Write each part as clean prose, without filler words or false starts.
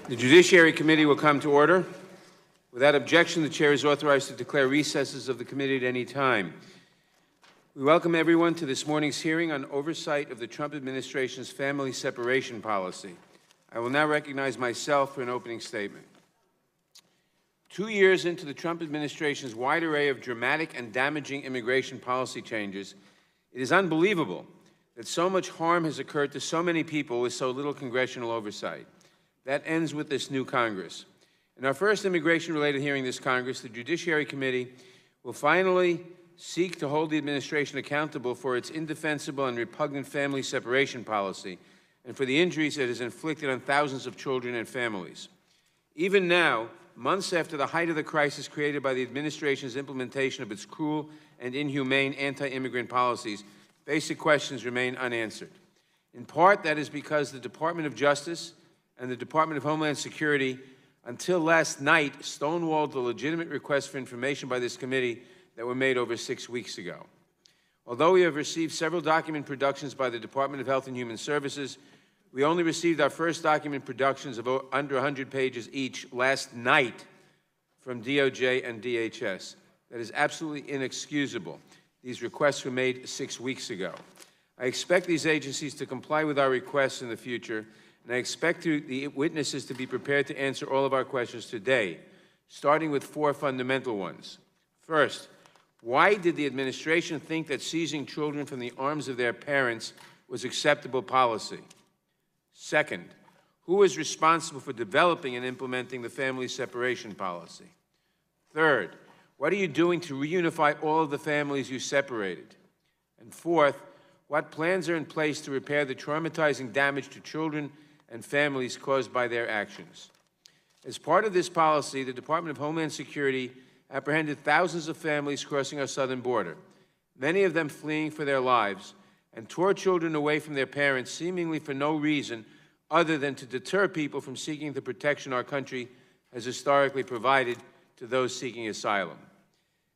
The Judiciary Committee will come to order. Without objection, the Chair is authorized to declare recesses of the committee at any time. We welcome everyone to this morning's hearing on oversight of the Trump administration's family separation policy. I will now recognize myself for an opening statement. 2 years into the Trump administration's wide array of dramatic and damaging immigration policy changes, it is unbelievable that so much harm has occurred to so many people with so little congressional oversight. That ends with this new Congress. In our first immigration-related hearing this Congress, the Judiciary Committee will finally seek to hold the administration accountable for its indefensible and repugnant family separation policy and for the injuries it has inflicted on thousands of children and families. Even now, months after the height of the crisis created by the administration's implementation of its cruel and inhumane anti-immigrant policies, basic questions remain unanswered. In part, that is because the Department of Justice and the Department of Homeland Security, until last night, stonewalled the legitimate requests for information by this committee that were made over 6 weeks ago. Although we have received several document productions by the Department of Health and Human Services, we only received our first document productions of under 100 pages each last night from DOJ and DHS. That is absolutely inexcusable. These requests were made 6 weeks ago. I expect these agencies to comply with our requests in the future, and I expect the witnesses to be prepared to answer all of our questions today, starting with 4 fundamental ones. First, why did the administration think that seizing children from the arms of their parents was acceptable policy? Second, who is responsible for developing and implementing the family separation policy? Third, what are you doing to reunify all of the families you separated? And fourth, what plans are in place to repair the traumatizing damage to children and families caused by their actions? As part of this policy, the Department of Homeland Security apprehended thousands of families crossing our southern border, many of them fleeing for their lives, and tore children away from their parents seemingly for no reason other than to deter people from seeking the protection our country has historically provided to those seeking asylum.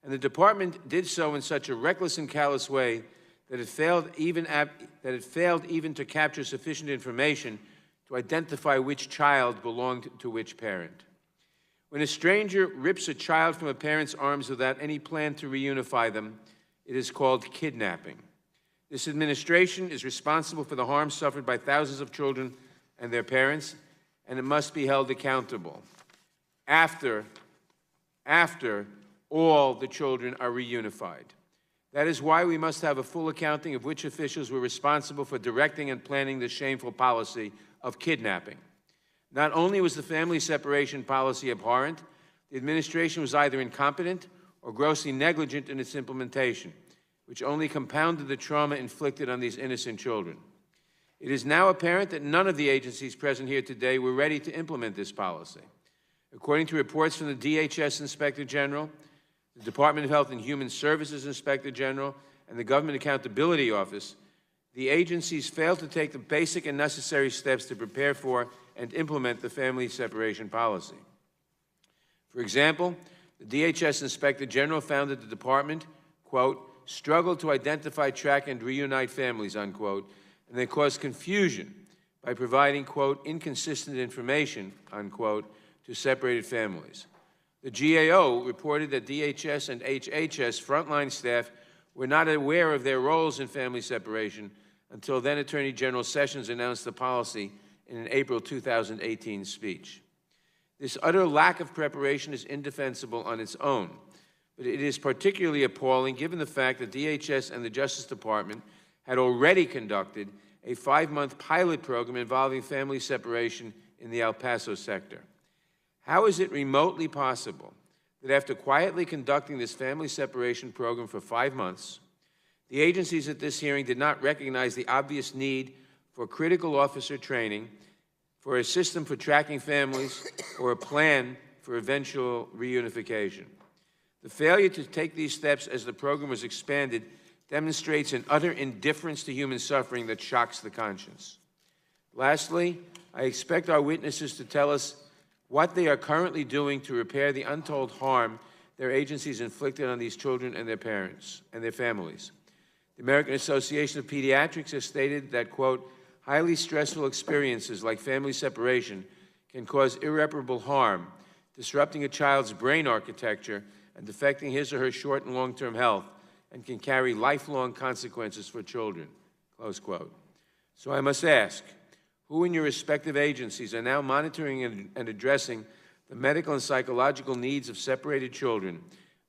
And the department did so in such a reckless and callous way that it failed even to capture sufficient information to identify which child belonged to which parent. When a stranger rips a child from a parent's arms without any plan to reunify them, it is called kidnapping. This administration is responsible for the harm suffered by thousands of children and their parents, and it must be held accountable after all the children are reunified. That is why we must have a full accounting of which officials were responsible for directing and planning the shameful policy of kidnapping. Not only was the family separation policy abhorrent, the administration was either incompetent or grossly negligent in its implementation, which only compounded the trauma inflicted on these innocent children. It is now apparent that none of the agencies present here today were ready to implement this policy. According to reports from the DHS Inspector General, the Department of Health and Human Services Inspector General, and the Government Accountability Office, the agencies failed to take the basic and necessary steps to prepare for and implement the family separation policy. For example, the DHS Inspector General found that the department, quote, struggled to identify, track, and reunite families, unquote, and they caused confusion by providing, quote, inconsistent information, unquote, to separated families. The GAO reported that DHS and HHS frontline staff were not aware of their roles in family separation until then Attorney General Sessions announced the policy in an April 2018 speech. This utter lack of preparation is indefensible on its own, but it is particularly appalling given the fact that DHS and the Justice Department had already conducted a 5-month pilot program involving family separation in the El Paso sector. How is it remotely possible that after quietly conducting this family separation program for 5 months, the agencies at this hearing did not recognize the obvious need for critical officer training, for a system for tracking families, or a plan for eventual reunification? The failure to take these steps as the program was expanded demonstrates an utter indifference to human suffering that shocks the conscience. Lastly, I expect our witnesses to tell us what they are currently doing to repair the untold harm their agencies inflicted on these children and their parents and their families. The American Association of Pediatrics has stated that, quote, highly stressful experiences like family separation can cause irreparable harm, disrupting a child's brain architecture and affecting his or her short and long-term health, and can carry lifelong consequences for children, close quote. So I must ask, who in your respective agencies are now monitoring and addressing the medical and psychological needs of separated children,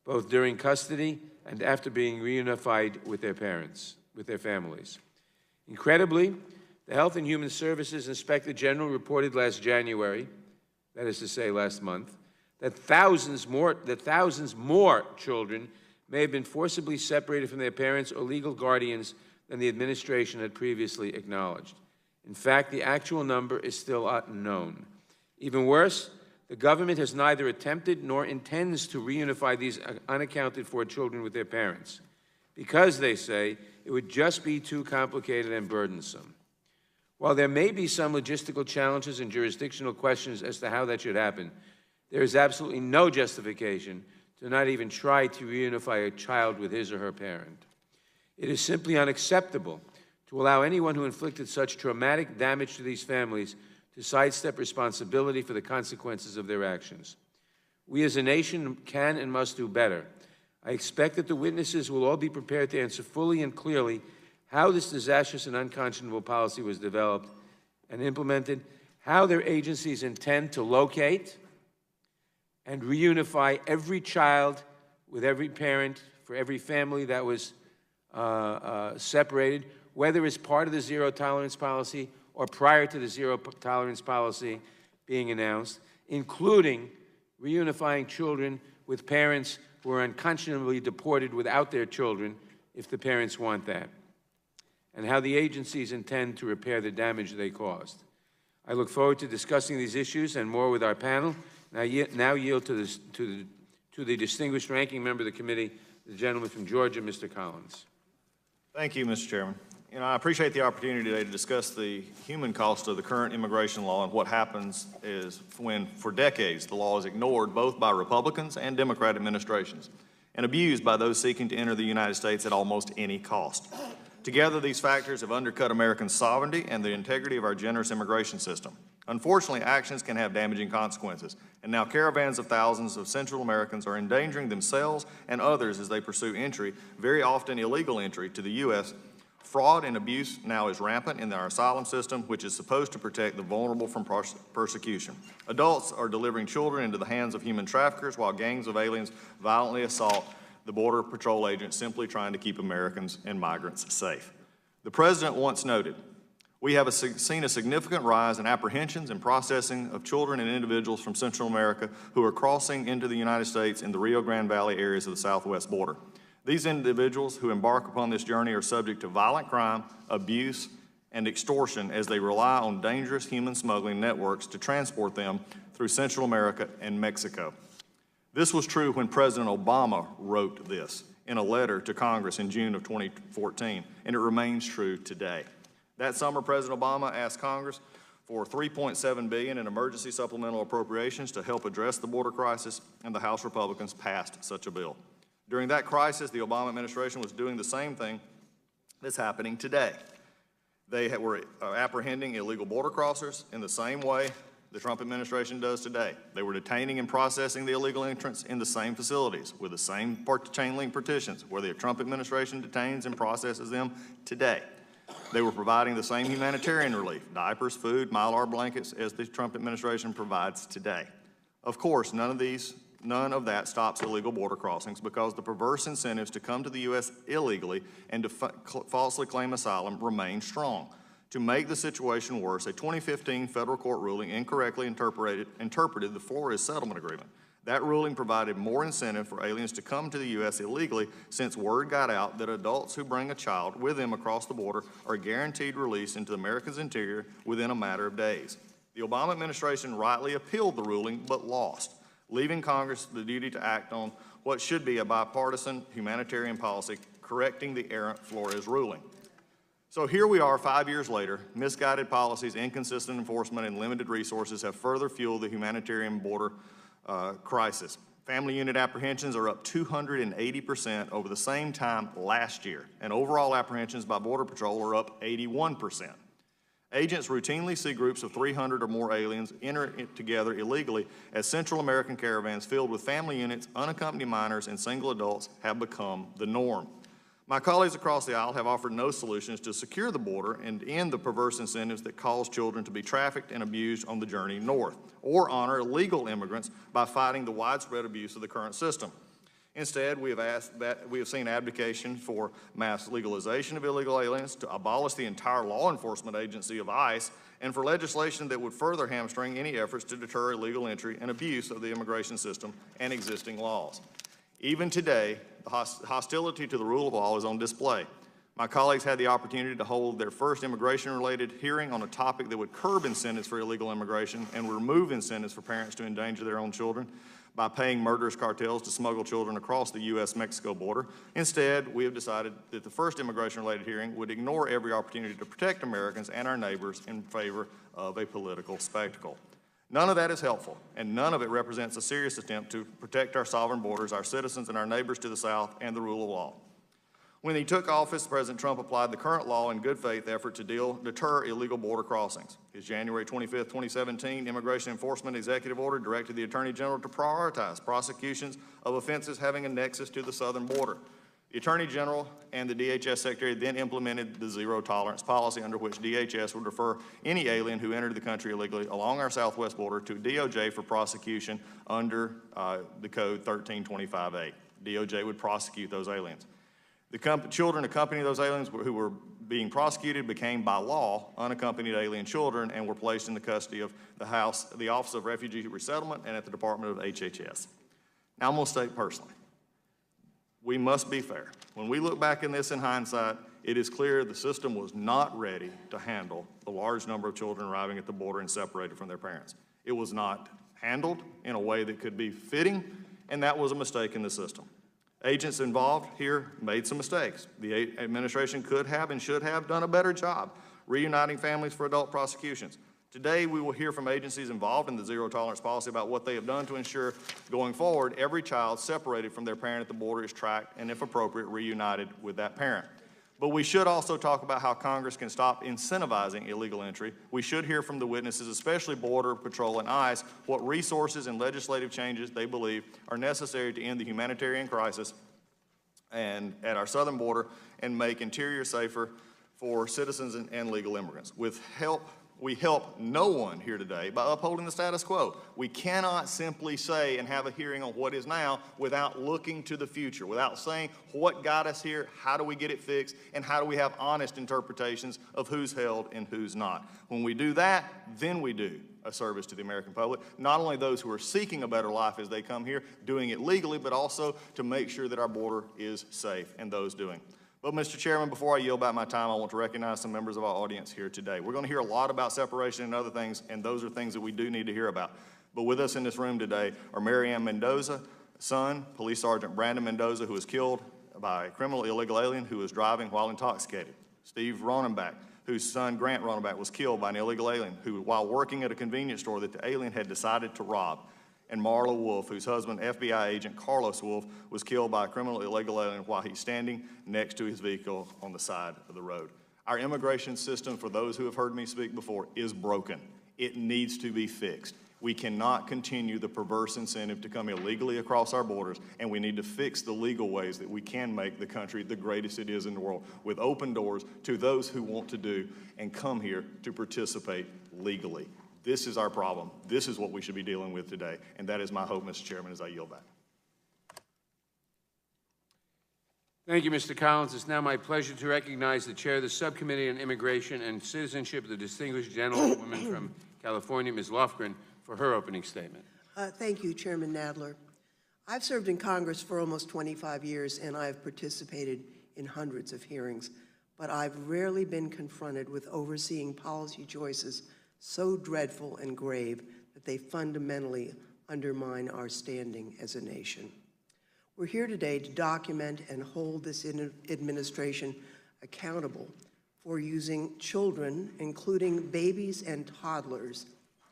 both during custody and after being reunified with their parents, with their families? Incredibly, the Health and Human Services Inspector General reported last January, that is to say last month, that thousands more children may have been forcibly separated from their parents or legal guardians than the administration had previously acknowledged. In fact, the actual number is still unknown. Even worse, the government has neither attempted nor intends to reunify these unaccounted for children with their parents, because, they say, it would just be too complicated and burdensome. While there may be some logistical challenges and jurisdictional questions as to how that should happen, there is absolutely no justification to not even try to reunify a child with his or her parent. It is simply unacceptable to allow anyone who inflicted such traumatic damage to these families to sidestep responsibility for the consequences of their actions. We as a nation can and must do better. I expect that the witnesses will all be prepared to answer fully and clearly how this disastrous and unconscionable policy was developed and implemented, how their agencies intend to locate and reunify every child with every parent for every family that was separated, whether as part of the zero tolerance policy or prior to the zero tolerance policy being announced, including reunifying children with parents who are unconscionably deported without their children if the parents want that, and how the agencies intend to repair the damage they caused. I look forward to discussing these issues and more with our panel. Now yield to the distinguished ranking member of the committee, the gentleman from Georgia, Mr. Collins. Thank you, Mr. Chairman. I appreciate the opportunity today to discuss the human cost of the current immigration law and what happens is when, for decades, the law is ignored both by Republicans and Democrat administrations and abused by those seeking to enter the United States at almost any cost. Together, these factors have undercut American sovereignty and the integrity of our generous immigration system. Unfortunately, actions can have damaging consequences, and now caravans of thousands of Central Americans are endangering themselves and others as they pursue entry, very often illegal entry, to the U.S. Fraud and abuse now is rampant in our asylum system, which is supposed to protect the vulnerable from persecution. Adults are delivering children into the hands of human traffickers while gangs of aliens violently assault the Border Patrol agents simply trying to keep Americans and migrants safe. The President once noted, "We have seen a significant rise in apprehensions and processing of children and individuals from Central America who are crossing into the United States in the Rio Grande Valley areas of the southwest border. These individuals who embark upon this journey are subject to violent crime, abuse, and extortion as they rely on dangerous human smuggling networks to transport them through Central America and Mexico." This was true when President Obama wrote this in a letter to Congress in June of 2014, and it remains true today. That summer, President Obama asked Congress for $3.7 billion in emergency supplemental appropriations to help address the border crisis, and the House Republicans passed such a bill. During that crisis, the Obama administration was doing the same thing that's happening today. They were apprehending illegal border crossers in the same way the Trump administration does today. They were detaining and processing the illegal entrants in the same facilities with the same chain link partitions where the Trump administration detains and processes them today. They were providing the same humanitarian relief, diapers, food, Mylar blankets, as the Trump administration provides today. Of course, none of that stops illegal border crossings because the perverse incentives to come to the U.S. illegally and to falsely claim asylum remain strong. To make the situation worse, a 2015 federal court ruling incorrectly interpreted the Flores settlement agreement. That ruling provided more incentive for aliens to come to the U.S. illegally since word got out that adults who bring a child with them across the border are guaranteed release into America's interior within a matter of days. The Obama administration rightly appealed the ruling but lost, leaving Congress the duty to act on what should be a bipartisan humanitarian policy correcting the errant Flores ruling. So here we are 5 years later. Misguided policies, inconsistent enforcement, and limited resources have further fueled the humanitarian border crisis. Family unit apprehensions are up 280% over the same time last year, and overall apprehensions by Border Patrol are up 81%. Agents routinely see groups of 300 or more aliens enter together illegally as Central American caravans filled with family units, unaccompanied minors, and single adults have become the norm. My colleagues across the aisle have offered no solutions to secure the border and end the perverse incentives that cause children to be trafficked and abused on the journey north, or honor illegal immigrants by fighting the widespread abuse of the current system. Instead, we have seen abdication for mass legalization of illegal aliens, to abolish the entire law enforcement agency of ICE, and for legislation that would further hamstring any efforts to deter illegal entry and abuse of the immigration system and existing laws. Even today, the hostility to the rule of law is on display. My colleagues had the opportunity to hold their first immigration-related hearing on a topic that would curb incentives for illegal immigration and remove incentives for parents to endanger their own children by paying murderous cartels to smuggle children across the U.S.-Mexico border. Instead, we have decided that the first immigration-related hearing would ignore every opportunity to protect Americans and our neighbors in favor of a political spectacle. None of that is helpful, and none of it represents a serious attempt to protect our sovereign borders, our citizens, and our neighbors to the south, and the rule of law. When he took office, President Trump applied the current law in good faith effort to deter illegal border crossings. His January 25, 2017 Immigration Enforcement Executive Order directed the Attorney General to prioritize prosecutions of offenses having a nexus to the southern border. The Attorney General and the DHS Secretary then implemented the zero tolerance policy, under which DHS would refer any alien who entered the country illegally along our southwest border to DOJ for prosecution under the code 1325A. DOJ would prosecute those aliens. The children accompanying those aliens who were being prosecuted became, by law, unaccompanied alien children and were placed in the custody of the Office of Refugee Resettlement and at the Department of HHS. Now, I'm going to state personally, we must be fair. When we look back in this in hindsight, it is clear the system was not ready to handle the large number of children arriving at the border and separated from their parents. It was not handled in a way that could be fitting, and that was a mistake in the system. Agents involved here made some mistakes. The administration could have and should have done a better job reuniting families for adult prosecutions. Today, we will hear from agencies involved in the zero tolerance policy about what they have done to ensure, going forward, every child separated from their parent at the border is tracked and, if appropriate, reunited with that parent. But we should also talk about how Congress can stop incentivizing illegal entry. We should hear from the witnesses, especially Border Patrol and ICE, what resources and legislative changes they believe are necessary to end the humanitarian crisis and at our southern border and make interior safer for citizens and legal immigrants. We help no one here today by upholding the status quo. We cannot simply say and have a hearing on what is now without looking to the future, without saying what got us here, how do we get it fixed, and how do we have honest interpretations of who's held and who's not. When we do that, then we do a service to the American public, not only those who are seeking a better life as they come here, doing it legally, but also to make sure that our border is safe and those doing. But, Mr. Chairman, before I yield back my time, I want to recognize some members of our audience here today. We're going to hear a lot about separation and other things, and those are things that we do need to hear about. But with us in this room today are Mary Ann Mendoza, son, Police Sergeant Brandon Mendoza, who was killed by a criminal illegal alien who was driving while intoxicated. Steve Ronenbach, whose son, Grant Ronenbach, was killed by an illegal alien who, while working at a convenience store that the alien had decided to rob. And Marla Wolf, whose husband, FBI agent Carlos Wolf, was killed by a criminal illegal alien while he's standing next to his vehicle on the side of the road. Our immigration system, for those who have heard me speak before, is broken. It needs to be fixed. We cannot continue the perverse incentive to come illegally across our borders, and we need to fix the legal ways that we can make the country the greatest it is in the world, with open doors to those who want to do and come here to participate legally. This is our problem. This is what we should be dealing with today. And that is my hope, Mr. Chairman, as I yield back. Thank you, Mr. Collins. It's now my pleasure to recognize the Chair of the Subcommittee on Immigration and Citizenship, the distinguished gentlewoman from California, Ms. Lofgren, for her opening statement. Thank you, Chairman Nadler. I've served in Congress for almost 25 years, and I've participated in hundreds of hearings, but I've rarely been confronted with overseeing policy choices so dreadful and grave that they fundamentally undermine our standing as a nation. We're here today to document and hold this administration accountable for using children, including babies and toddlers,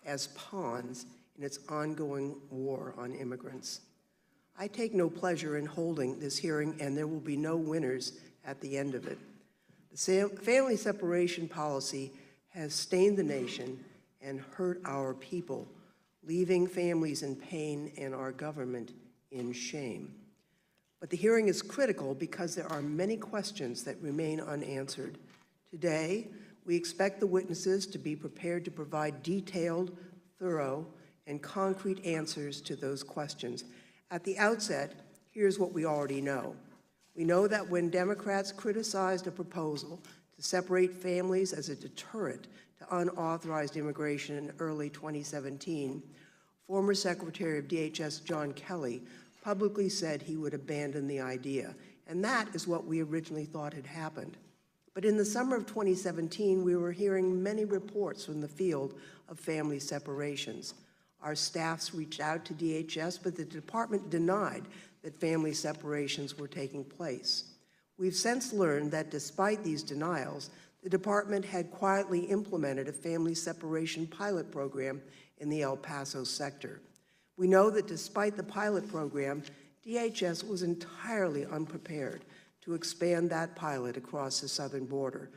as pawns in its ongoing war on immigrants. I take no pleasure in holding this hearing, and there will be no winners at the end of it. The family separation policy has stained the nation and hurt our people, leaving families in pain and our government in shame. But the hearing is critical because there are many questions that remain unanswered. Today, we expect the witnesses to be prepared to provide detailed, thorough, and concrete answers to those questions. At the outset, here's what we already know. We know that when Democrats criticized a proposal to separate families as a deterrent to unauthorized immigration in early 2017, former Secretary of DHS John Kelly publicly said he would abandon the idea, and that is what we originally thought had happened. But in the summer of 2017, we were hearing many reports from the field of family separations. Our staffs reached out to DHS, but the department denied that family separations were taking place. We've since learned that despite these denials, the department had quietly implemented a family separation pilot program in the El Paso sector. We know that despite the pilot program, DHS was entirely unprepared to expand that pilot across the southern border.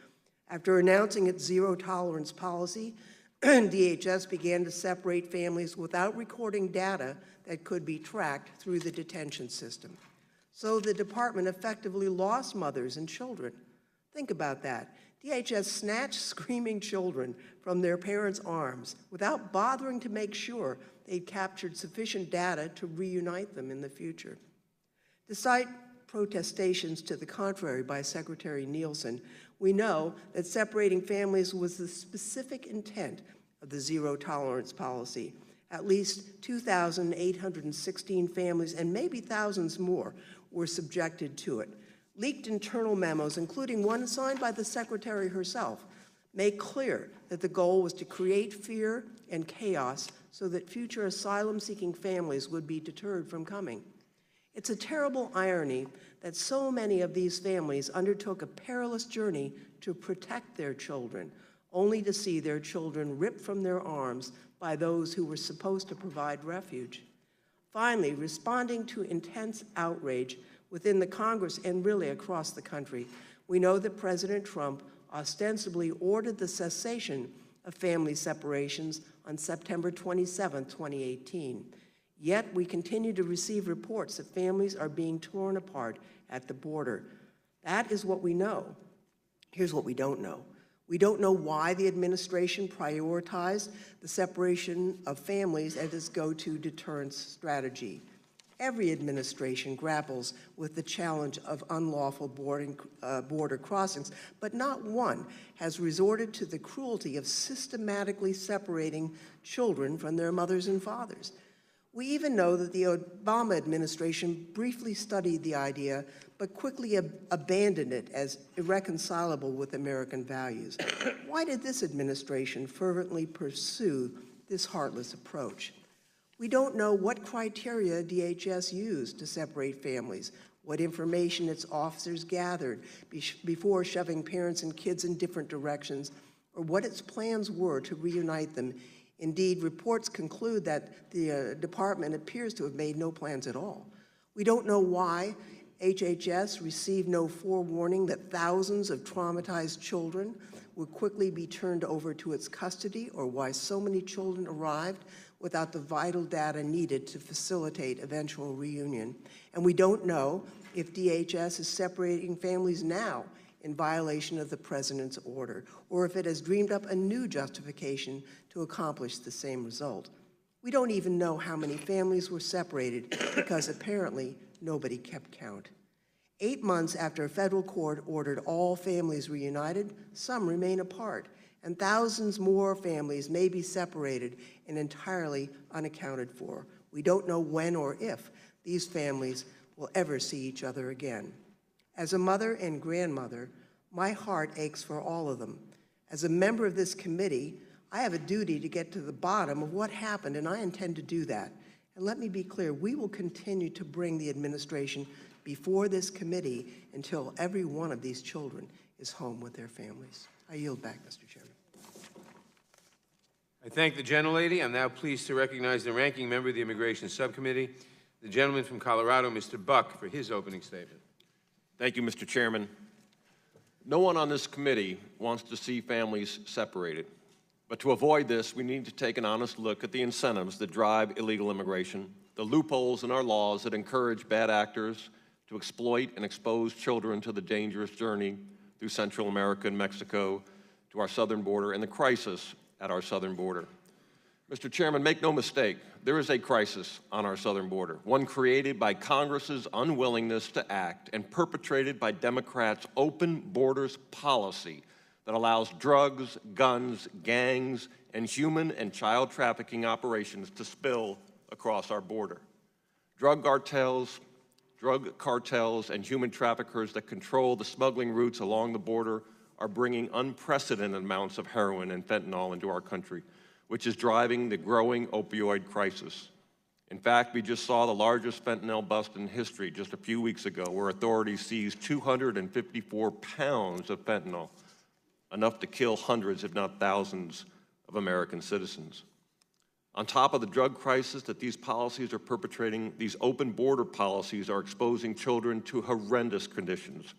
After announcing its zero-tolerance policy, DHS began to separate families without recording data that could be tracked through the detention system. So the department effectively lost mothers and children. Think about that. DHS snatched screaming children from their parents' arms without bothering to make sure they'd captured sufficient data to reunite them in the future. Despite protestations to the contrary by Secretary Nielsen, we know that separating families was the specific intent of the zero-tolerance policy. At least 2,816 families, and maybe thousands more, were subjected to it. Leaked internal memos, including one signed by the Secretary herself, make clear that the goal was to create fear and chaos so that future asylum-seeking families would be deterred from coming. It's a terrible irony that so many of these families undertook a perilous journey to protect their children, only to see their children ripped from their arms by those who were supposed to provide refuge. Finally, responding to intense outrage within the Congress and really across the country, we know that President Trump ostensibly ordered the cessation of family separations on September 27, 2018. Yet we continue to receive reports that families are being torn apart at the border. That is what we know. Here's what we don't know. We don't know why the administration prioritized the separation of families as its go-to deterrence strategy. Every administration grapples with the challenge of unlawful border crossings, but not one has resorted to the cruelty of systematically separating children from their mothers and fathers. We even know that the Obama administration briefly studied the idea, but quickly abandoned it as irreconcilable with American values. Why did this administration fervently pursue this heartless approach? We don't know what criteria DHS used to separate families, what information its officers gathered before shoving parents and kids in different directions, or what its plans were to reunite them. Indeed, reports conclude that the department appears to have made no plans at all. We don't know why HHS received no forewarning that thousands of traumatized children would quickly be turned over to its custody, or why so many children arrived without the vital data needed to facilitate eventual reunion. And we don't know if DHS is separating families now in violation of the president's order, or if it has dreamed up a new justification to accomplish the same result. We don't even know how many families were separated because apparently nobody kept count. 8 months after a federal court ordered all families reunited, some remain apart, and thousands more families may be separated and entirely unaccounted for. We don't know when or if these families will ever see each other again. As a mother and grandmother, my heart aches for all of them. As a member of this committee, I have a duty to get to the bottom of what happened, and I intend to do that. And let me be clear, we will continue to bring the administration before this committee until every one of these children is home with their families. I yield back, Mr. Chairman. I thank the gentlelady. I'm now pleased to recognize the ranking member of the Immigration Subcommittee, the gentleman from Colorado, Mr. Buck, for his opening statement. Thank you, Mr. Chairman. No one on this committee wants to see families separated. But to avoid this, we need to take an honest look at the incentives that drive illegal immigration, the loopholes in our laws that encourage bad actors to exploit and expose children to the dangerous journey through Central America and Mexico to our southern border, and the crisis at our southern border. Mr. Chairman, make no mistake, there is a crisis on our southern border, one created by Congress's unwillingness to act and perpetrated by Democrats' open borders policy that allows drugs, guns, gangs, and human and child trafficking operations to spill across our border. Drug cartels, and human traffickers that control the smuggling routes along the border are bringing unprecedented amounts of heroin and fentanyl into our country, which is driving the growing opioid crisis. In fact, we just saw the largest fentanyl bust in history just a few weeks ago, where authorities seized 254 pounds of fentanyl, enough to kill hundreds, if not thousands, of American citizens. On top of the drug crisis that these policies are perpetrating, these open border policies are exposing children to horrendous conditions.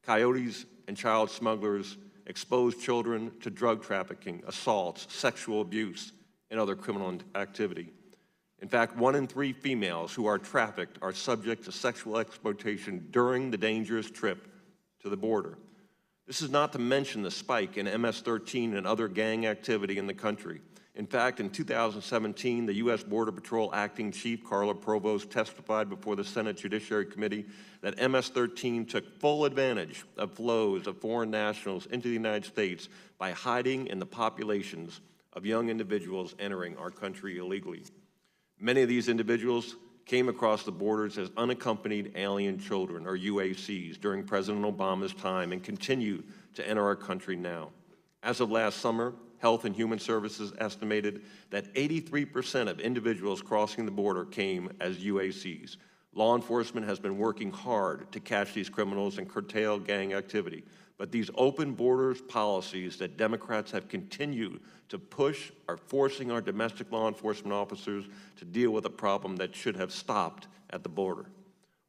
Coyotes and child smugglers expose children to drug trafficking, assaults, sexual abuse, and other criminal activity. In fact, 1 in 3 females who are trafficked are subject to sexual exploitation during the dangerous trip to the border. This is not to mention the spike in MS-13 and other gang activity in the country. In fact, in 2017, the U.S. Border Patrol Acting Chief Carla Provost testified before the Senate Judiciary Committee that MS-13 took full advantage of flows of foreign nationals into the United States by hiding in the populations of young individuals entering our country illegally. Many of these individuals came across the borders as unaccompanied alien children, or UACs, during President Obama's time and continue to enter our country now. As of last summer, Health and Human Services estimated that 83% of individuals crossing the border came as UACs. Law enforcement has been working hard to catch these criminals and curtail gang activity. But these open borders policies that Democrats have continued to push are forcing our domestic law enforcement officers to deal with a problem that should have stopped at the border.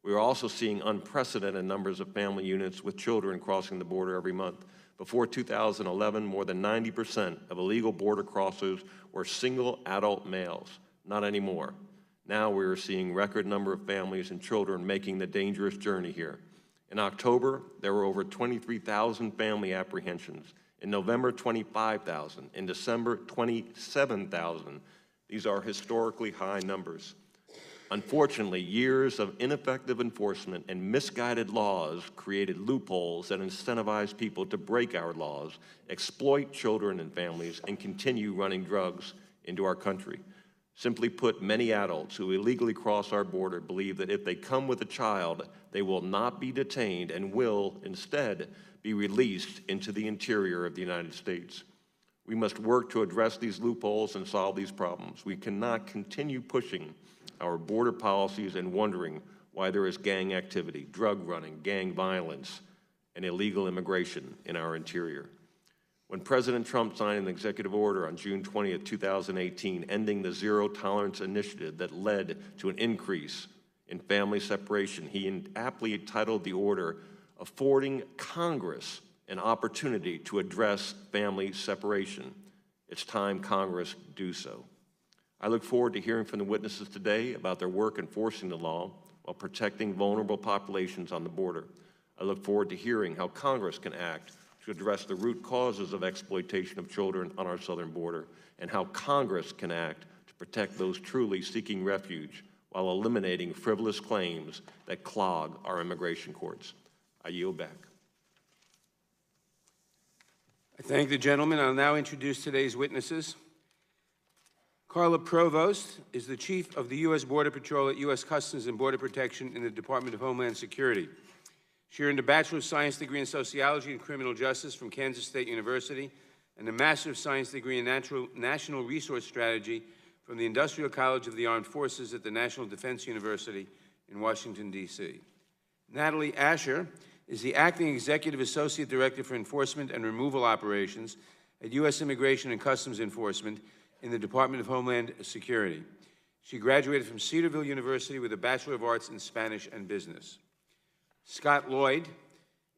We are also seeing unprecedented numbers of family units with children crossing the border every month. Before 2011, more than 90% of illegal border crossers were single adult males. Not anymore. Now we are seeing record number of families and children making the dangerous journey here. In October, there were over 23,000 family apprehensions. In November, 25,000. In December, 27,000. These are historically high numbers. Unfortunately, years of ineffective enforcement and misguided laws created loopholes that incentivize people to break our laws, exploit children and families, and continue running drugs into our country. Simply put, many adults who illegally cross our border believe that if they come with a child, they will not be detained and will, instead, be released into the interior of the United States. We must work to address these loopholes and solve these problems. We cannot continue pushing our border policies and wondering why there is gang activity, drug running, gang violence, and illegal immigration in our interior. When President Trump signed an executive order on June 20th, 2018, ending the zero tolerance initiative that led to an increase in family separation, he aptly titled the order, "Affording Congress an Opportunity to Address Family Separation." It's time Congress do so. I look forward to hearing from the witnesses today about their work enforcing the law while protecting vulnerable populations on the border. I look forward to hearing how Congress can act to address the root causes of exploitation of children on our southern border, and how Congress can act to protect those truly seeking refuge while eliminating frivolous claims that clog our immigration courts. I yield back. I thank the gentleman. I'll now introduce today's witnesses. Carla Provost is the Chief of the U.S. Border Patrol at U.S. Customs and Border Protection in the Department of Homeland Security. She earned a Bachelor of Science degree in Sociology and Criminal Justice from Kansas State University and a Master of Science degree in National Resource Strategy from the Industrial College of the Armed Forces at the National Defense University in Washington, D.C. Natalie Asher is the Acting Executive Associate Director for Enforcement and Removal Operations at U.S. Immigration and Customs Enforcement in the Department of Homeland Security. She graduated from Cedarville University with a Bachelor of Arts in Spanish and Business. Scott Lloyd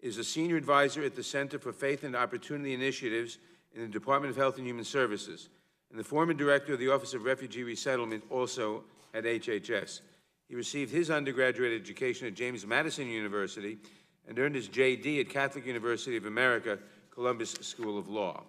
is a senior advisor at the Center for Faith and Opportunity Initiatives in the Department of Health and Human Services, and the former director of the Office of Refugee Resettlement, also at HHS. He received his undergraduate education at James Madison University and earned his JD at Catholic University of America, Columbus School of Law.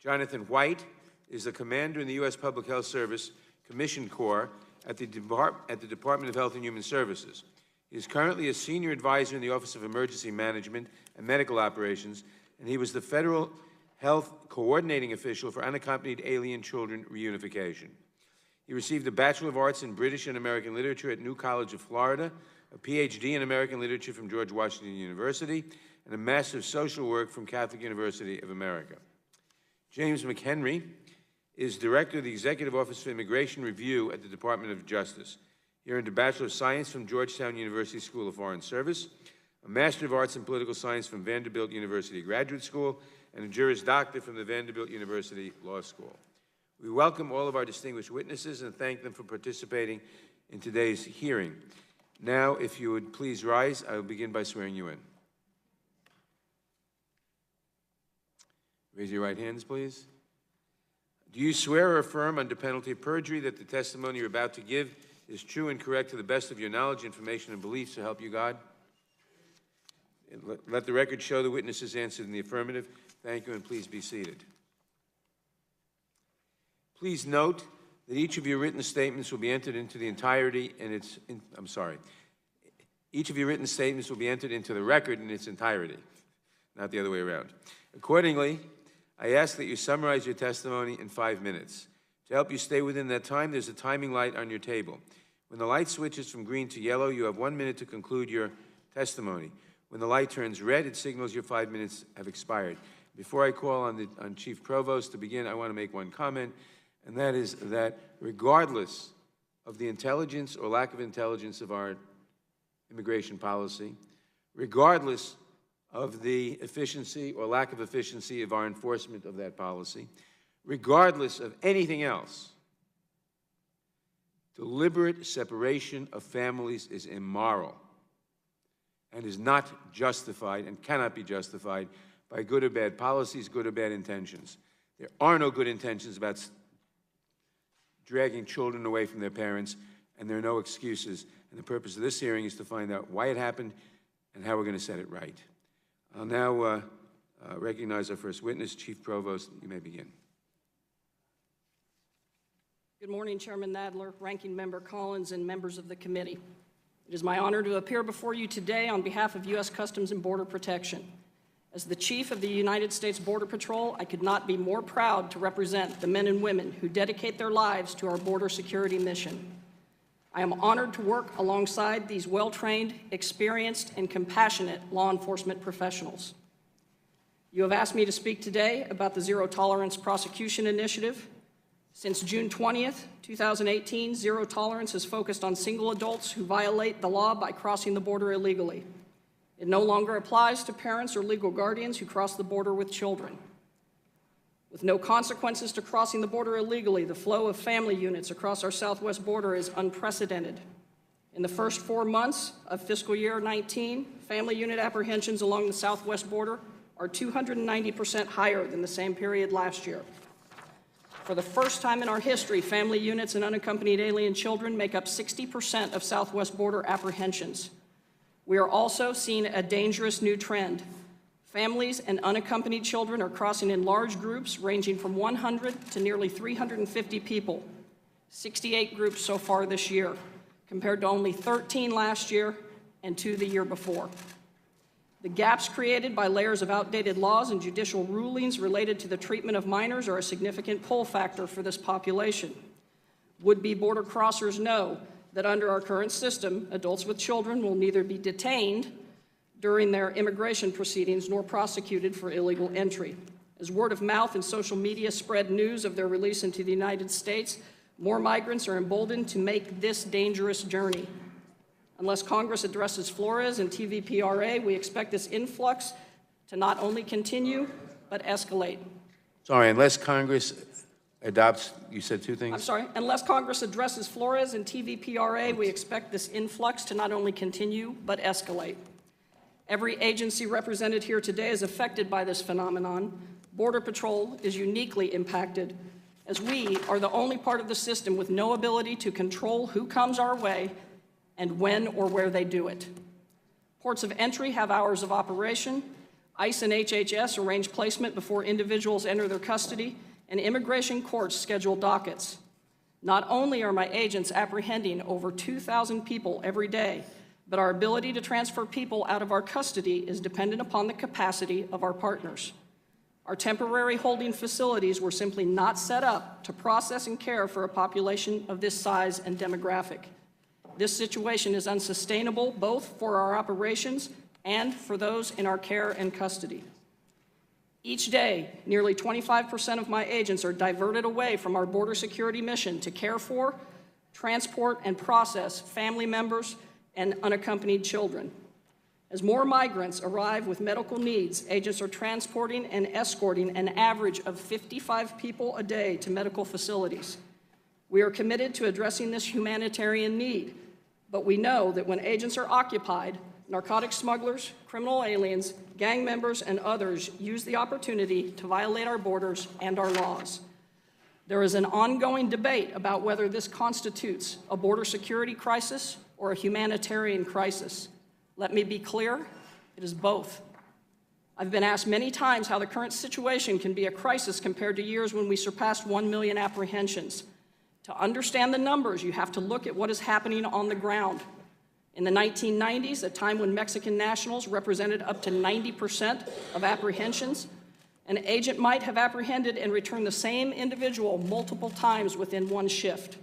Jonathan White is the commander in the U.S. Public Health Service Commissioned Corps at the Department of Health and Human Services. He is currently a senior advisor in the Office of Emergency Management and Medical Operations, and he was the Federal Health Coordinating Official for Unaccompanied Alien Children Reunification. He received a Bachelor of Arts in British and American Literature at New College of Florida, a PhD in American Literature from George Washington University, and a Master of Social Work from Catholic University of America. James McHenry is Director of the Executive Office for Immigration Review at the Department of Justice. He earned a Bachelor of Science from Georgetown University School of Foreign Service, a Master of Arts in Political Science from Vanderbilt University Graduate School, and a Juris Doctor from the Vanderbilt University Law School. We welcome all of our distinguished witnesses and thank them for participating in today's hearing. Now, if you would please rise, I will begin by swearing you in. Raise your right hands, please. Do you swear or affirm under penalty of perjury that the testimony you're about to give is true and correct to the best of your knowledge, information, and beliefs, so help you God? Let the record show the witnesses answered in the affirmative. Thank you, and please be seated. Please note that each of your written statements will be entered into the entirety and each of your written statements will be entered into the record in its entirety, not the other way around. Accordingly, I ask that you summarize your testimony in 5 minutes. To help you stay within that time, there's a timing light on your table. When the light switches from green to yellow, you have 1 minute to conclude your testimony. When the light turns red, it signals your 5 minutes have expired. Before I call on Chief Provost to begin, I want to make one comment, and that is that regardless of the intelligence or lack of intelligence of our immigration policy, regardless of the efficiency or lack of efficiency of our enforcement of that policy, regardless of anything else, deliberate separation of families is immoral and is not justified and cannot be justified by good or bad policies, good or bad intentions. There are no good intentions about dragging children away from their parents, and there are no excuses. And the purpose of this hearing is to find out why it happened and how we're going to set it right. I'll now recognize our first witness. Chief Provost, you may begin. Good morning, Chairman Nadler, Ranking Member Collins, and members of the committee. It is my honor to appear before you today on behalf of U.S. Customs and Border Protection. As the Chief of the United States Border Patrol, I could not be more proud to represent the men and women who dedicate their lives to our border security mission. I am honored to work alongside these well-trained, experienced, and compassionate law enforcement professionals. You have asked me to speak today about the Zero Tolerance Prosecution Initiative. Since June 20th, 2018, Zero Tolerance has focused on single adults who violate the law by crossing the border illegally. It no longer applies to parents or legal guardians who cross the border with children. With no consequences to crossing the border illegally, the flow of family units across our southwest border is unprecedented. In the first 4 months of fiscal year 19, family unit apprehensions along the southwest border are 290% higher than the same period last year. For the first time in our history, family units and unaccompanied alien children make up 60% of southwest border apprehensions. We are also seeing a dangerous new trend. Families and unaccompanied children are crossing in large groups ranging from 100 to nearly 350 people, 68 groups so far this year, compared to only 13 last year and 2 the year before. The gaps created by layers of outdated laws and judicial rulings related to the treatment of minors are a significant pull factor for this population. Would-be border crossers know that under our current system, adults with children will neither be detained during their immigration proceedings nor prosecuted for illegal entry. As word of mouth and social media spread news of their release into the United States, more migrants are emboldened to make this dangerous journey. Unless Congress addresses Flores and TVPRA, we expect this influx to not only continue, but escalate. Sorry, unless Congress adopts, you said 2 things? I'm sorry, unless Congress addresses Flores and TVPRA, we expect this influx to not only continue, but escalate. Every agency represented here today is affected by this phenomenon. Border Patrol is uniquely impacted, as we are the only part of the system with no ability to control who comes our way and when or where they do it. Ports of entry have hours of operation. ICE and HHS arrange placement before individuals enter their custody, and immigration courts schedule dockets. Not only are my agents apprehending over 2,000 people every day, but our ability to transfer people out of our custody is dependent upon the capacity of our partners. Our temporary holding facilities were simply not set up to process and care for a population of this size and demographic. This situation is unsustainable both for our operations and for those in our care and custody. Each day, nearly 25% of my agents are diverted away from our border security mission to care for, transport, and process family members and unaccompanied children. As more migrants arrive with medical needs, agents are transporting and escorting an average of 55 people a day to medical facilities. We are committed to addressing this humanitarian need, but we know that when agents are occupied, narcotic smugglers, criminal aliens, gang members, and others use the opportunity to violate our borders and our laws. There is an ongoing debate about whether this constitutes a border security crisis or a humanitarian crisis. Let me be clear, it is both. I've been asked many times how the current situation can be a crisis compared to years when we surpassed 1 million apprehensions. To understand the numbers, you have to look at what is happening on the ground. In the 1990s, a time when Mexican nationals represented up to 90% of apprehensions, an agent might have apprehended and returned the same individual multiple times within one shift.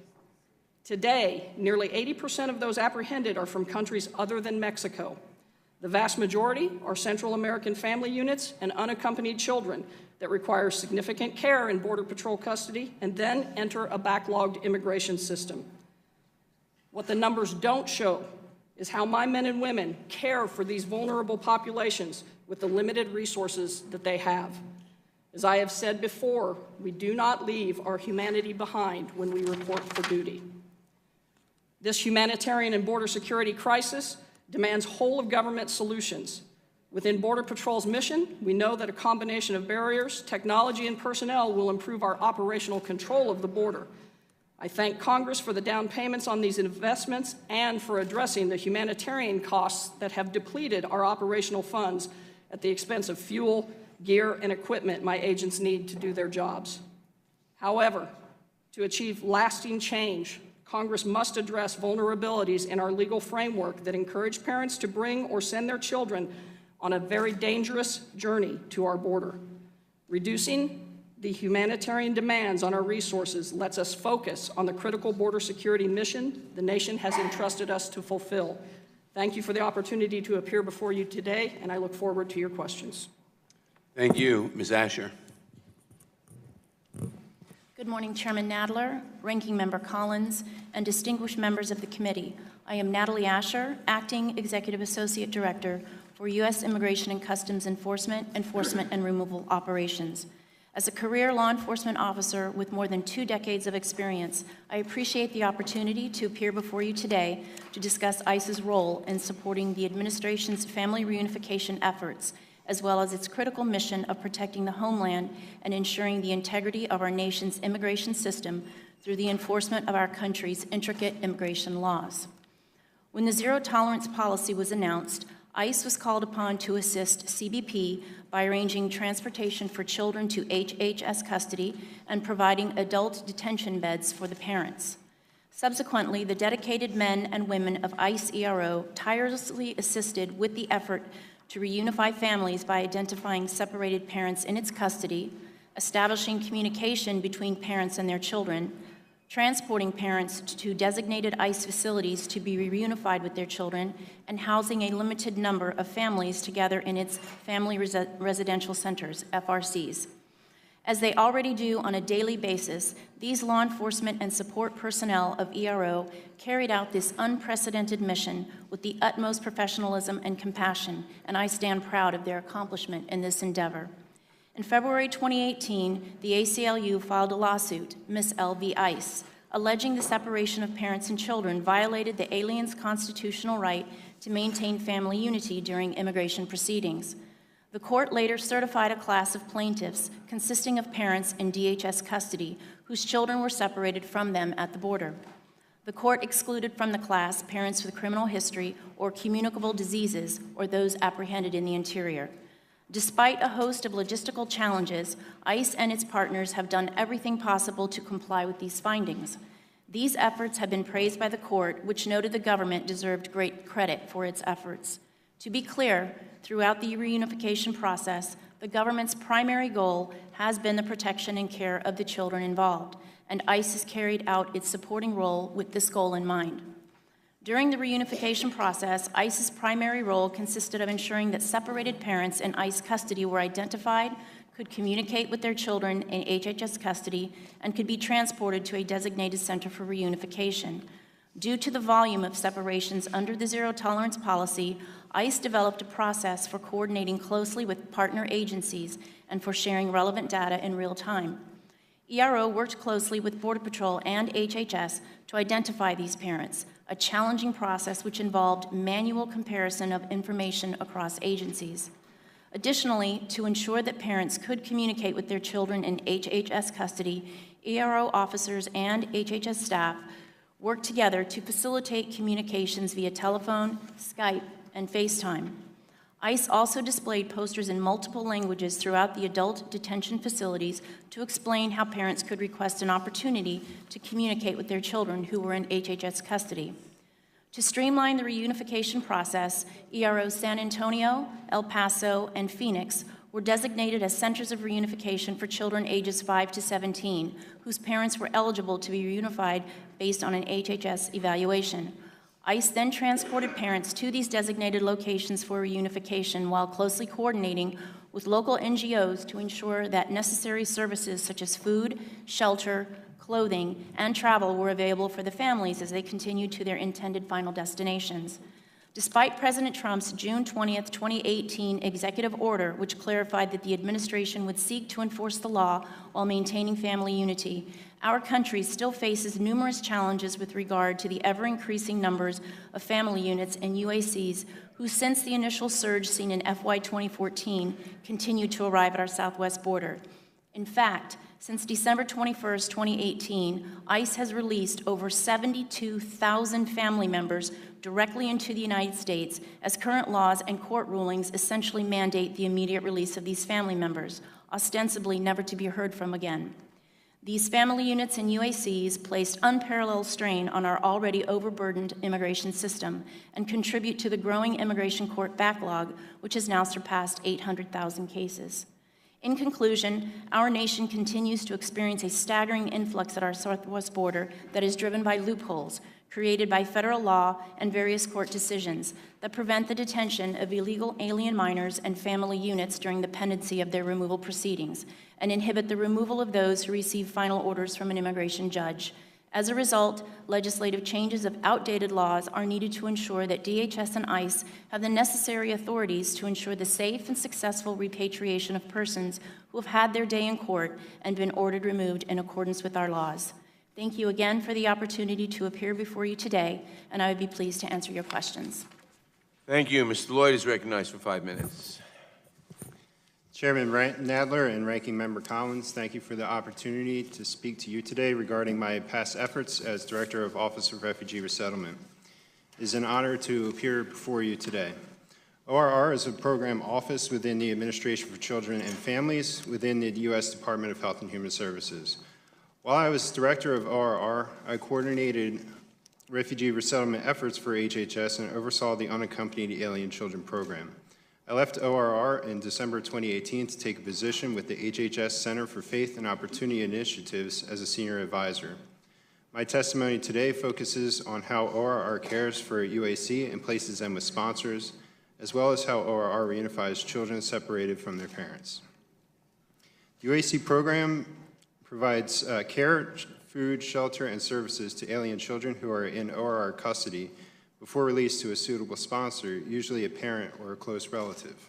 Today, nearly 80% of those apprehended are from countries other than Mexico. The vast majority are Central American family units and unaccompanied children that require significant care in Border Patrol custody and then enter a backlogged immigration system. What the numbers don't show is how my men and women care for these vulnerable populations with the limited resources that they have. As I have said before, we do not leave our humanity behind when we report for duty. This humanitarian and border security crisis demands whole-of-government solutions. Within Border Patrol's mission, we know that a combination of barriers, technology, and personnel will improve our operational control of the border. I thank Congress for the down payments on these investments and for addressing the humanitarian costs that have depleted our operational funds at the expense of fuel, gear, and equipment my agents need to do their jobs. However, to achieve lasting change, Congress must address vulnerabilities in our legal framework that encourage parents to bring or send their children on a very dangerous journey to our border. Reducing the humanitarian demands on our resources lets us focus on the critical border security mission the nation has entrusted us to fulfill. Thank you for the opportunity to appear before you today, and I look forward to your questions. Thank you. Ms. Asher. Good morning, Chairman Nadler, Ranking Member Collins, and distinguished members of the committee. I am Natalie Asher, Acting Executive Associate Director for U.S. Immigration and Customs Enforcement and Removal Operations. As a career law enforcement officer with more than 2 decades of experience, I appreciate the opportunity to appear before you today to discuss ICE's role in supporting the administration's family reunification efforts, as well as its critical mission of protecting the homeland and ensuring the integrity of our nation's immigration system through the enforcement of our country's intricate immigration laws. When the zero-tolerance policy was announced, ICE was called upon to assist CBP by arranging transportation for children to HHS custody and providing adult detention beds for the parents. Subsequently, the dedicated men and women of ICE ERO tirelessly assisted with the effort to reunify families by identifying separated parents in its custody, establishing communication between parents and their children, transporting parents to designated ICE facilities to be reunified with their children, and housing a limited number of families together in its family residential centers, FRCs. As they already do on a daily basis, these law enforcement and support personnel of ERO carried out this unprecedented mission with the utmost professionalism and compassion, and I stand proud of their accomplishment in this endeavor. In February 2018, the ACLU filed a lawsuit, Miss L v. ICE, alleging the separation of parents and children violated the alien's constitutional right to maintain family unity during immigration proceedings. The court later certified a class of plaintiffs consisting of parents in DHS custody whose children were separated from them at the border. The court excluded from the class parents with criminal history or communicable diseases or those apprehended in the interior. Despite a host of logistical challenges, ICE and its partners have done everything possible to comply with these findings. These efforts have been praised by the court, which noted the government deserved great credit for its efforts. To be clear, throughout the reunification process, the government's primary goal has been the protection and care of the children involved, and ICE has carried out its supporting role with this goal in mind. During the reunification process, ICE's primary role consisted of ensuring that separated parents in ICE custody were identified, could communicate with their children in HHS custody, and could be transported to a designated center for reunification. Due to the volume of separations under the zero-tolerance policy, ICE developed a process for coordinating closely with partner agencies and for sharing relevant data in real time. ERO worked closely with Border Patrol and HHS to identify these parents, a challenging process which involved manual comparison of information across agencies. Additionally, to ensure that parents could communicate with their children in HHS custody, ERO officers and HHS staff worked together to facilitate communications via telephone, Skype, and FaceTime. ICE also displayed posters in multiple languages throughout the adult detention facilities to explain how parents could request an opportunity to communicate with their children who were in HHS custody. To streamline the reunification process, EROs San Antonio, El Paso, and Phoenix were designated as centers of reunification for children ages 5 to 17, whose parents were eligible to be reunified based on an HHS evaluation. ICE then transported parents to these designated locations for reunification while closely coordinating with local NGOs to ensure that necessary services such as food, shelter, clothing, and travel were available for the families as they continued to their intended final destinations. Despite President Trump's June 20th, 2018 executive order, which clarified that the administration would seek to enforce the law while maintaining family unity, our country still faces numerous challenges with regard to the ever-increasing numbers of family units and UACs who, since the initial surge seen in FY 2014, continue to arrive at our southwest border. In fact, since December 21st, 2018, ICE has released over 72,000 family members directly into the United States, as current laws and court rulings essentially mandate the immediate release of these family members, ostensibly never to be heard from again. These family units and UACs placed unparalleled strain on our already overburdened immigration system and contribute to the growing immigration court backlog, which has now surpassed 800,000 cases. In conclusion, our nation continues to experience a staggering influx at our southwest border that is driven by loopholes created by federal law and various court decisions that prevent the detention of illegal alien minors and family units during the pendency of their removal proceedings and inhibit the removal of those who receive final orders from an immigration judge. As a result, legislative changes of outdated laws are needed to ensure that DHS and ICE have the necessary authorities to ensure the safe and successful repatriation of persons who have had their day in court and been ordered removed in accordance with our laws. Thank you again for the opportunity to appear before you today, and I would be pleased to answer your questions. Thank you. Mr. Lloyd is recognized for 5 minutes. Chairman Nadler and Ranking Member Collins, thank you for the opportunity to speak to you today regarding my past efforts as Director of Office of Refugee Resettlement. It is an honor to appear before you today. ORR is a program office within the Administration for Children and Families within the U.S. Department of Health and Human Services. While I was Director of ORR, I coordinated refugee resettlement efforts for HHS and oversaw the Unaccompanied Alien Children program. I left ORR in December 2018 to take a position with the HHS Center for Faith and Opportunity Initiatives as a senior advisor. My testimony today focuses on how ORR cares for UAC and places them with sponsors, as well as how ORR reunifies children separated from their parents. The UAC program provides care, food, shelter, and services to alien children who are in ORR custody before release to a suitable sponsor, usually a parent or a close relative.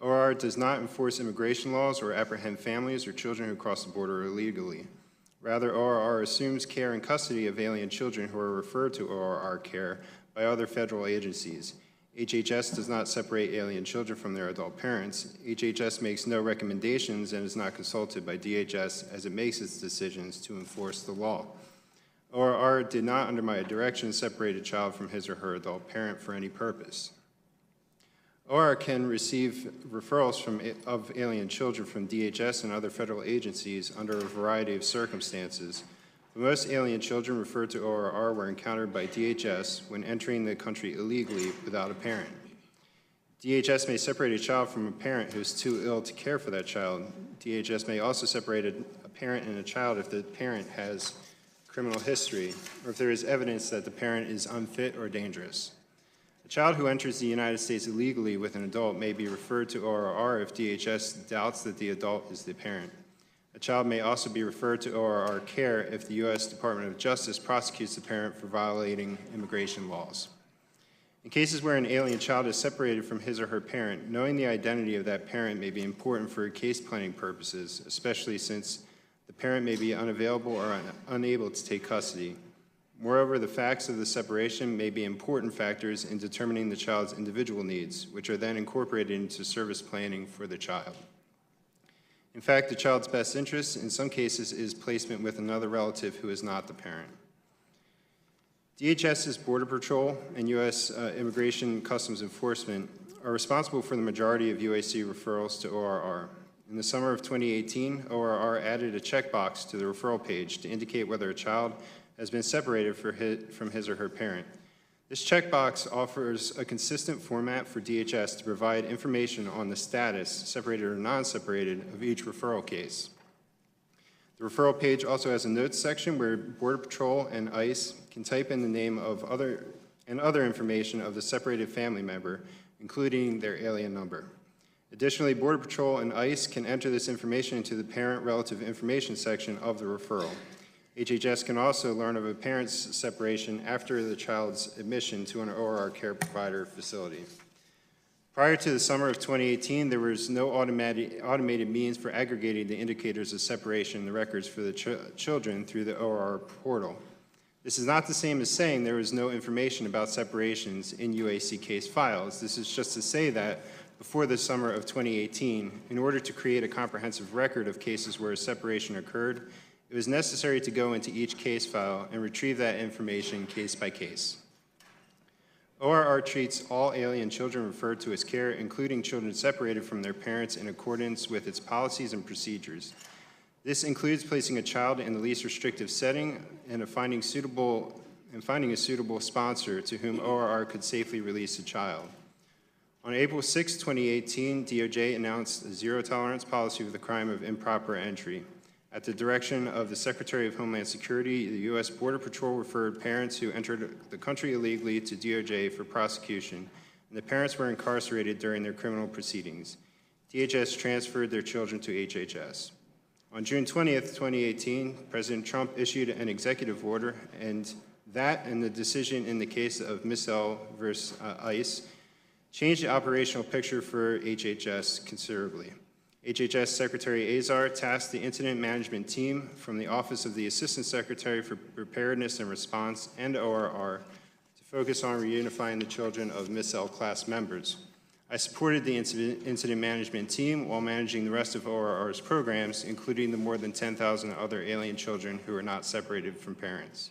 ORR does not enforce immigration laws or apprehend families or children who cross the border illegally. Rather, ORR assumes care and custody of alien children who are referred to ORR care by other federal agencies. HHS does not separate alien children from their adult parents. HHS makes no recommendations and is not consulted by DHS as it makes its decisions to enforce the law. ORR did not, under my direction, separate a child from his or her adult parent for any purpose. ORR can receive referrals of alien children from DHS and other federal agencies under a variety of circumstances. Most alien children referred to ORR were encountered by DHS when entering the country illegally without a parent. DHS may separate a child from a parent who is too ill to care for that child. DHS may also separate a parent and a child if the parent has criminal history or if there is evidence that the parent is unfit or dangerous. A child who enters the United States illegally with an adult may be referred to ORR if DHS doubts that the adult is the parent. A child may also be referred to ORR care if the U.S. Department of Justice prosecutes the parent for violating immigration laws. In cases where an alien child is separated from his or her parent, knowing the identity of that parent may be important for case planning purposes, especially since the parent may be unavailable or unable to take custody. Moreover, the facts of the separation may be important factors in determining the child's individual needs, which are then incorporated into service planning for the child. In fact, the child's best interest in some cases is placement with another relative who is not the parent. DHS's Border Patrol and U.S. Immigration and Customs Enforcement are responsible for the majority of UAC referrals to ORR. In the summer of 2018, ORR added a checkbox to the referral page to indicate whether a child has been separated from his or her parent. This checkbox offers a consistent format for DHS to provide information on the status, separated or non-separated, of each referral case. The referral page also has a notes section where Border Patrol and ICE can type in the name of other information of the separated family member, including their alien number. Additionally, Border Patrol and ICE can enter this information into the parent relative information section of the referral. HHS can also learn of a parent's separation after the child's admission to an ORR care provider facility. Prior to the summer of 2018, there was no automated means for aggregating the indicators of separation in the records for the children through the ORR portal. This is not the same as saying there is no information about separations in UAC case files. This is just to say that before the summer of 2018, in order to create a comprehensive record of cases where a separation occurred, it was necessary to go into each case file and retrieve that information case by case. ORR treats all alien children referred to as care, including children separated from their parents, in accordance with its policies and procedures. This includes placing a child in the least restrictive setting and finding a suitable sponsor to whom ORR could safely release a child. On April 6, 2018, DOJ announced a zero-tolerance policy for the crime of improper entry. At the direction of the Secretary of Homeland Security, the U.S. Border Patrol referred parents who entered the country illegally to DOJ for prosecution, and the parents were incarcerated during their criminal proceedings. DHS transferred their children to HHS. On June 20th, 2018, President Trump issued an executive order, and the decision in the case of Miss L versus ICE changed the operational picture for HHS considerably. HHS Secretary Azar tasked the incident management team from the Office of the Assistant Secretary for Preparedness and Response and ORR to focus on reunifying the children of Miss L class members. I supported the incident management team while managing the rest of ORR's programs, including the more than 10,000 other alien children who are not separated from parents.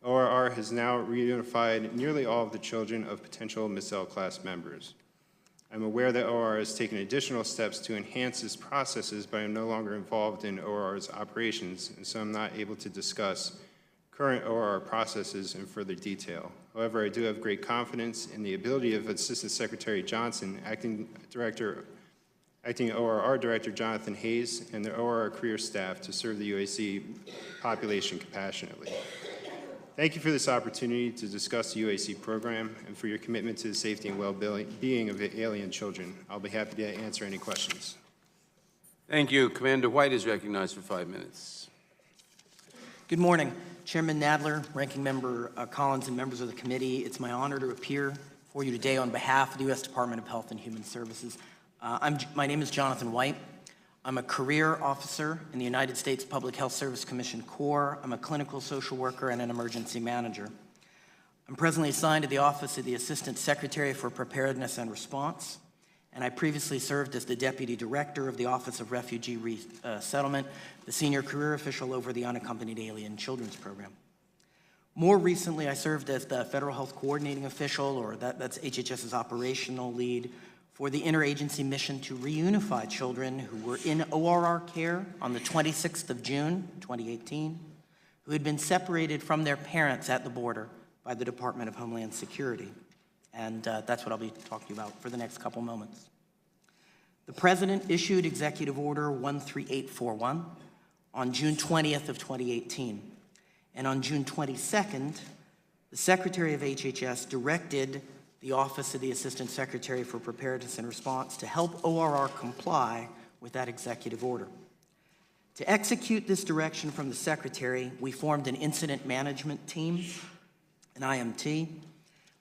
ORR has now reunified nearly all of the children of potential Miss L class members. I'm aware that ORR has taken additional steps to enhance its processes, but I'm no longer involved in ORR's operations, and so I'm not able to discuss current ORR processes in further detail. However, I do have great confidence in the ability of Assistant Secretary Johnson, Acting ORR Director Jonathan Hayes, and the ORR career staff to serve the UAC population compassionately. Thank you for this opportunity to discuss the UAC program and for your commitment to the safety and well-being of alien children. I'll be happy to answer any questions. Thank you. Commander White is recognized for 5 minutes. Good morning, Chairman Nadler, Ranking Member Collins, and members of the committee. It's my honor to appear for you today on behalf of the U.S. Department of Health and Human Services. My name is Jonathan White. I'm a career officer in the United States Public Health Service Commission Corps. I'm a clinical social worker and an emergency manager. I'm presently assigned to the Office of the Assistant Secretary for Preparedness and Response, and I previously served as the Deputy Director of the Office of Refugee Resettlement, the senior career official over the Unaccompanied Alien Children's Program. More recently, I served as the Federal Health Coordinating Official, or that's HHS's operational lead, for the interagency mission to reunify children who were in ORR care on the 26th of June, 2018, who had been separated from their parents at the border by the Department of Homeland Security. And that's what I'll be talking about for the next couple moments. The President issued Executive Order 13841 on June 20th of 2018. And on June 22nd, the Secretary of HHS directed the Office of the Assistant Secretary for Preparedness and Response to help ORR comply with that executive order. To execute this direction from the Secretary, we formed an incident management team, an IMT,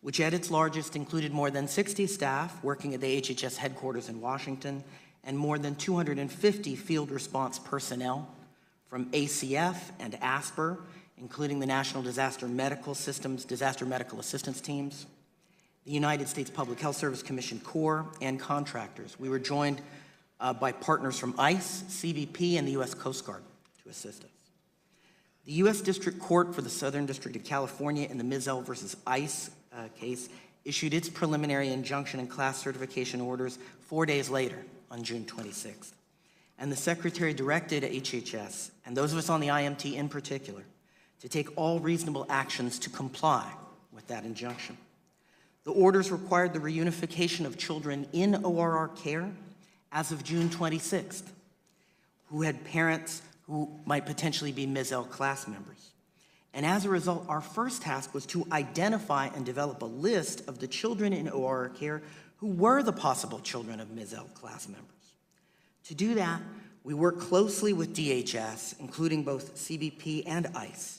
which at its largest included more than 60 staff working at the HHS headquarters in Washington and more than 250 field response personnel from ACF and ASPR, including the National Disaster Medical Systems, Disaster Medical Assistance Teams, the United States Public Health Service Commission Corps, and contractors. We were joined by partners from ICE, CBP, and the U.S. Coast Guard to assist us. The U.S. District Court for the Southern District of California in the Mizell versus ICE case issued its preliminary injunction and class certification orders 4 days later on June 26th. And the Secretary directed HHS, and those of us on the IMT in particular, to take all reasonable actions to comply with that injunction. The orders required the reunification of children in ORR care as of June 26th, who had parents who might potentially be Mizell class members. And as a result, our first task was to identify and develop a list of the children in ORR care who were the possible children of Mizell class members. To do that, we worked closely with DHS, including both CBP and ICE,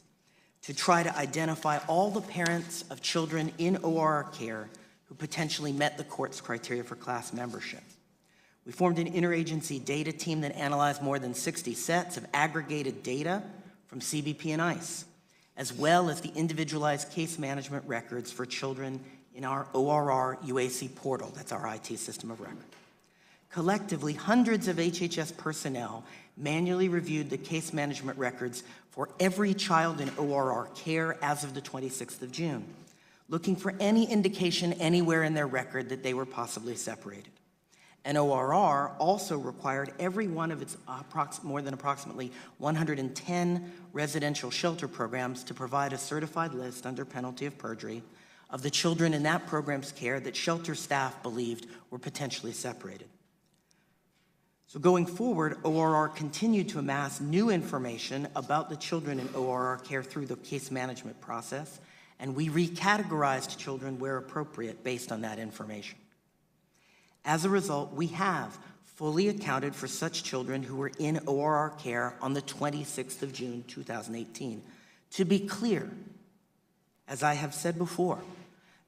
to try to identify all the parents of children in ORR care who potentially met the court's criteria for class membership. We formed an interagency data team that analyzed more than 60 sets of aggregated data from CBP and ICE, as well as the individualized case management records for children in our ORR UAC portal, that's our IT system of record. Collectively, hundreds of HHS personnel manually reviewed the case management records for every child in ORR care as of the 26th of June, looking for any indication anywhere in their record that they were possibly separated. And ORR also required every one of its more than approximately 110 residential shelter programs to provide a certified list under penalty of perjury of the children in that program's care that shelter staff believed were potentially separated. So going forward, ORR continued to amass new information about the children in ORR care through the case management process, and we recategorized children where appropriate based on that information. As a result, we have fully accounted for such children who were in ORR care on the 26th of June, 2018. To be clear, as I have said before,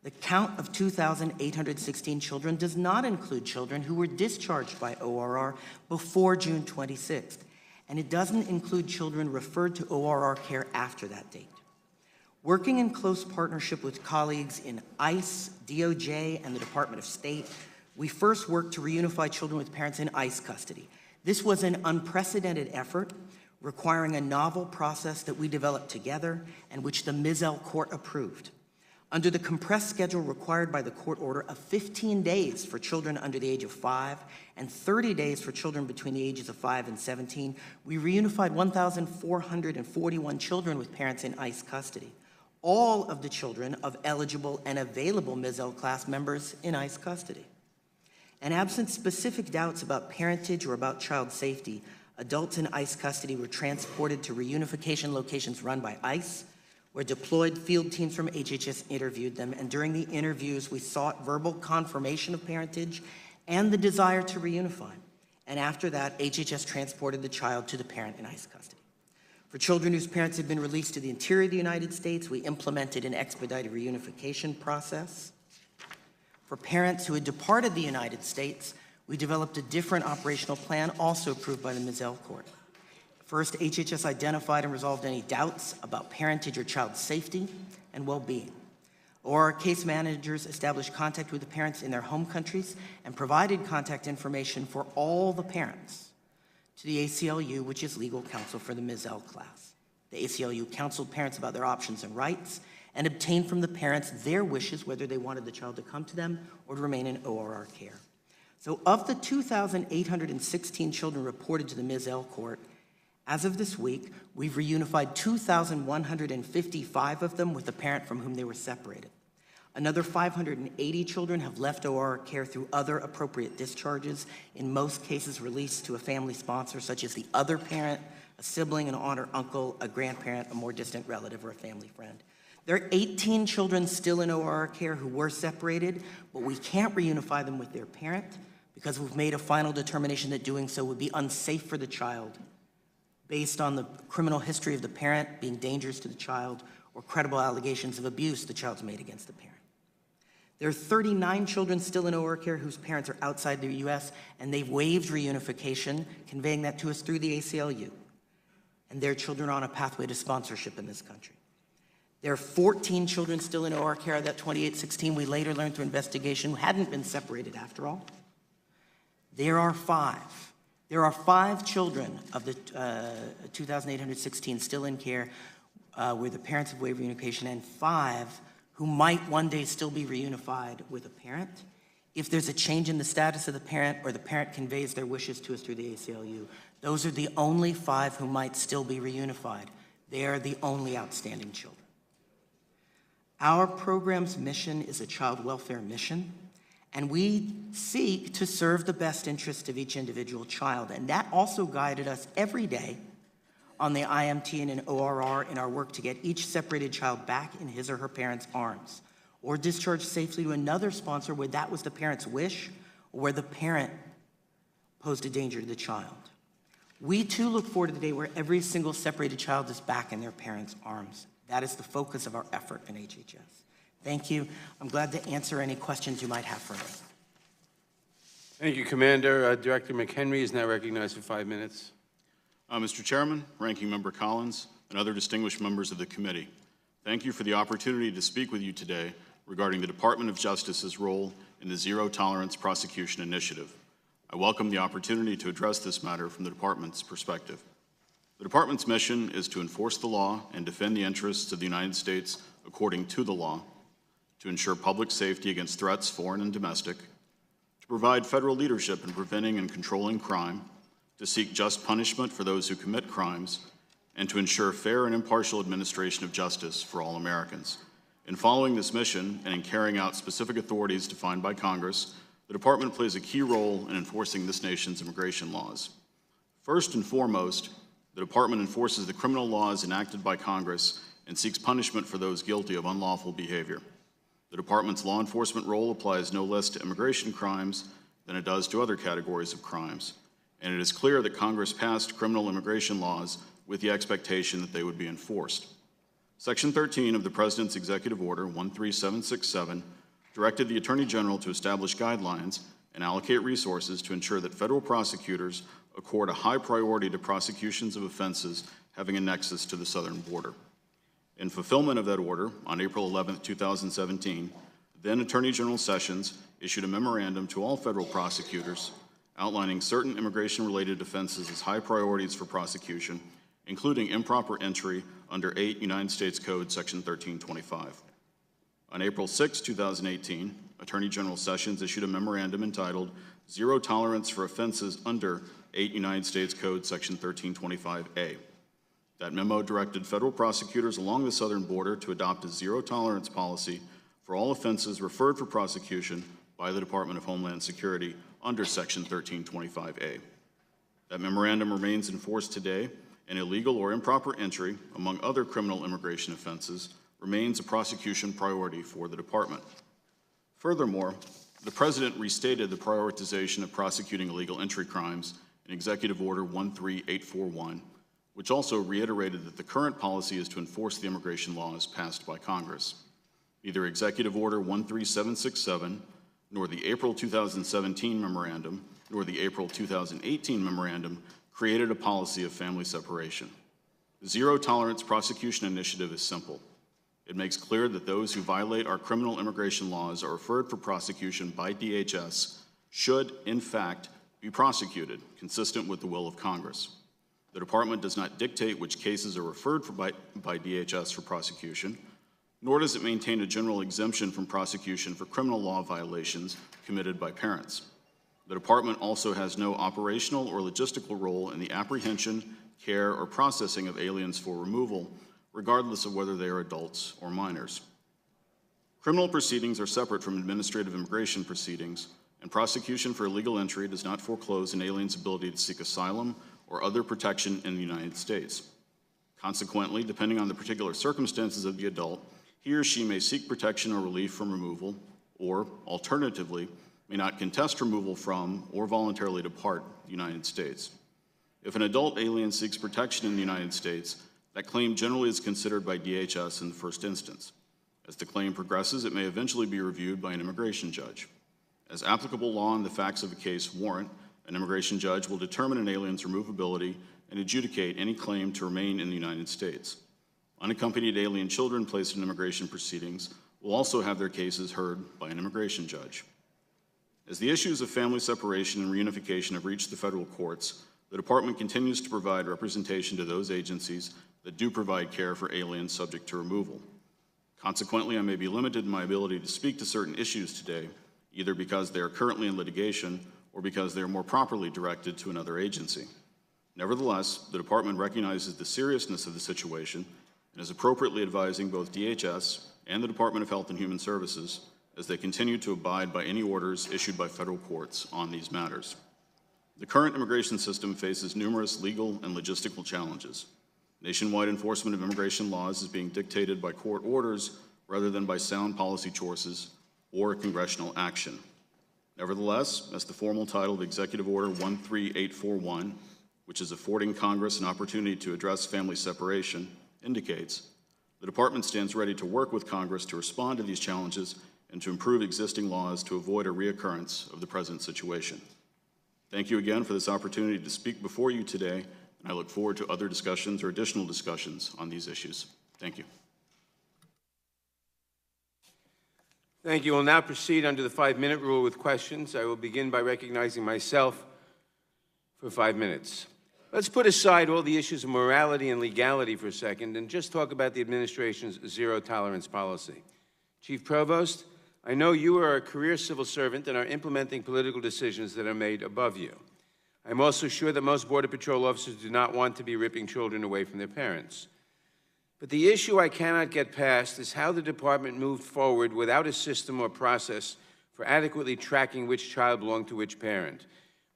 the count of 2,816 children does not include children who were discharged by ORR before June 26th, and it doesn't include children referred to ORR care after that date. Working in close partnership with colleagues in ICE, DOJ, and the Department of State, we first worked to reunify children with parents in ICE custody. This was an unprecedented effort requiring a novel process that we developed together and which the Mizell court approved. Under the compressed schedule required by the court order of 15 days for children under the age of 5 and 30 days for children between the ages of 5 and 17, we reunified 1,441 children with parents in ICE custody. All of the children of eligible and available Mizell class members in ICE custody. And absent specific doubts about parentage or about child safety, adults in ICE custody were transported to reunification locations run by ICE, where deployed field teams from HHS interviewed them, and during the interviews, we sought verbal confirmation of parentage and the desire to reunify. And after that, HHS transported the child to the parent in ICE custody. For children whose parents had been released to the interior of the United States, we implemented an expedited reunification process. For parents who had departed the United States, we developed a different operational plan also approved by the Mizell Court. First, HHS identified and resolved any doubts about parentage or child safety and well-being. Or case managers established contact with the parents in their home countries and provided contact information for all the parents to the ACLU, which is legal counsel for the Mizell class. The ACLU counseled parents about their options and rights and obtained from the parents their wishes, whether they wanted the child to come to them or to remain in ORR care. So of the 2,816 children reported to the Mizell Court, as of this week, we've reunified 2,155 of them with the parent from whom they were separated. Another 580 children have left ORR care through other appropriate discharges, in most cases released to a family sponsor, such as the other parent, a sibling, an aunt or uncle, a grandparent, a more distant relative, or a family friend. There are 18 children still in ORR care who were separated, but we can't reunify them with their parent because we've made a final determination that doing so would be unsafe for the child based on the criminal history of the parent being dangerous to the child or credible allegations of abuse the child's made against the parent. There are 39 children still in ORR care whose parents are outside the U.S., and they've waived reunification, conveying that to us through the ACLU. And their children are on a pathway to sponsorship in this country. There are 14 children still in ORR care, that 2,816 we later learned through investigation who hadn't been separated after all. There are 5. There are 5 children of the 2,816 still in care where the parents have waived reunification, and 5 who might one day still be reunified with a parent if there's a change in the status of the parent or the parent conveys their wishes to us through the ACLU. Those are the only 5 who might still be reunified. They are the only outstanding children. Our program's mission is a child welfare mission, and we seek to serve the best interest of each individual child. And that also guided us every day on the IMT and in ORR in our work to get each separated child back in his or her parents' arms, or discharged safely to another sponsor where that was the parent's wish, or where the parent posed a danger to the child. We too look forward to the day where every single separated child is back in their parents' arms. That is the focus of our effort in HHS. Thank you. I'm glad to answer any questions you might have for me. Thank you, Commander. Director McHenry is now recognized for 5 minutes. Mr. Chairman, Ranking Member Collins, and other distinguished members of the committee, thank you for the opportunity to speak with you today regarding the Department of Justice's role in the Zero Tolerance Prosecution Initiative. I welcome the opportunity to address this matter from the Department's perspective. The Department's mission is to enforce the law and defend the interests of the United States according to the law, to ensure public safety against threats, foreign and domestic, to provide federal leadership in preventing and controlling crime, to seek just punishment for those who commit crimes, and to ensure fair and impartial administration of justice for all Americans. In following this mission and in carrying out specific authorities defined by Congress, the Department plays a key role in enforcing this nation's immigration laws. First and foremost, the Department enforces the criminal laws enacted by Congress and seeks punishment for those guilty of unlawful behavior. The Department's law enforcement role applies no less to immigration crimes than it does to other categories of crimes. And it is clear that Congress passed criminal immigration laws with the expectation that they would be enforced. Section 13 of the President's Executive Order 13767 directed the Attorney General to establish guidelines and allocate resources to ensure that federal prosecutors accord a high priority to prosecutions of offenses having a nexus to the southern border. In fulfillment of that order, on April 11, 2017, then Attorney General Sessions issued a memorandum to all federal prosecutors outlining certain immigration-related offenses as high priorities for prosecution, including improper entry under 8 United States Code Section 1325. On April 6, 2018, Attorney General Sessions issued a memorandum entitled Zero Tolerance for Offenses under 8 United States Code Section 1325A. That memo directed federal prosecutors along the southern border to adopt a zero-tolerance policy for all offenses referred for prosecution by the Department of Homeland Security under Section 1325A. That memorandum remains in force today, and illegal or improper entry, among other criminal immigration offenses, remains a prosecution priority for the Department. Furthermore, the President restated the prioritization of prosecuting illegal entry crimes in Executive Order 13841, which also reiterated that the current policy is to enforce the immigration laws passed by Congress. Neither Executive Order 13767 nor the April 2017 memorandum, nor the April 2018 memorandum created a policy of family separation. The Zero Tolerance Prosecution Initiative is simple. It makes clear that those who violate our criminal immigration laws are referred for prosecution by DHS should, in fact, be prosecuted, consistent with the will of Congress. The Department does not dictate which cases are referred by DHS for prosecution, nor does it maintain a general exemption from prosecution for criminal law violations committed by parents. The Department also has no operational or logistical role in the apprehension, care, or processing of aliens for removal, regardless of whether they are adults or minors. Criminal proceedings are separate from administrative immigration proceedings, and prosecution for illegal entry does not foreclose an alien's ability to seek asylum or other protection in the United States. Consequently, depending on the particular circumstances of the adult, he or she may seek protection or relief from removal, or, alternatively, may not contest removal from or voluntarily depart the United States. If an adult alien seeks protection in the United States, that claim generally is considered by DHS in the first instance. As the claim progresses, it may eventually be reviewed by an immigration judge. As applicable law and the facts of a case warrant, an immigration judge will determine an alien's removability and adjudicate any claim to remain in the United States. Unaccompanied alien children placed in immigration proceedings will also have their cases heard by an immigration judge. As the issues of family separation and reunification have reached the federal courts, the Department continues to provide representation to those agencies that do provide care for aliens subject to removal. Consequently, I may be limited in my ability to speak to certain issues today, either because they are currently in litigation or because they are more properly directed to another agency. Nevertheless, the Department recognizes the seriousness of the situation and is appropriately advising both DHS and the Department of Health and Human Services as they continue to abide by any orders issued by federal courts on these matters. The current immigration system faces numerous legal and logistical challenges. Nationwide enforcement of immigration laws is being dictated by court orders rather than by sound policy choices or congressional action. Nevertheless, as the formal title of Executive Order 13841, which is affording Congress an opportunity to address family separation, indicates, the Department stands ready to work with Congress to respond to these challenges and to improve existing laws to avoid a reoccurrence of the present situation. Thank you again for this opportunity to speak before you today, and I look forward to other discussions or additional discussions on these issues. Thank you. Thank you. We'll now proceed under the 5-minute rule with questions. I will begin by recognizing myself for 5 minutes. Let's put aside all the issues of morality and legality for a second and just talk about the administration's zero-tolerance policy. Chief Provost, I know you are a career civil servant and are implementing political decisions that are made above you. I'm also sure that most Border Patrol officers do not want to be ripping children away from their parents. But the issue I cannot get past is how the department moved forward without a system or process for adequately tracking which child belonged to which parent.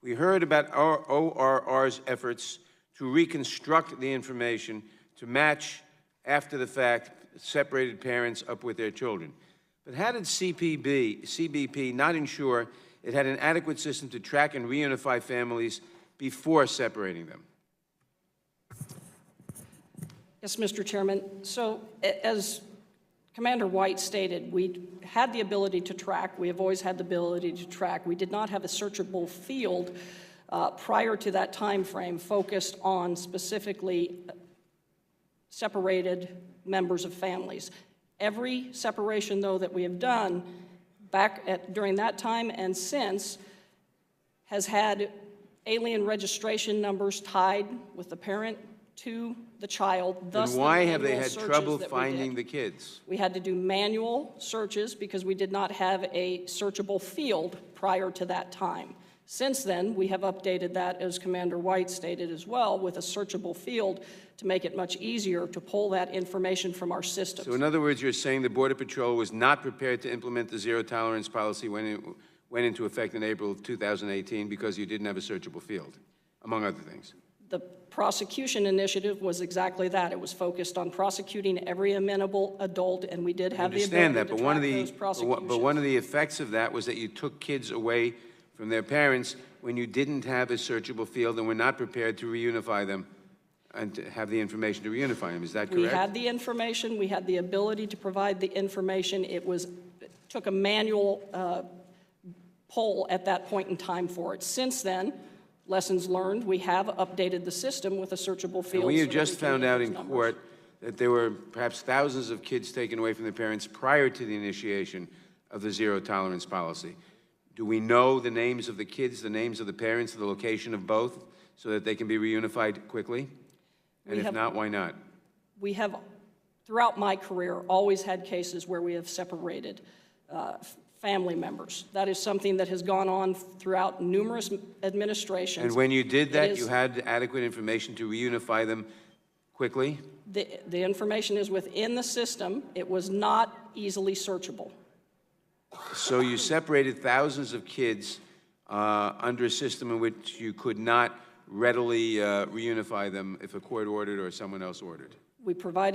We heard about ORR's efforts to reconstruct the information to match, after the fact, separated parents up with their children. But how did CBP not ensure it had an adequate system to track and reunify families before separating them? Yes, Mr. Chairman. So as Commander White stated, we had the ability to track. We have always had the ability to track. We did not have a searchable field prior to that time frame focused on specifically separated members of families. Every separation, though, that we have done during that time and since has had alien registration numbers tied with the parent to the child. Thus, then why have they had trouble finding the kids? We had to do manual searches because we did not have a searchable field prior to that time. Since then, we have updated that, as Commander White stated as well, with a searchable field to make it much easier to pull that information from our systems. So in other words, you're saying the Border Patrol was not prepared to implement the zero-tolerance policy when it went into effect in April of 2018 because you didn't have a searchable field, among other things? The prosecution initiative was exactly that. It was focused on prosecuting every amenable adult, and we did have the ability to track those prosecutions. But one of the effects of that was that you took kids away from their parents when you didn't have a searchable field and were not prepared to reunify them and to have the information to reunify them. Is that correct? We had the information. We had the ability to provide the information. It took a manual poll at that point in time for it. Since then, lessons learned, we have updated the system with a searchable field. We so have that just we can found get out those in numbers. court that there were perhaps thousands of kids taken away from their parents prior to the initiation of the zero tolerance policy. Do we know the names of the kids, the names of the parents, the location of both, so that they can be reunified quickly? And if not, why not? We have, throughout my career, always had cases where we have separated family members. That is something that has gone on throughout numerous administrations. And when you did It that, is- you had adequate information to reunify them quickly? The information is within the system. It was not easily searchable. So you separated thousands of kids under a system in which you could not readily reunify them if a court ordered or someone else ordered? We provide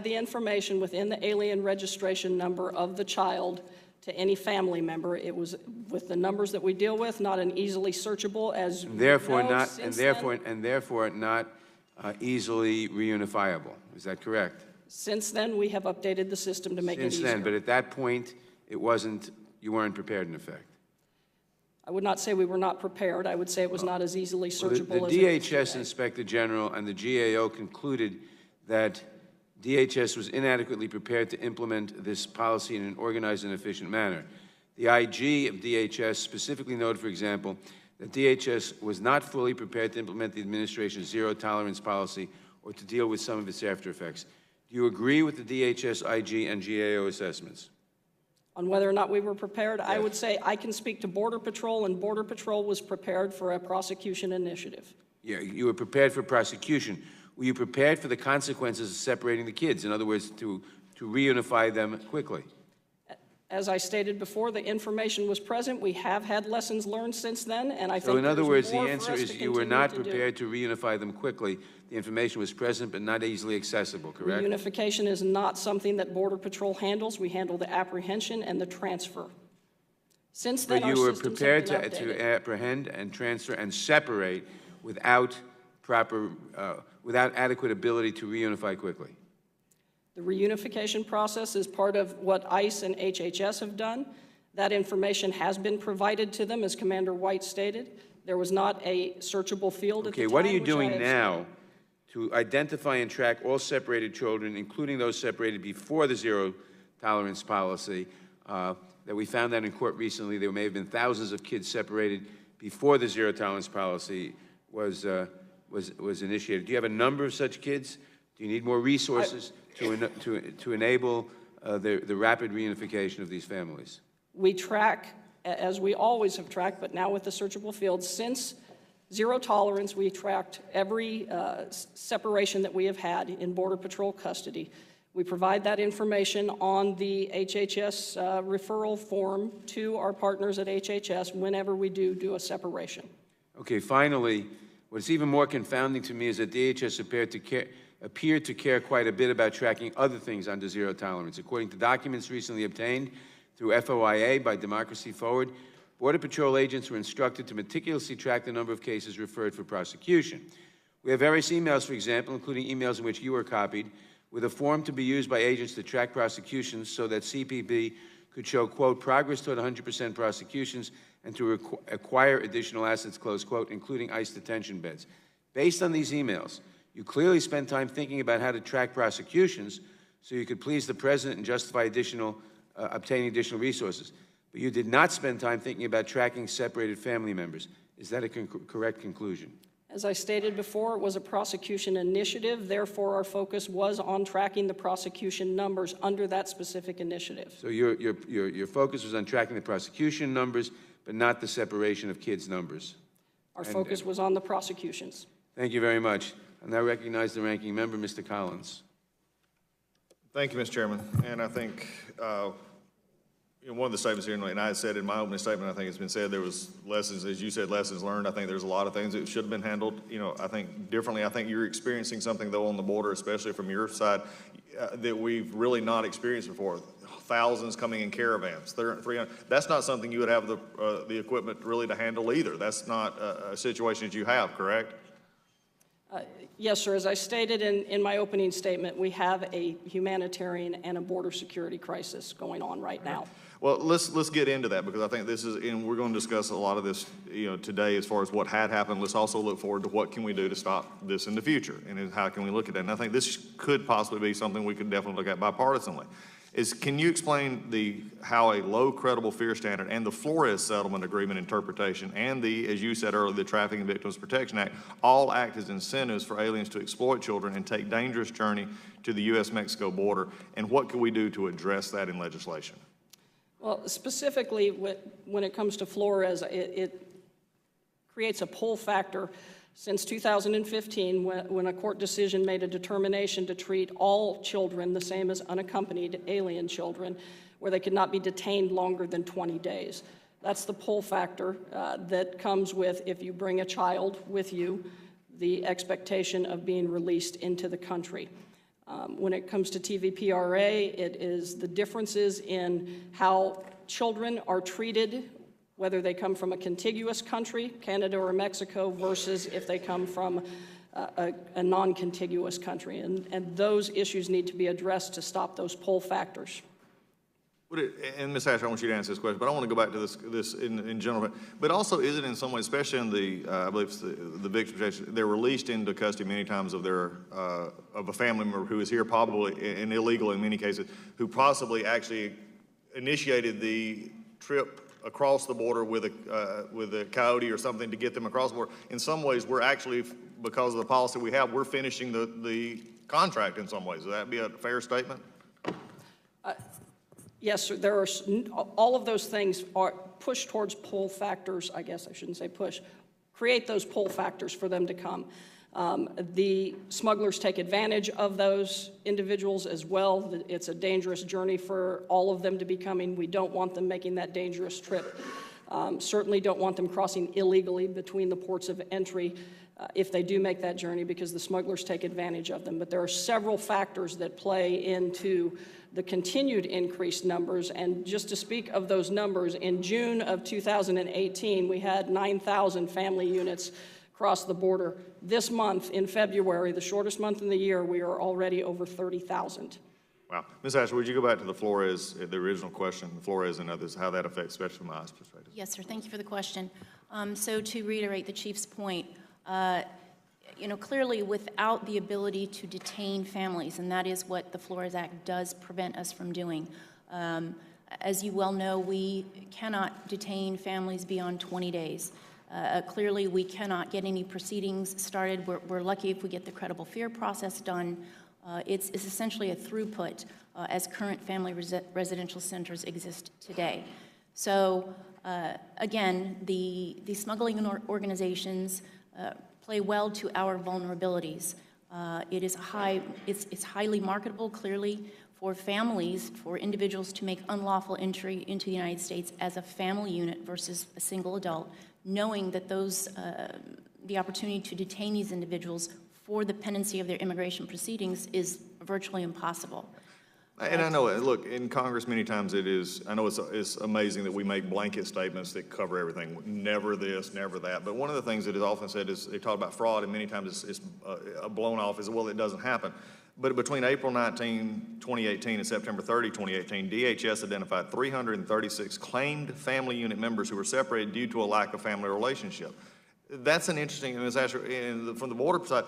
the information within the alien registration number of the child to any family member. It was, with the numbers that we deal with, not an easily searchable, as And therefore we know not, since and therefore not easily reunifiable. Is that correct? Since then, we have updated the system to make it Since easier. then, but at that point, it wasn't, you weren't prepared in effect. I would not say we were not prepared. I would say it was not as easily Well, searchable as the it is DHS today. Inspector General and the GAO concluded that DHS was inadequately prepared to implement this policy in an organized and efficient manner. The IG of DHS specifically noted, for example, that DHS was not fully prepared to implement the administration's zero-tolerance policy or to deal with some of its after effects. Do you agree with the DHS, IG, and GAO assessments? On whether or not we were prepared, I would say I can speak to Border Patrol, and Border Patrol was prepared for a prosecution initiative. Yeah, you were prepared for prosecution. Were you prepared for the consequences of separating the kids? In other words, to reunify them quickly? As I stated before, the information was present. We have had lessons learned since then, and I think So in other words, the more for answer us is to you were continue not to do. prepared to reunify them quickly. The information was present but not easily accessible, correct? Reunification is not something that Border Patrol handles. We handle the apprehension and the transfer. Since then, But our you were systems prepared have been to updated. apprehend and transfer and separate without without adequate ability to reunify quickly. The reunification process is part of what ICE and HHS have done. That information has been provided to them, as Commander White stated. There was not a searchable field at the Okay, time. what are you which I doing have now to identify and track all separated children, including those separated before the zero-tolerance policy? That we found that in court recently. There may have been thousands of kids separated before the zero-tolerance policy was initiated. Do you have a number of such kids? Do you need more resources to enable the rapid reunification of these families? We track, as we always have tracked, but now with the searchable field, since zero tolerance, we tracked every separation that we have had in Border Patrol custody. We provide that information on the HHS referral form to our partners at HHS whenever we do a separation. Okay, finally, what's even more confounding to me is that DHS appeared to care quite a bit about tracking other things under zero tolerance. According to documents recently obtained through FOIA by Democracy Forward, Border Patrol agents were instructed to meticulously track the number of cases referred for prosecution. We have various emails, for example, including emails in which you were copied, with a form to be used by agents to track prosecutions so that CPB could show, quote, progress toward 100% prosecutions and to acquire additional assets, close quote, including ICE detention beds. Based on these emails, you clearly spent time thinking about how to track prosecutions so you could please the President and justify obtaining additional resources. But you did not spend time thinking about tracking separated family members. Is that a correct conclusion? As I stated before, it was a prosecution initiative. Therefore, our focus was on tracking the prosecution numbers under that specific initiative. So your focus was on tracking the prosecution numbers, but not the separation of kids' numbers. Our focus was on the prosecutions. Thank you very much. I now recognize the ranking member, Mr. Collins. Thank you, Mr. Chairman. And I think one of the statements here, and I said in my opening statement, I think it's been said, there was lessons, as you said, lessons learned. I think there's a lot of things that should have been handled, I think differently. I think you're experiencing something, though, on the border, especially from your side, that we've really not experienced before. Thousands coming in caravans, 300. That's not something you would have the equipment really to handle either. That's not a situation that you have, correct? Yes, sir. As I stated in my opening statement, we have a humanitarian and a border security crisis going on right now. Well, let's get into that, because I think this is, and we're going to discuss a lot of this, today as far as what had happened. Let's also look forward to what can we do to stop this in the future, and how can we look at that. And I think this could possibly be something we could definitely look at bipartisanly. Can you explain how a low credible fear standard and the Flores Settlement Agreement interpretation and as you said earlier, the Trafficking Victims Protection Act all act as incentives for aliens to exploit children and take dangerous journey to the U.S.-Mexico border, and what can we do to address that in legislation? Well, specifically, when it comes to Flores, it creates a pull factor since 2015, when a court decision made a determination to treat all children the same as unaccompanied alien children, where they could not be detained longer than 20 days. That's the pull factor that comes with, if you bring a child with you, the expectation of being released into the country. When it comes to TVPRA, it is the differences in how children are treated, whether they come from a contiguous country, Canada or Mexico, versus if they come from a non-contiguous country. And those issues need to be addressed to stop those pull factors. And Ms. Asher, I want you to answer this question, but I want to go back to this in general. But also, is it in some way, especially in I believe it's the victim protection, they're released into custody many times of a family member who is here, probably and illegal in many cases, who possibly actually initiated the trip across the border with a coyote or something to get them across the border. In some ways, we're actually, because of the policy we have, we're finishing the contract in some ways. Would that be a fair statement? Yes, there are, all of those things are push towards pull factors. I guess I shouldn't say push, create those pull factors for them to come. The smugglers take advantage of those individuals as well. It's a dangerous journey for all of them to be coming. We don't want them making that dangerous trip. Certainly don't want them crossing illegally between the ports of entry if they do make that journey, because the smugglers take advantage of them. But there are several factors that play into the continued increased numbers. And just to speak of those numbers, in June of 2018, we had 9,000 family units cross the border. This month, in February, the shortest month in the year, we are already over 30,000. Wow. Ms. Asher, would you go back to the Flores, the original question, the Flores and others, how that affects, especially from my perspective? Yes, sir. Thank you for the question. So to reiterate the Chief's point, clearly without the ability to detain families, and that is what the Flores Act does prevent us from doing. As you well know, we cannot detain families beyond 20 days. Clearly, we cannot get any proceedings started. We're lucky if we get the credible fear process done. It's essentially a throughput as current family residential centers exist today. So again, the smuggling organizations play well to our vulnerabilities. It's highly marketable, clearly, for families, for individuals to make unlawful entry into the United States as a family unit versus a single adult, knowing that the opportunity to detain these individuals for the pendency of their immigration proceedings is virtually impossible. And I know, look, in Congress many times I know it's amazing that we make blanket statements that cover everything, never this, never that. But one of the things that is often said is they talk about fraud, and many times it's blown off as, well, it doesn't happen. But between April 19, 2018 and September 30, 2018, DHS identified 336 claimed family unit members who were separated due to a lack of family relationship. That's an interesting, Ms. Asher, from the border side,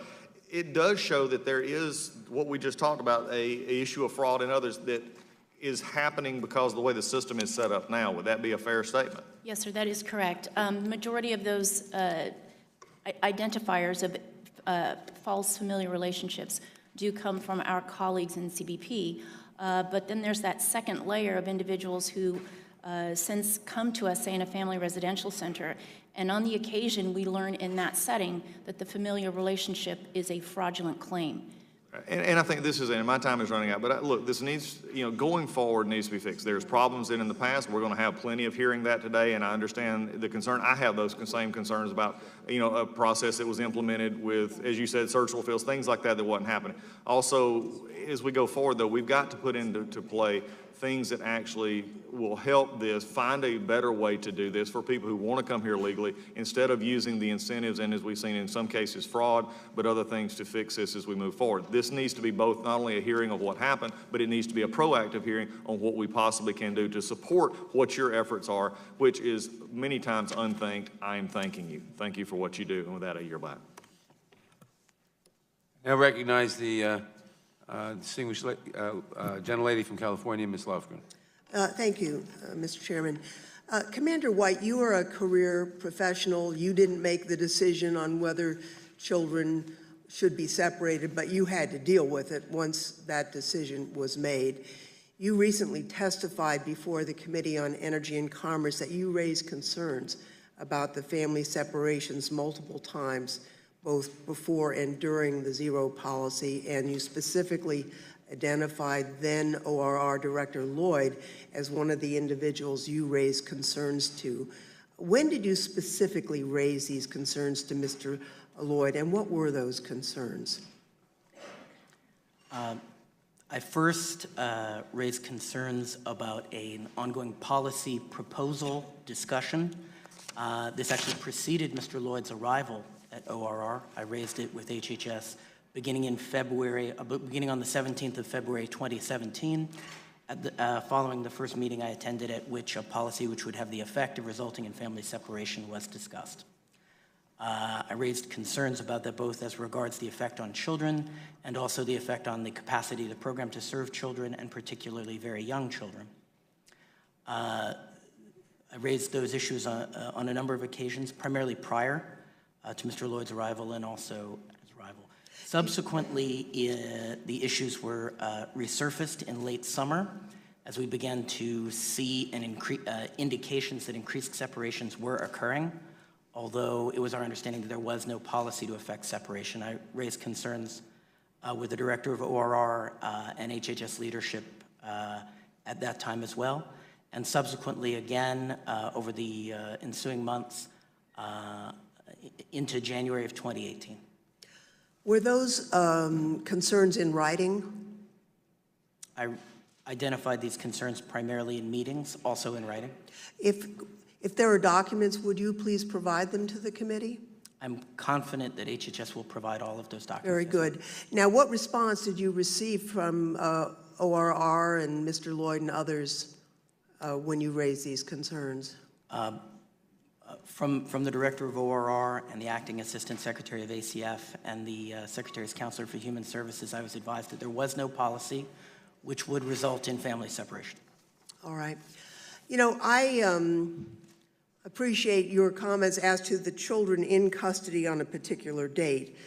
it does show that there is, what we just talked about, a issue of fraud and others that is happening because of the way the system is set up now. Would that be a fair statement? Yes, sir, that is correct. The majority of those identifiers of false familial relationships do come from our colleagues in CBP, but then there's that second layer of individuals who since come to us, say, in a family residential center, and on the occasion we learn in that setting that the familial relationship is a fraudulent claim. And I think this is, and my time is running out, but look, this needs, going forward needs to be fixed. There's problems in the past. We're going to have plenty of hearing that today, and I understand the concern. I have those same concerns about, a process that was implemented with, as you said, searchable fields, things like that wasn't happening. Also, as we go forward, though, we've got to put into play things that actually will help this, find a better way to do this for people who want to come here legally, instead of using the incentives and, as we've seen in some cases, fraud, but other things to fix this as we move forward. This needs to be both not only a hearing of what happened, but it needs to be a proactive hearing on what we possibly can do to support what your efforts are, which is many times unthanked. I am thanking you. Thank you for what you do, and with that, I yield back. Now recognize the distinguished gentlelady from California, Ms. Lofgren. Thank you, Mr. Chairman. Commander White, you are a career professional. You didn't make the decision on whether children should be separated, but you had to deal with it once that decision was made. You recently testified before the Committee on Energy and Commerce that you raised concerns about the family separations multiple times, both before and during the zero policy, and you specifically identified then ORR Director Lloyd as one of the individuals you raised concerns to. When did you specifically raise these concerns to Mr. Lloyd, and what were those concerns? I first raised concerns about an ongoing policy proposal discussion. This actually preceded Mr. Lloyd's arrival at ORR. I raised it with HHS beginning in February, beginning on the 17th of February 2017, following the first meeting I attended at which a policy which would have the effect of resulting in family separation was discussed. I raised concerns about that both as regards the effect on children and also the effect on the capacity of the program to serve children, and particularly very young children. I raised those issues on a number of occasions, primarily prior to Mr. Lloyd's arrival and also his arrival. Subsequently, the issues were resurfaced in late summer as we began to see indications that increased separations were occurring, although it was our understanding that there was no policy to affect separation. I raised concerns with the director of ORR and HHS leadership at that time as well, and subsequently again over the ensuing months into January of 2018. Were those concerns in writing? I identified these concerns primarily in meetings, also in writing. If there are documents, would you please provide them to the committee? I'm confident that HHS will provide all of those documents. Very good. Now, what response did you receive from ORR and Mr. Lloyd and others when you raised these concerns? From the director of ORR and the acting assistant secretary of ACF and the secretary's counselor for human services, I was advised that there was no policy which would result in family separation. All right. You know, I appreciate your comments as to the children in custody on a particular date,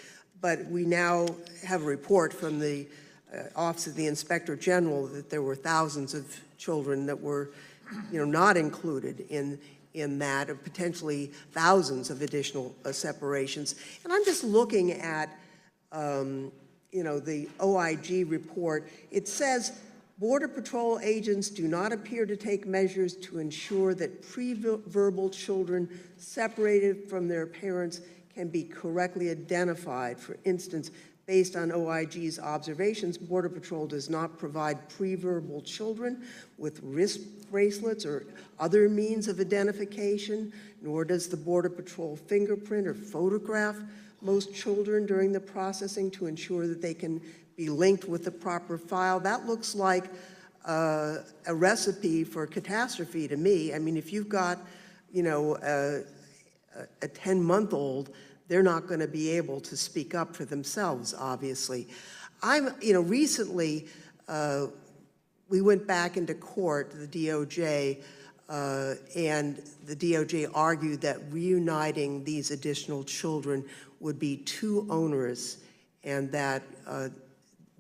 but we now have a report from the Office of the Inspector General that there were thousands of children that were, not included in that, or potentially thousands of additional separations. And I'm just looking at, the OIG report. It says, Border Patrol agents do not appear to take measures to ensure that pre-verbal children separated from their parents can be correctly identified. For instance, based on OIG's observations, Border Patrol does not provide pre-verbal children with wrist bracelets or other means of identification, nor does the Border Patrol fingerprint or photograph most children during the processing to ensure that they can be linked with the proper file. That looks like a recipe for catastrophe to me. I mean, if you've got, a 10-month-old, they're not going to be able to speak up for themselves, obviously. Recently, we went back into court, the DOJ, and the DOJ argued that reuniting these additional children would be too onerous and that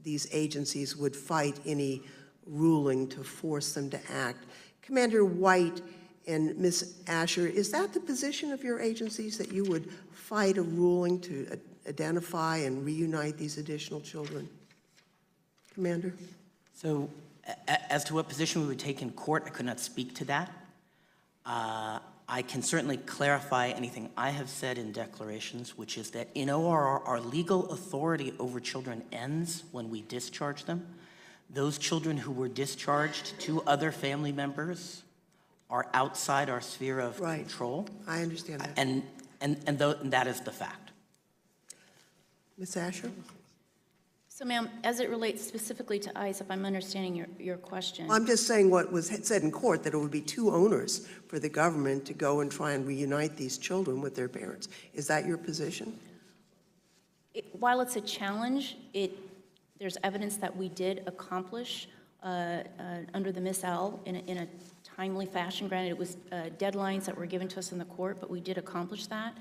these agencies would fight any ruling to force them to act. Commander White and Ms. Asher, is that the position of your agencies, that you would fight a ruling to identify and reunite these additional children? Commander? So as to what position we would take in court, I could not speak to that. I can certainly clarify anything I have said in declarations, which is that in ORR, our legal authority over children ends when we discharge them. Those children who were discharged to other family members are outside our sphere of Right. control, I understand that. and that is the fact. Ms. Asher? So, ma'am, as it relates specifically to ICE, if I'm understanding your question. I'm just saying what was said in court, that it would be two owners for the government to go and try and reunite these children with their parents. Is that your position? While it's a challenge, there's evidence that we did accomplish under the Miss L in a timely fashion. Granted, it was deadlines that were given to us in the court, but we did accomplish that.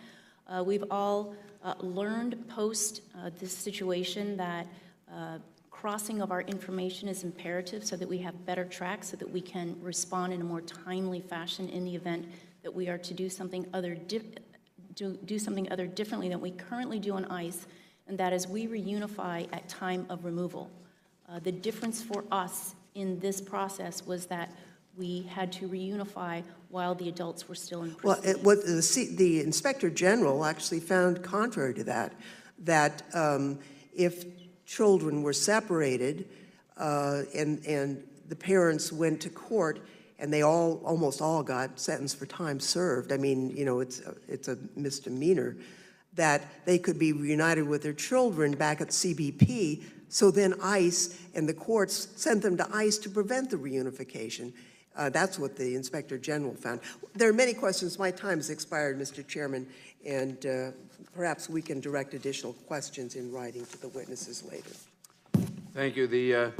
We've all learned post this situation that crossing of our information is imperative so that we have better tracks, so that we can respond in a more timely fashion in the event that we are to do something other differently than we currently do on ICE, and that is we reunify at time of removal. The difference for us in this process was that we had to reunify while the adults were still in prison. Well, the Inspector General actually found contrary to that if children were separated and the parents went to court and they almost all got sentenced for time served, I mean, you know, it's a misdemeanor, that they could be reunited with their children back at CBP, so then ICE and the courts sent them to ICE to prevent the reunification. That's what the Inspector General found. There are many questions. My time has expired, Mr. Chairman, and perhaps we can direct additional questions in writing to the witnesses later. Thank you. Mr.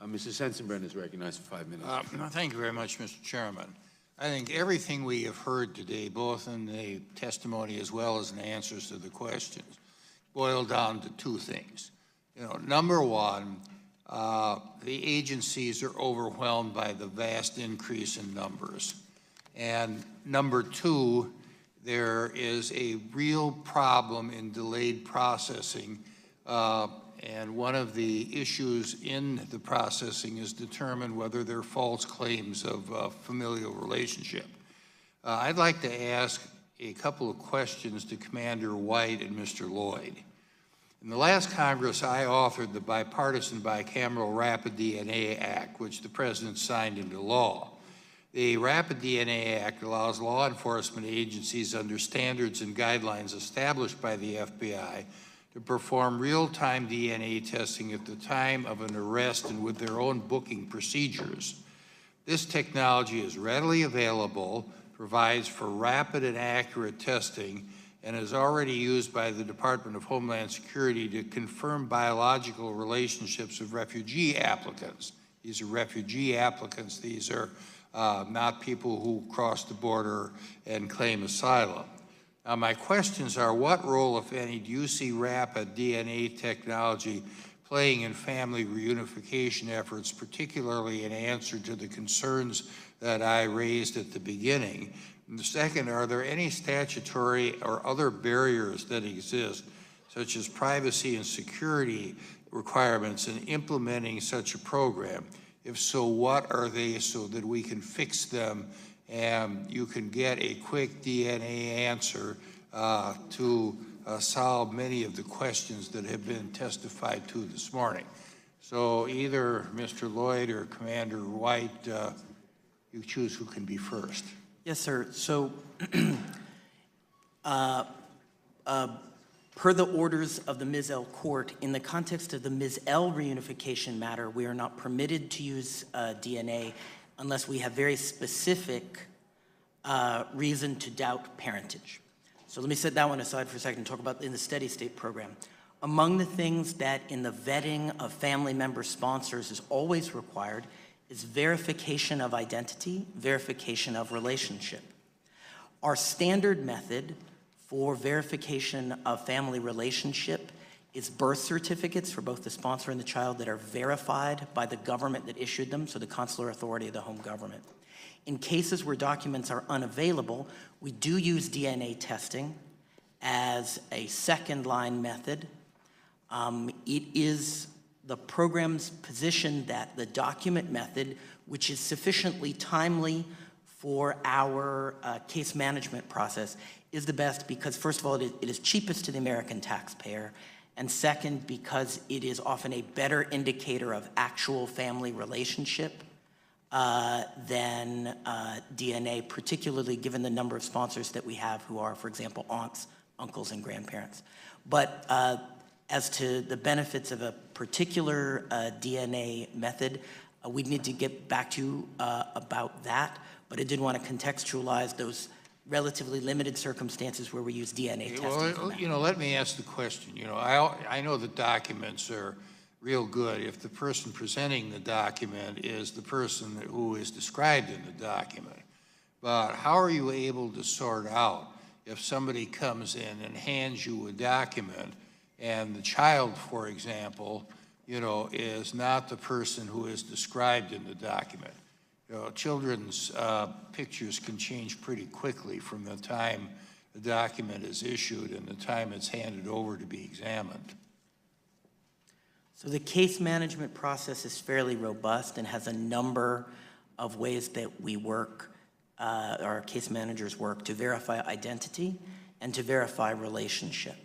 Sensenbrenner is recognized for 5 minutes. Thank you very much, Mr. Chairman. I think everything we have heard today, both in the testimony as well as in the answers to the questions, boil down to two things. You know, number one, the agencies are overwhelmed by the vast increase in numbers. And number two, there is a real problem in delayed processing. And one of the issues in the processing is determine whether there are false claims of familial relationship. I'd like to ask a couple of questions to Commander White and Mr. Lloyd. In the last Congress, I authored the bipartisan bicameral Rapid DNA Act, which the President signed into law. The Rapid DNA Act allows law enforcement agencies under standards and guidelines established by the FBI to perform real-time DNA testing at the time of an arrest and with their own booking procedures. This technology is readily available, provides for rapid and accurate testing, and is already used by the Department of Homeland Security to confirm biological relationships of refugee applicants. These are refugee applicants. These are not people who cross the border and claim asylum. Now, my questions are, what role, if any, do you see rapid DNA technology playing in family reunification efforts, particularly in answer to the concerns that I raised at the beginning? And the second, are there any statutory or other barriers that exist, such as privacy and security requirements in implementing such a program? If so, what are they so that we can fix them and you can get a quick DNA answer to solve many of the questions that have been testified to this morning? So either Mr. Lloyd or Commander White, you choose who can be first. Yes, sir. So per the orders of the Ms. L court, in the context of the Ms. L reunification matter, we are not permitted to use DNA unless we have very specific reason to doubt parentage. So let me set that one aside for a second and talk about in the steady state program. Among the things that in the vetting of family member sponsors is always required is verification of identity, verification of relationship. Our standard method for verification of family relationship is birth certificates for both the sponsor and the child that are verified by the government that issued them, so the consular authority of the home government. In cases where documents are unavailable, we do use DNA testing as a second line method. It is the program's position that the document method, which is sufficiently timely for our case management process, is the best because, first of all, it is cheapest to the American taxpayer, and second, because it is often a better indicator of actual family relationship than DNA, particularly given the number of sponsors that we have who are, for example, aunts, uncles, and grandparents. But as to the benefits of a particular DNA method, we need to get back to you about that, but I did want to contextualize those relatively limited circumstances where we use DNA testing. Well, you know, let me ask the question. You know, I know the documents are real good if the person presenting the document is the person who is described in the document. But how are you able to sort out if somebody comes in and hands you a document and the child, for example, you know, is not the person who is described in the document? You know, children's pictures can change pretty quickly from the time the document is issued and the time it's handed over to be examined. So the case management process is fairly robust and has a number of ways that we work, our case managers work to verify identity and to verify relationship.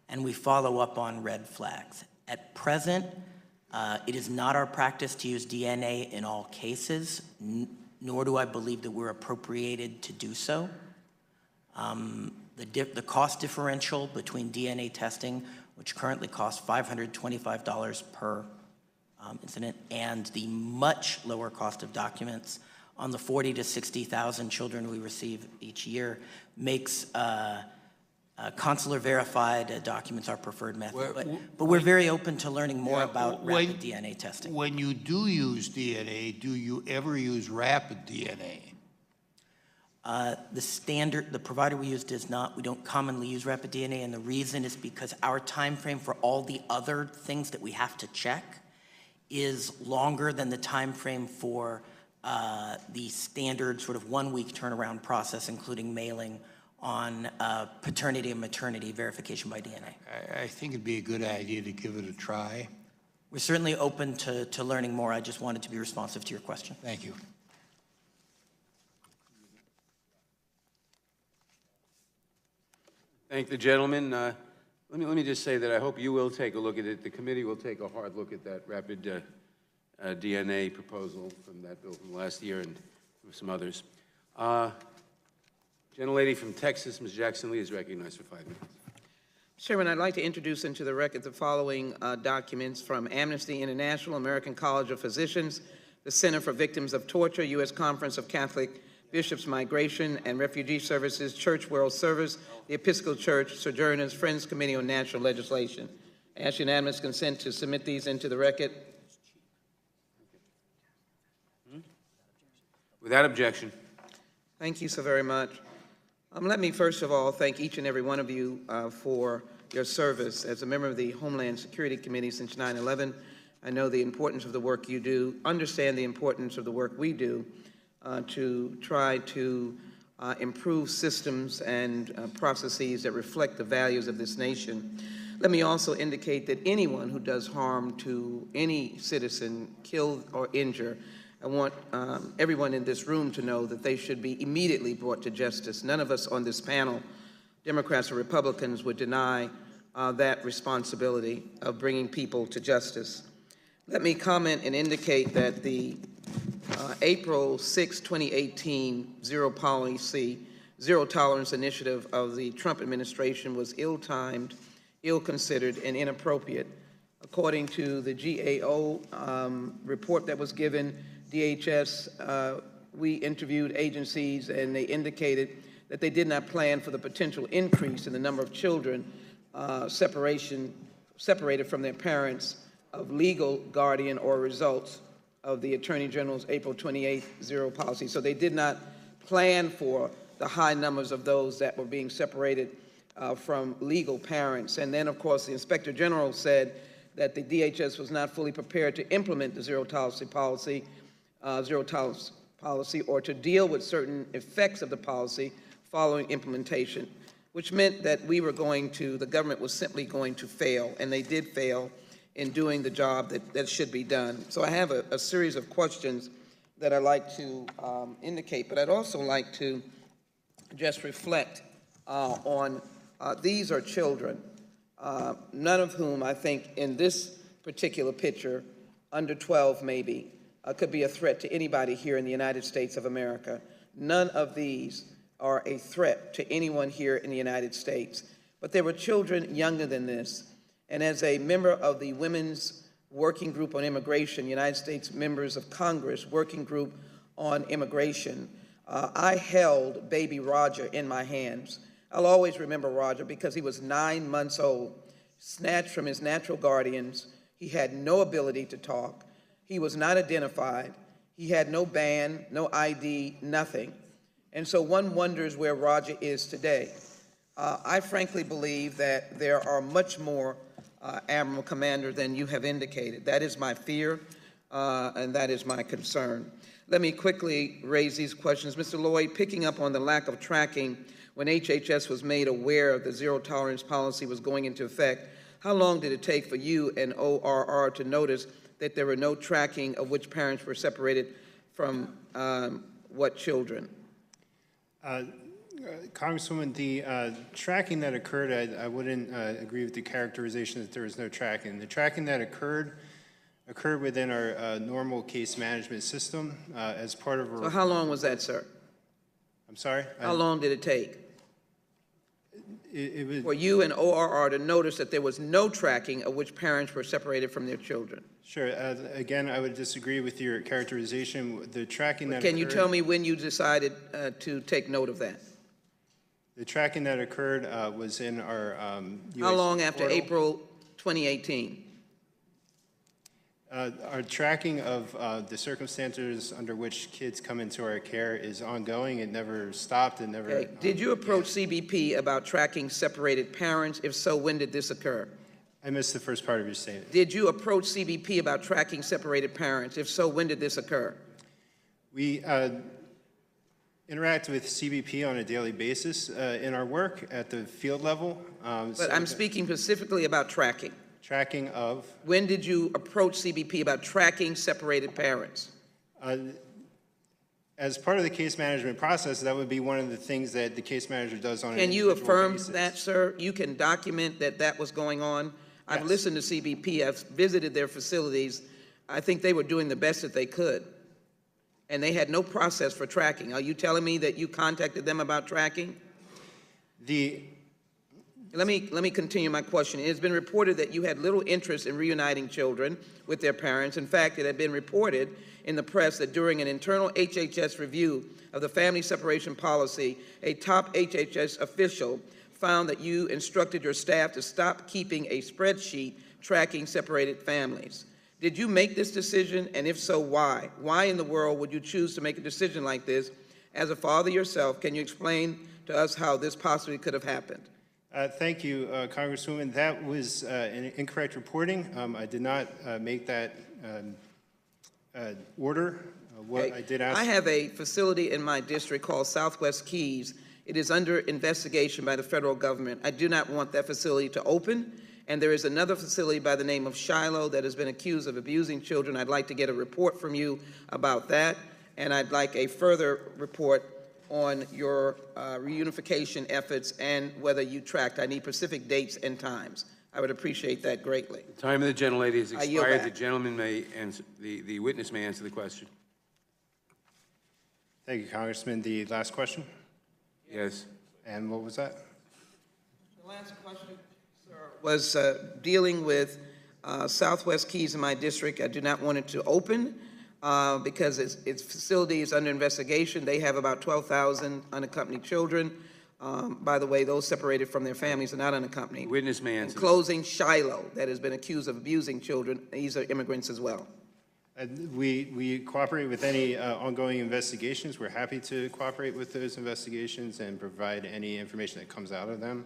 And we follow up on red flags. At present, it is not our practice to use DNA in all cases, nor do I believe that we're appropriated to do so. The cost differential between DNA testing, which currently costs $525 per incident, and the much lower cost of documents on the 40 to 60,000 children we receive each year, makes consular verified documents our preferred method. But we're very open to learning more about rapid DNA testing. When you do use DNA, do you ever use rapid DNA? The provider we use does not. We don't commonly use rapid DNA, and the reason is because our time frame for all the other things that we have to check is longer than the time frame for the standard sort of 1 week turnaround process, including mailing on paternity and maternity verification by DNA. I think it'd be a good idea to give it a try. We're certainly open to learning more. I just wanted to be responsive to your question. Thank you. Thank the gentleman. Let me just say that I hope you will take a look at it. The committee will take a hard look at that rapid DNA proposal from that bill from last year and some others. Gentlelady from Texas, Ms. Jackson Lee, is recognized for 5 minutes. Chairman, I'd like to introduce into the record the following documents from Amnesty International, American College of Physicians, the Center for Victims of Torture, U.S. Conference of Catholic Bishops, Migration and Refugee Services, Church World Service, the Episcopal Church, Sojourners, Friends Committee on National Legislation. I ask unanimous consent to submit these into the record. Without objection. Thank you so very much. Let me first of all thank each and every one of you for your service. As a member of the Homeland Security Committee since 9/11, I know the importance of the work you do, understand the importance of the work we do to try to improve systems and processes that reflect the values of this nation. Let me also indicate that anyone who does harm to any citizen, killed or injured, I want everyone in this room to know that they should be immediately brought to justice. None of us on this panel, Democrats or Republicans, would deny that responsibility of bringing people to justice. Let me comment and indicate that the April 6, 2018 Zero Tolerance Initiative of the Trump administration was ill-timed, ill-considered, and inappropriate. According to the GAO report that was given, DHS, we interviewed agencies and they indicated that they did not plan for the potential increase in the number of children separated from their parents of legal guardian or results of the Attorney General's April 28th Zero policy. So they did not plan for the high numbers of those that were being separated from legal parents. And then, of course, the Inspector General said that the DHS was not fully prepared to implement the zero tolerance policy or to deal with certain effects of the policy following implementation, which meant that the government was simply going to fail, and they did fail in doing the job that should be done. So I have a series of questions that I'd like to indicate, but I'd also like to just reflect on these are children. none of whom I think in this particular picture, under 12 maybe, could be a threat to anybody here in the United States of America. None of these are a threat to anyone here in the United States. But there were children younger than this. And as a member of the Women's Working Group on Immigration, United States Members of Congress Working Group on Immigration, I held baby Roger in my hands. I'll always remember Roger because he was 9 months old, snatched from his natural guardians. He had no ability to talk. He was not identified. He had no band, no ID, nothing. And so one wonders where Roger is today. I frankly believe that there are much more, Admiral Commander, than you have indicated. That is my fear, and that is my concern. Let me quickly raise these questions. Mr. Lloyd, picking up on the lack of tracking when HHS was made aware of the zero-tolerance policy was going into effect, how long did it take for you and ORR to notice that there were no tracking of which parents were separated from what children? Congresswoman, the tracking that occurred, I wouldn't agree with the characterization that there was no tracking. The tracking that occurred within our normal case management system as part of a... So how long was that, sir? I'm sorry? How long did it take? It was... For you and ORR to notice that there was no tracking of which parents were separated from their children? Sure. Again, I would disagree with your characterization. The tracking that Can you occurred... tell me when you decided to take note of that? The tracking that occurred was in our How long after portal. April 2018? Our tracking of the circumstances under which kids come into our care is ongoing. It never stopped. It never... Okay. Did you approach CBP about tracking separated parents? If so, when did this occur? I missed the first part of your statement. Did you approach CBP about tracking separated parents? If so, when did this occur? We interact with CBP on a daily basis in our work at the field level. But I'm speaking specifically about tracking. Tracking of... When did you approach CBP about tracking separated parents? As part of the case management process, that would be one of the things that the case manager does on an Can you individual affirm basis. that, sir? You can document that that was going on? I've Yes. listened to CBP. I've visited their facilities. I think they were doing the best that they could. And they had no process for tracking. Are you telling me that you contacted them about tracking? Let me continue my question. It has been reported that you had little interest in reuniting children with their parents. In fact, it had been reported in the press that during an internal HHS review of the family separation policy, a top HHS official found that you instructed your staff to stop keeping a spreadsheet tracking separated families. Did you make this decision, and if so, why? Why in the world would you choose to make a decision like this? As a father yourself, can you explain to us how this possibly could have happened? Thank you, Congresswoman. That was an incorrect reporting. I did not make that order. What Okay. I did ask... I have a facility in my district called Southwest Keys. It is under investigation by the federal government. I do not want that facility to open. And there is another facility by the name of Shiloh that has been accused of abusing children. I'd like to get a report from you about that. And I'd like a further report on your reunification efforts and whether you tracked. I need specific dates and times. I would appreciate that greatly. The time of the gentlelady has I yield expired. back. The gentleman may answer, the witness may answer the question. Thank you, Congressman. The last question? Yes. And what was that? The last question, sir, was dealing with Southwest Keys in my district. I do not want it to open because its facility is under investigation. They have about 12,000 unaccompanied children. By the way, those separated from their families are not unaccompanied. Witness may answer. Closing Shiloh, that has been accused of abusing children. These are immigrants as well. We cooperate with any ongoing investigations. We're happy to cooperate with those investigations and provide any information that comes out of them.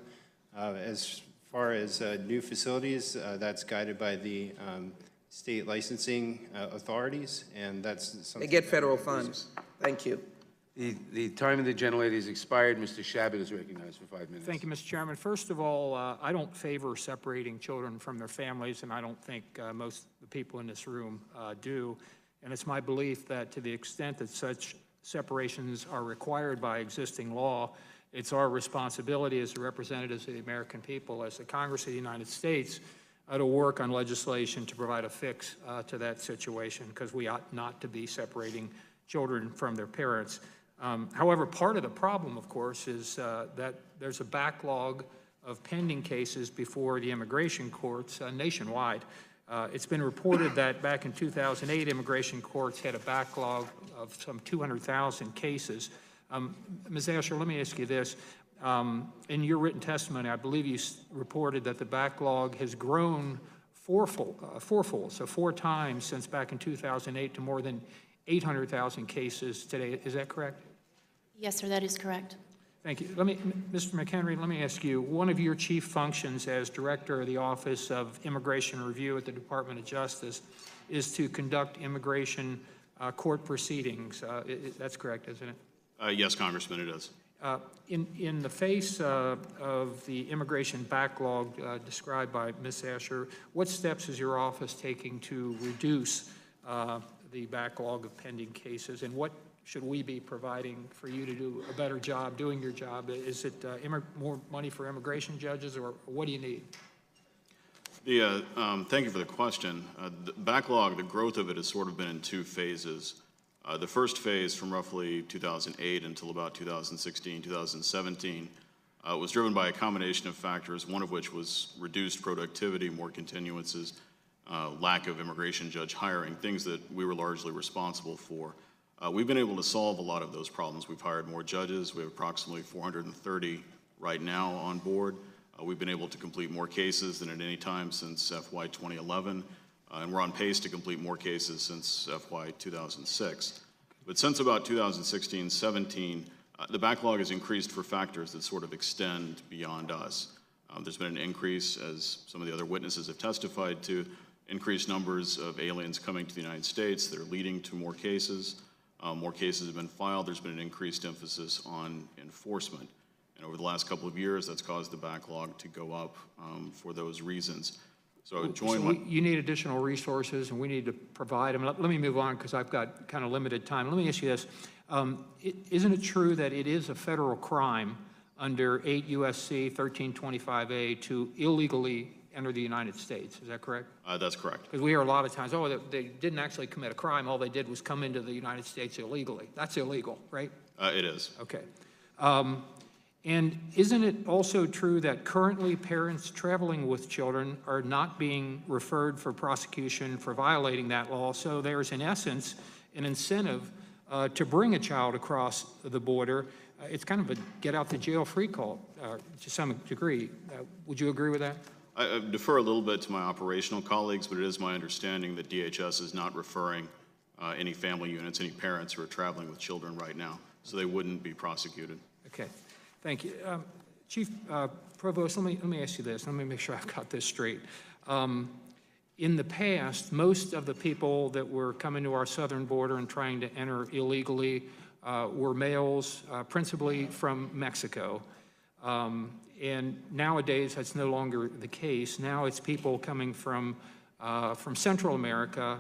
As far as new facilities, that's guided by the state licensing authorities, and that's something... They get federal funds. Thank you. The time of the gentlelady has expired. Mr. Shabbat is recognized for 5 minutes. Thank you, Mr. Chairman. First of all, I don't favor separating children from their families, and I don't think most of the people in this room do. And it's my belief that to the extent that such separations are required by existing law, It's our responsibility as the representatives of the American people, as the Congress of the United States, to work on legislation to provide a fix to that situation, because we ought not to be separating children from their parents. However, part of the problem, of course, is that there's a backlog of pending cases before the immigration courts nationwide. It's been reported that back in 2008, immigration courts had a backlog of some 200,000 cases. Ms. Asher, let me ask you this. In your written testimony, I believe you reported that the backlog has grown fourfold, so 4 times since back in 2008 to more than 800,000 cases today. Is that correct? Yes, sir, that is correct. Thank you. Mr. McHenry, let me ask you, one of your chief functions as Director of the Office of Immigration Review at the Department of Justice is to conduct immigration court proceedings. That's correct, isn't it? Yes, Congressman, it is. In the face of the immigration backlog described by Ms. Asher, what steps is your office taking to reduce the backlog of pending cases, and what should we be providing for you to do a better job doing your job? Is it more money for immigration judges, or what do you need? Thank you for the question. The backlog, the growth of it has sort of been in 2 phases. The first phase from roughly 2008 until about 2016, 2017 was driven by a combination of factors, one of which was reduced productivity, more continuances, lack of immigration judge hiring, things that we were largely responsible for. We've been able to solve a lot of those problems. We've hired more judges. We have approximately 430 right now on board. We've been able to complete more cases than at any time since FY 2011. And we're on pace to complete more cases since FY 2006. But since about 2016-17, the backlog has increased for factors that sort of extend beyond us. There's been an increase, as some of the other witnesses have testified to, increased numbers of aliens coming to the United States that are leading to more cases. More cases have been filed. There's been an increased emphasis on enforcement. And over the last couple of years, that's caused the backlog to go up for those reasons. So you need additional resources, and we need to provide them. Let me move on, because I've got kind of limited time. Let me ask you this. Isn't it true that it is a federal crime under 8 U.S.C. 1325A to illegally enter the United States? Is that correct? That's correct. Because we hear a lot of times, oh, they didn't actually commit a crime. All they did was come into the United States illegally. That's illegal, right? It is. Okay. And isn't it also true that currently parents traveling with children are not being referred for prosecution for violating that law? So there's, in essence, an incentive to bring a child across the border. It's kind of a get-out-the-jail-free call to some degree. Would you agree with that? I defer a little bit to my operational colleagues, but it is my understanding that DHS is not referring any family units, any parents who are traveling with children right now, so they wouldn't be prosecuted. Okay. Thank you. Chief Provost, let me ask you this. Let me make sure I've got this straight. In the past, most of the people that were coming to our southern border and trying to enter illegally were males, principally from Mexico. And nowadays, that's no longer the case. Now it's people coming from Central America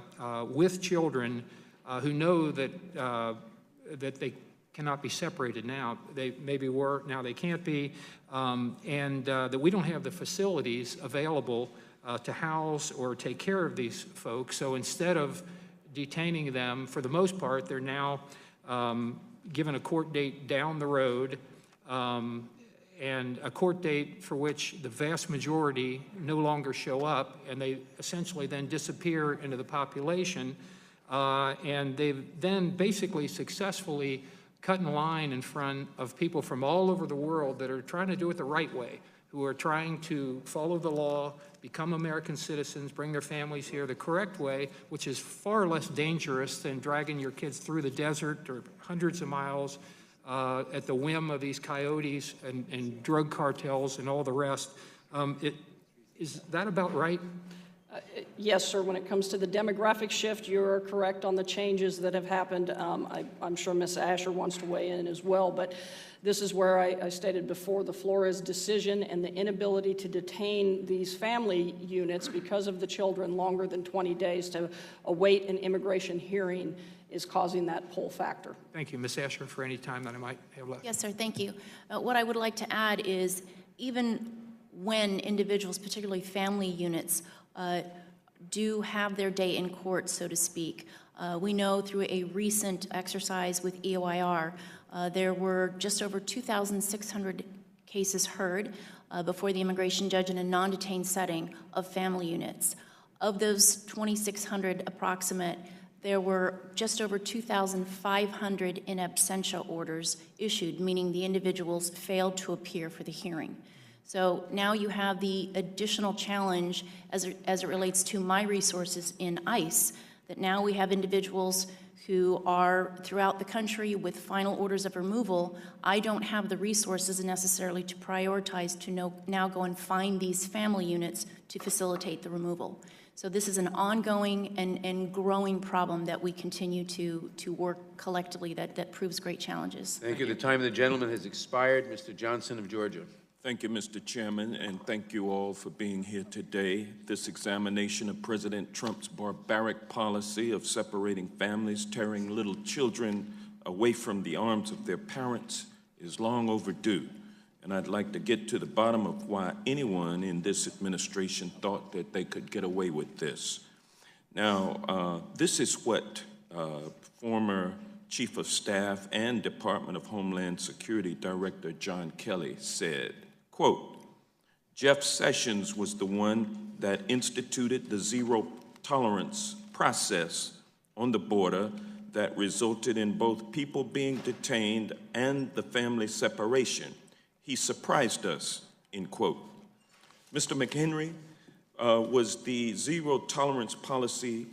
with children who know that they cannot be separated now. They maybe were, now they can't be, and that we don't have the facilities available to house or take care of these folks. So instead of detaining them, for the most part, they're now given a court date down the road, and a court date for which the vast majority no longer show up, and they essentially then disappear into the population, and they've then basically successfully cut in line in front of people from all over the world that are trying to do it the right way, who are trying to follow the law, become American citizens, bring their families here the correct way, which is far less dangerous than dragging your kids through the desert or hundreds of miles at the whim of these coyotes and drug cartels and all the rest. Is that about right? Yes, sir. When it comes to the demographic shift, you're correct on the changes that have happened. I'm sure Ms. Asher wants to weigh in as well, but this is where I stated before, the Flores decision and the inability to detain these family units because of the children longer than 20 days to await an immigration hearing is causing that pull factor. Thank you. Ms. Asher, for any time that I might have left. Yes, sir, thank you. What I would like to add is even when individuals, particularly family units, do have their day in court, so to speak, we know through a recent exercise with EOIR, there were just over 2,600 cases heard before the immigration judge in a non-detained setting of family units. Of those 2,600 approximate, there were just over 2,500 in absentia orders issued, meaning the individuals failed to appear for the hearing. So now you have the additional challenge as it relates to my resources in ICE, that now we have individuals who are throughout the country with final orders of removal. I don't have the resources necessarily to prioritize to now go and find these family units to facilitate the removal. So this is an ongoing and growing problem that we continue to work collectively that proves great challenges. Thank you. The time of the gentleman has expired. Mr. Johnson of Georgia. Thank you, Mr. Chairman, and thank you all for being here today. This examination of President Trump's barbaric policy of separating families, tearing little children away from the arms of their parents is long overdue. And I'd like to get to the bottom of why anyone in this administration thought that they could get away with this. Now, this is what former Chief of Staff and Department of Homeland Security Director John Kelly said. Quote, Jeff Sessions was the one that instituted the zero tolerance process on the border that resulted in both people being detained and the family separation. He surprised us, end quote. Mr. McHenry, was the zero tolerance policy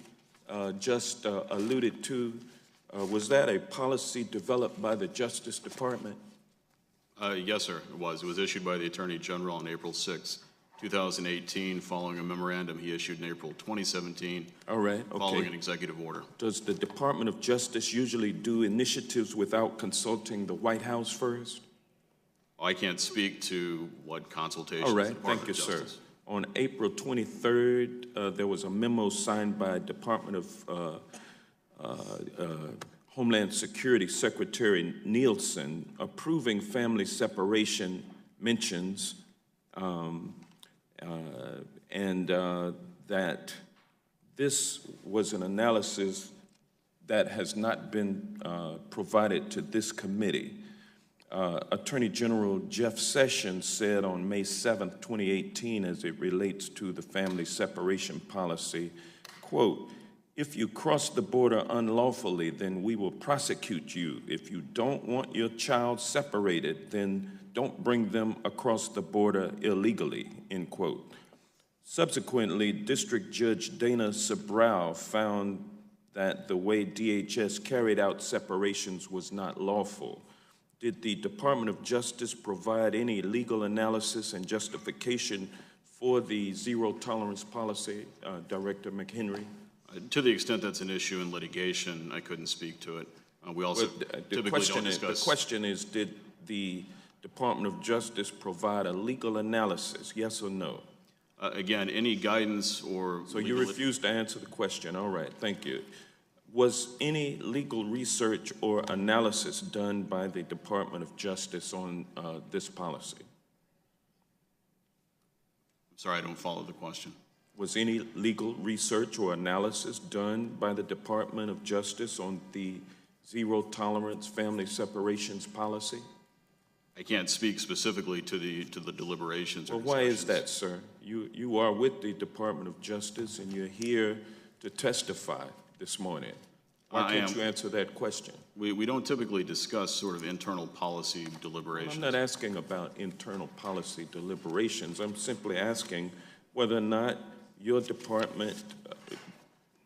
just alluded to, was that a policy developed by the Justice Department? Yes, sir, it was. It was issued by the Attorney General on April 6, 2018, following a memorandum he issued in April 2017. All right, okay. Following an executive order. Does the Department of Justice usually do initiatives without consulting the White House first? I can't speak to what consultations. All the right, Department thank you, of sir. Justice. On April 23rd, there was a memo signed by Department of Homeland Security Secretary Nielsen approving family separation mentions and that this was an analysis that has not been provided to this committee. Attorney General Jeff Sessions said on May 7th, 2018, as it relates to the family separation policy, quote, if you cross the border unlawfully, then we will prosecute you. If you don't want your child separated, then don't bring them across the border illegally, end quote. Subsequently, District Judge Dana Sobrow found that the way DHS carried out separations was not lawful. Did the Department of Justice provide any legal analysis and justification for the zero tolerance policy, Director McHenry? To the extent that's an issue in litigation, I couldn't speak to it. We also typically don't discuss. The question is, did the Department of Justice provide a legal analysis, yes or no? Again, any guidance or... So you refuse to answer the question. All right, thank you. Was any legal research or analysis done by the Department of Justice on this policy? Sorry, I don't follow the question. Was any legal research or analysis done by the Department of Justice on the zero tolerance family separations policy? I can't speak specifically to the deliberations. Well, why is that, sir? You are with the Department of Justice and you're here to testify this morning. Why can't you answer that question? We don't typically discuss sort of internal policy deliberations. I'm not asking about internal policy deliberations. I'm simply asking whether or not your department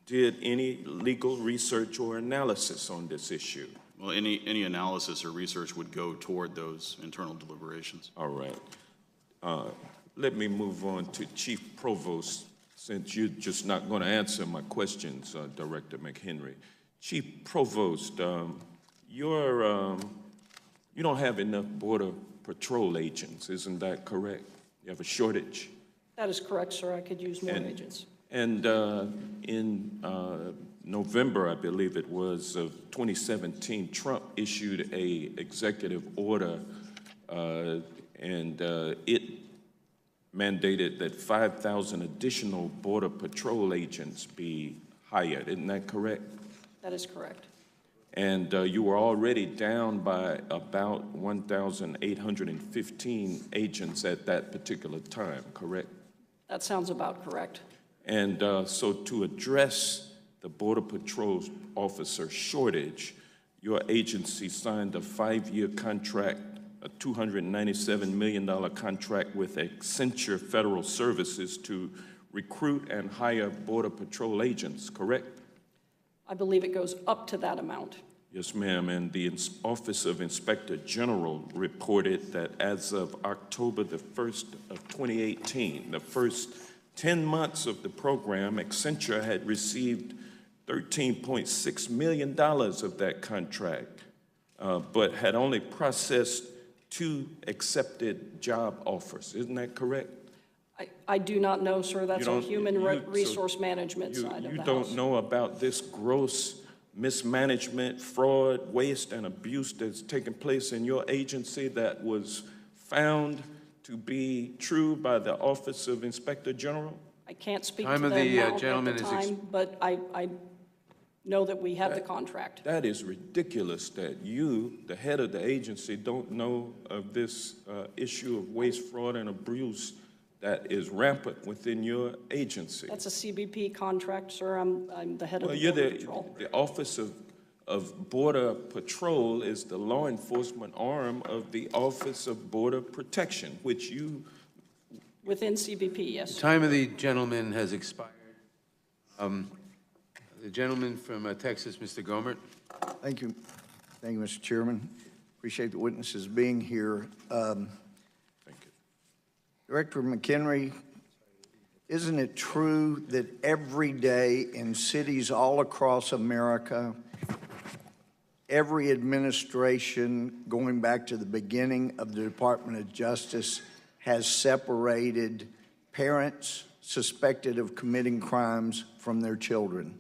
did any legal research or analysis on this issue. Well, any analysis or research would go toward those internal deliberations. All right. Let me move on to Chief Provost, since you're just not going to answer my questions, Director McHenry. Chief Provost, you don't have enough Border Patrol agents, isn't that correct? You have a shortage? That is correct, sir. I could use more agents. And in November, I believe it was, of 2017, Trump issued a executive order, and it mandated that 5,000 additional Border Patrol agents be hired. Isn't that correct? That is correct. And you were already down by about 1,815 agents at that particular time, correct? That sounds about correct. And so to address the Border Patrol officer shortage, your agency signed a 5-year contract, a $297 million contract with Accenture Federal Services to recruit and hire Border Patrol agents, correct? I believe it goes up to that amount. Yes, ma'am, and the Office of Inspector General reported that as of October the 1st of 2018, the first 10 months of the program, Accenture had received $13.6 million of that contract, but had only processed 2 accepted job offers. Isn't that correct? I do not know, sir. That's a human resource management side of the house. You don't know about this gross mismanagement, fraud, waste, and abuse that's taken place in your agency that was found to be true by the Office of Inspector General? I can't speak to Time the of the amount gentleman at the is time, but I know that we have the contract. That is ridiculous that you, the head of the agency, don't know of this issue of waste, fraud, and abuse that is rampant within your agency. That's a CBP contract, sir. I'm the head of the You're Border Patrol. the Office of Border Patrol is the law enforcement arm of the Office of Border Protection, which you... Within CBP, yes. The time of the gentleman has expired. The gentleman from Texas, Mr. Gomert. Thank you. Thank you, Mr. Chairman. Appreciate the witnesses being here. Thank you. Director McHenry, isn't it true that every day in cities all across America, every administration going back to the beginning of the Department of Justice has separated parents suspected of committing crimes from their children?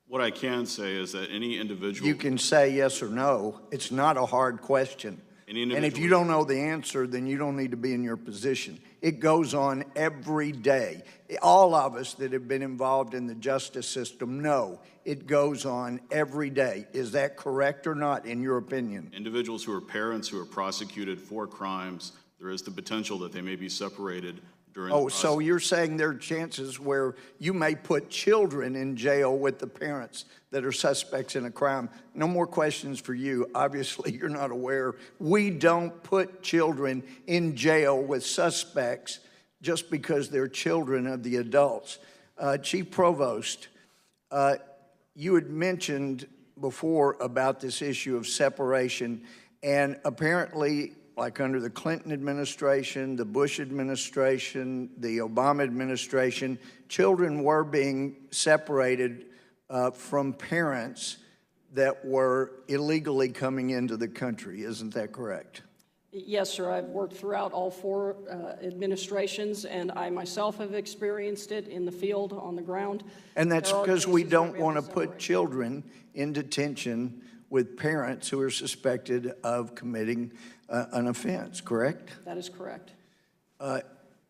What I can say is that any individual... You can say yes or no. It's not a hard question. And if you don't know the answer, then you don't need to be in your position. It goes on every day. All of us that have been involved in the justice system know it goes on every day. Is that correct or not, in your opinion? Individuals who are parents who are prosecuted for crimes, there is the potential that they may be separated during the process. So you're saying there are chances where you may put children in jail with the parents that are suspects in a crime. No more questions for you. Obviously, you're not aware. We don't put children in jail with suspects just because they're children of the adults. Chief Provost, you had mentioned before about this issue of separation, and apparently, like under the Clinton administration, the Bush administration, the Obama administration, children were being separated from parents that were illegally coming into the country. Isn't that correct? Yes, sir. I've worked throughout all 4 administrations, and I myself have experienced it in the field, on the ground. And that's because we don't want to put children in detention with parents who are suspected of committing an offense, correct? That is correct.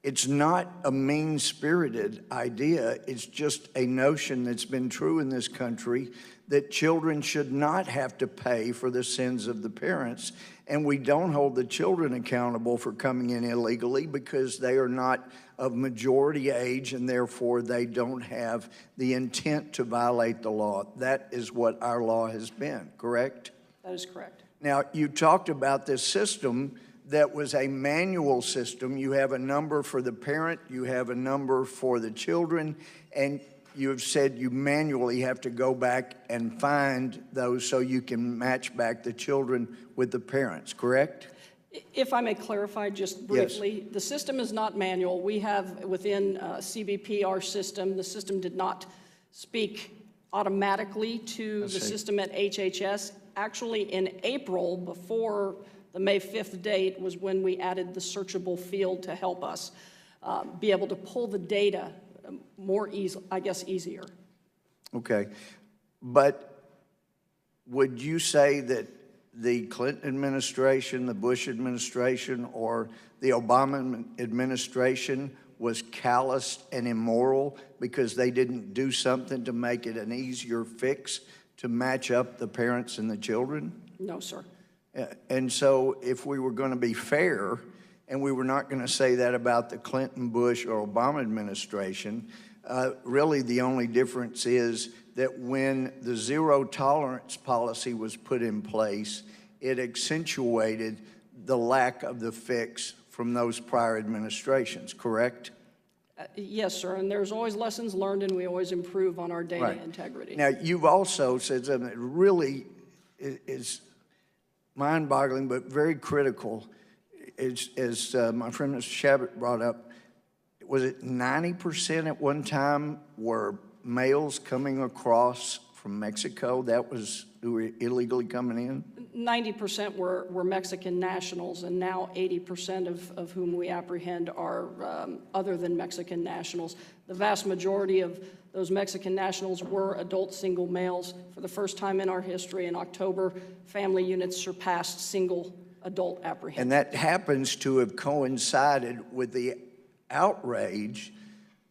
It's not a mean-spirited idea. It's just a notion that's been true in this country that children should not have to pay for the sins of the parents. And we don't hold the children accountable for coming in illegally because they are not of majority age and therefore they don't have the intent to violate the law. That is what our law has been, correct? That is correct. Now, you talked about this system that was a manual system. You have a number for the parent, you have a number for the children, and you have said you manually have to go back and find those so you can match back the children with the parents, correct? If I may clarify just briefly, the system is not manual. We have within CBP our system. The system did not speak automatically to the system at HHS. Actually, in April, before the May 5th date, was when we added the searchable field to help us be able to pull the data more easily, I guess easier. Okay. But would you say that the Clinton administration, the Bush administration, or the Obama administration was calloused and immoral because they didn't do something to make it an easier fix to match up the parents and the children? No, sir. And so if we were going to be fair, and we were not going to say that about the Clinton, Bush, or Obama administration, really the only difference is that when the zero tolerance policy was put in place, it accentuated the lack of the fix from those prior administrations, correct? Yes, sir, and there's always lessons learned, and we always improve on our data Right. integrity. Now, you've also said something that really is mind-boggling, but very critical, as my friend Mr. Shabbat brought up. Was it 90% at one time were males coming across from Mexico who were illegally coming in? 90% were Mexican nationals, and now 80% of whom we apprehend are other than Mexican nationals. The vast majority of those Mexican nationals were adult single males. For the first time in our history, in October, family units surpassed single adult apprehensions. And that happens to have coincided with the outrage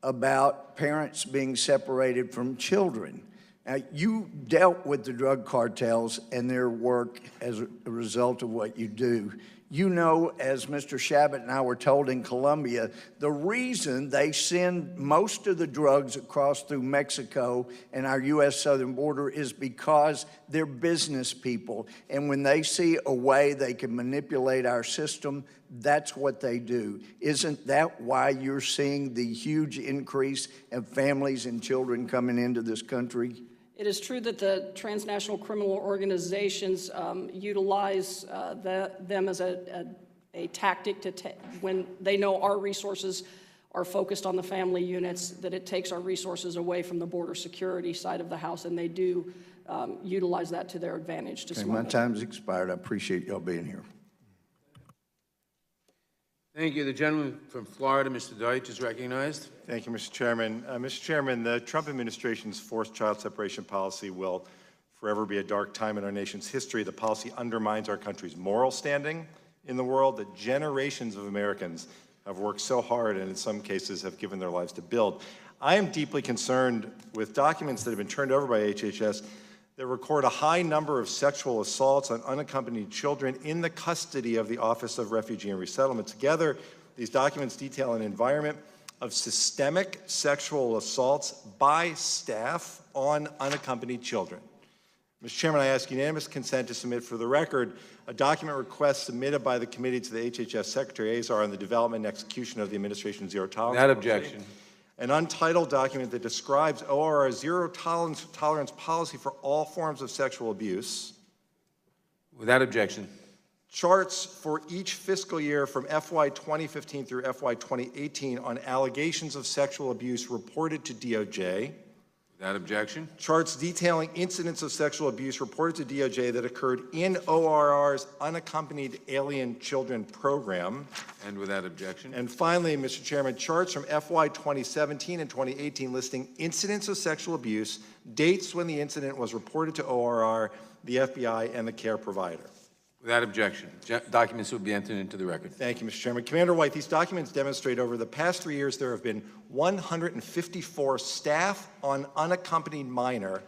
about parents being separated from children. Now, you dealt with the drug cartels and their work as a result of what you do. You know, as Mr. Shabbat and I were told in Colombia, the reason they send most of the drugs across through Mexico and our U.S. southern border is because they're business people. And when they see a way they can manipulate our system, that's what they do. Isn't that why you're seeing the huge increase of families and children coming into this country? It is true that the transnational criminal organizations utilize them as a tactic when they know our resources are focused on the family units, that it takes our resources away from the border security side of the house, and they do utilize that to their advantage to smuggle. My time's expired. I appreciate y'all being here. Thank you. The gentleman from Florida, Mr. Deitch, is recognized. Thank you, Mr. Chairman. Mr. Chairman, the Trump administration's forced child separation policy will forever be a dark time in our nation's history. The policy undermines our country's moral standing in the world that generations of Americans have worked so hard and in some cases have given their lives to build. I am deeply concerned with documents that have been turned over by HHS that record a high number of sexual assaults on unaccompanied children in the custody of the Office of Refugee and Resettlement. Together, these documents detail an environment of systemic sexual assaults by staff on unaccompanied children. Mr. Chairman, I ask unanimous consent to submit for the record a document request submitted by the committee to the HHS Secretary Azar on the development and execution of the administration's zero tolerance Without policy. objection. An untitled document that describes ORR's zero tolerance policy for all forms of sexual abuse. Without objection. Charts for each fiscal year from FY 2015 through FY 2018 on allegations of sexual abuse reported to DOJ. Without objection. Charts detailing incidents of sexual abuse reported to DOJ that occurred in ORR's unaccompanied alien children program. And without objection. And finally, Mr. Chairman, charts from FY 2017 and 2018 listing incidents of sexual abuse, dates when the incident was reported to ORR, the FBI, and the care provider. Without objection. Documents will be entered into the record. Thank you, Mr. Chairman. Commander White, these documents demonstrate over the past 3 years there have been 154 staff on unaccompanied minor,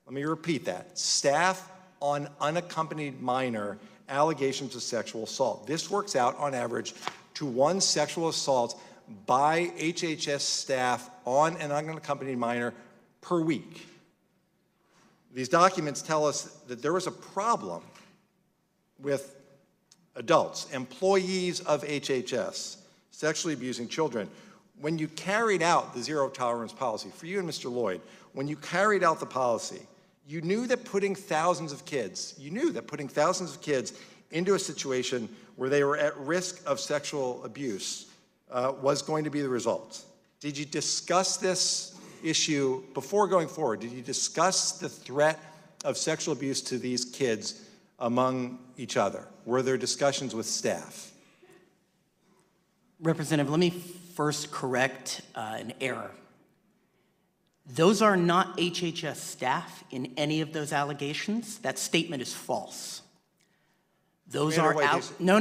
let me repeat that, staff on unaccompanied minor allegations of sexual assault. This works out on average to one sexual assault by HHS staff on an unaccompanied minor per week. These documents tell us that there was a problem with adults, employees of HHS, sexually abusing children. When you carried out the zero tolerance policy, for you and Mr. Lloyd, when you carried out the policy, you knew that putting thousands of kids into a situation where they were at risk of sexual abuse was going to be the result. Did you discuss this issue before going forward? Did you discuss the threat of sexual abuse to these kids among each other? Were there discussions with staff? Representative, let me first correct an error. Those are not HHS staff in any of those allegations. That statement is false. Those Commander are White, no,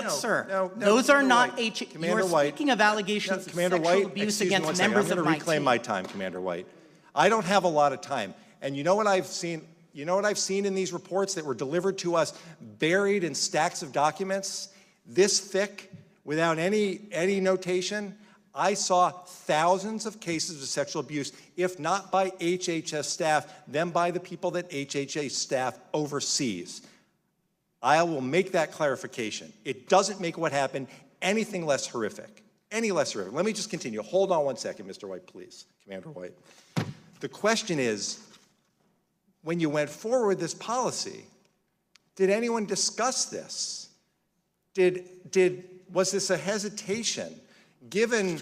sir. No, those are Commander not White. H. Commander You're White. speaking of allegations of Commander sexual White, abuse excuse me one against second. members I'm of going my to reclaim team. my time, Commander White. I don't have a lot of time. And you know what I've seen? You know what I've seen in these reports that were delivered to us, buried in stacks of documents, this thick, without any notation? I saw thousands of cases of sexual abuse, if not by HHS staff, then by the people that HHS staff oversees. I will make that clarification. It doesn't make what happened anything less horrific, any less horrific. Let me just continue. Hold on one second, Mr. White, please, Commander White. The question is, when you went forward with this policy, did anyone discuss this? Was this a hesitation? Given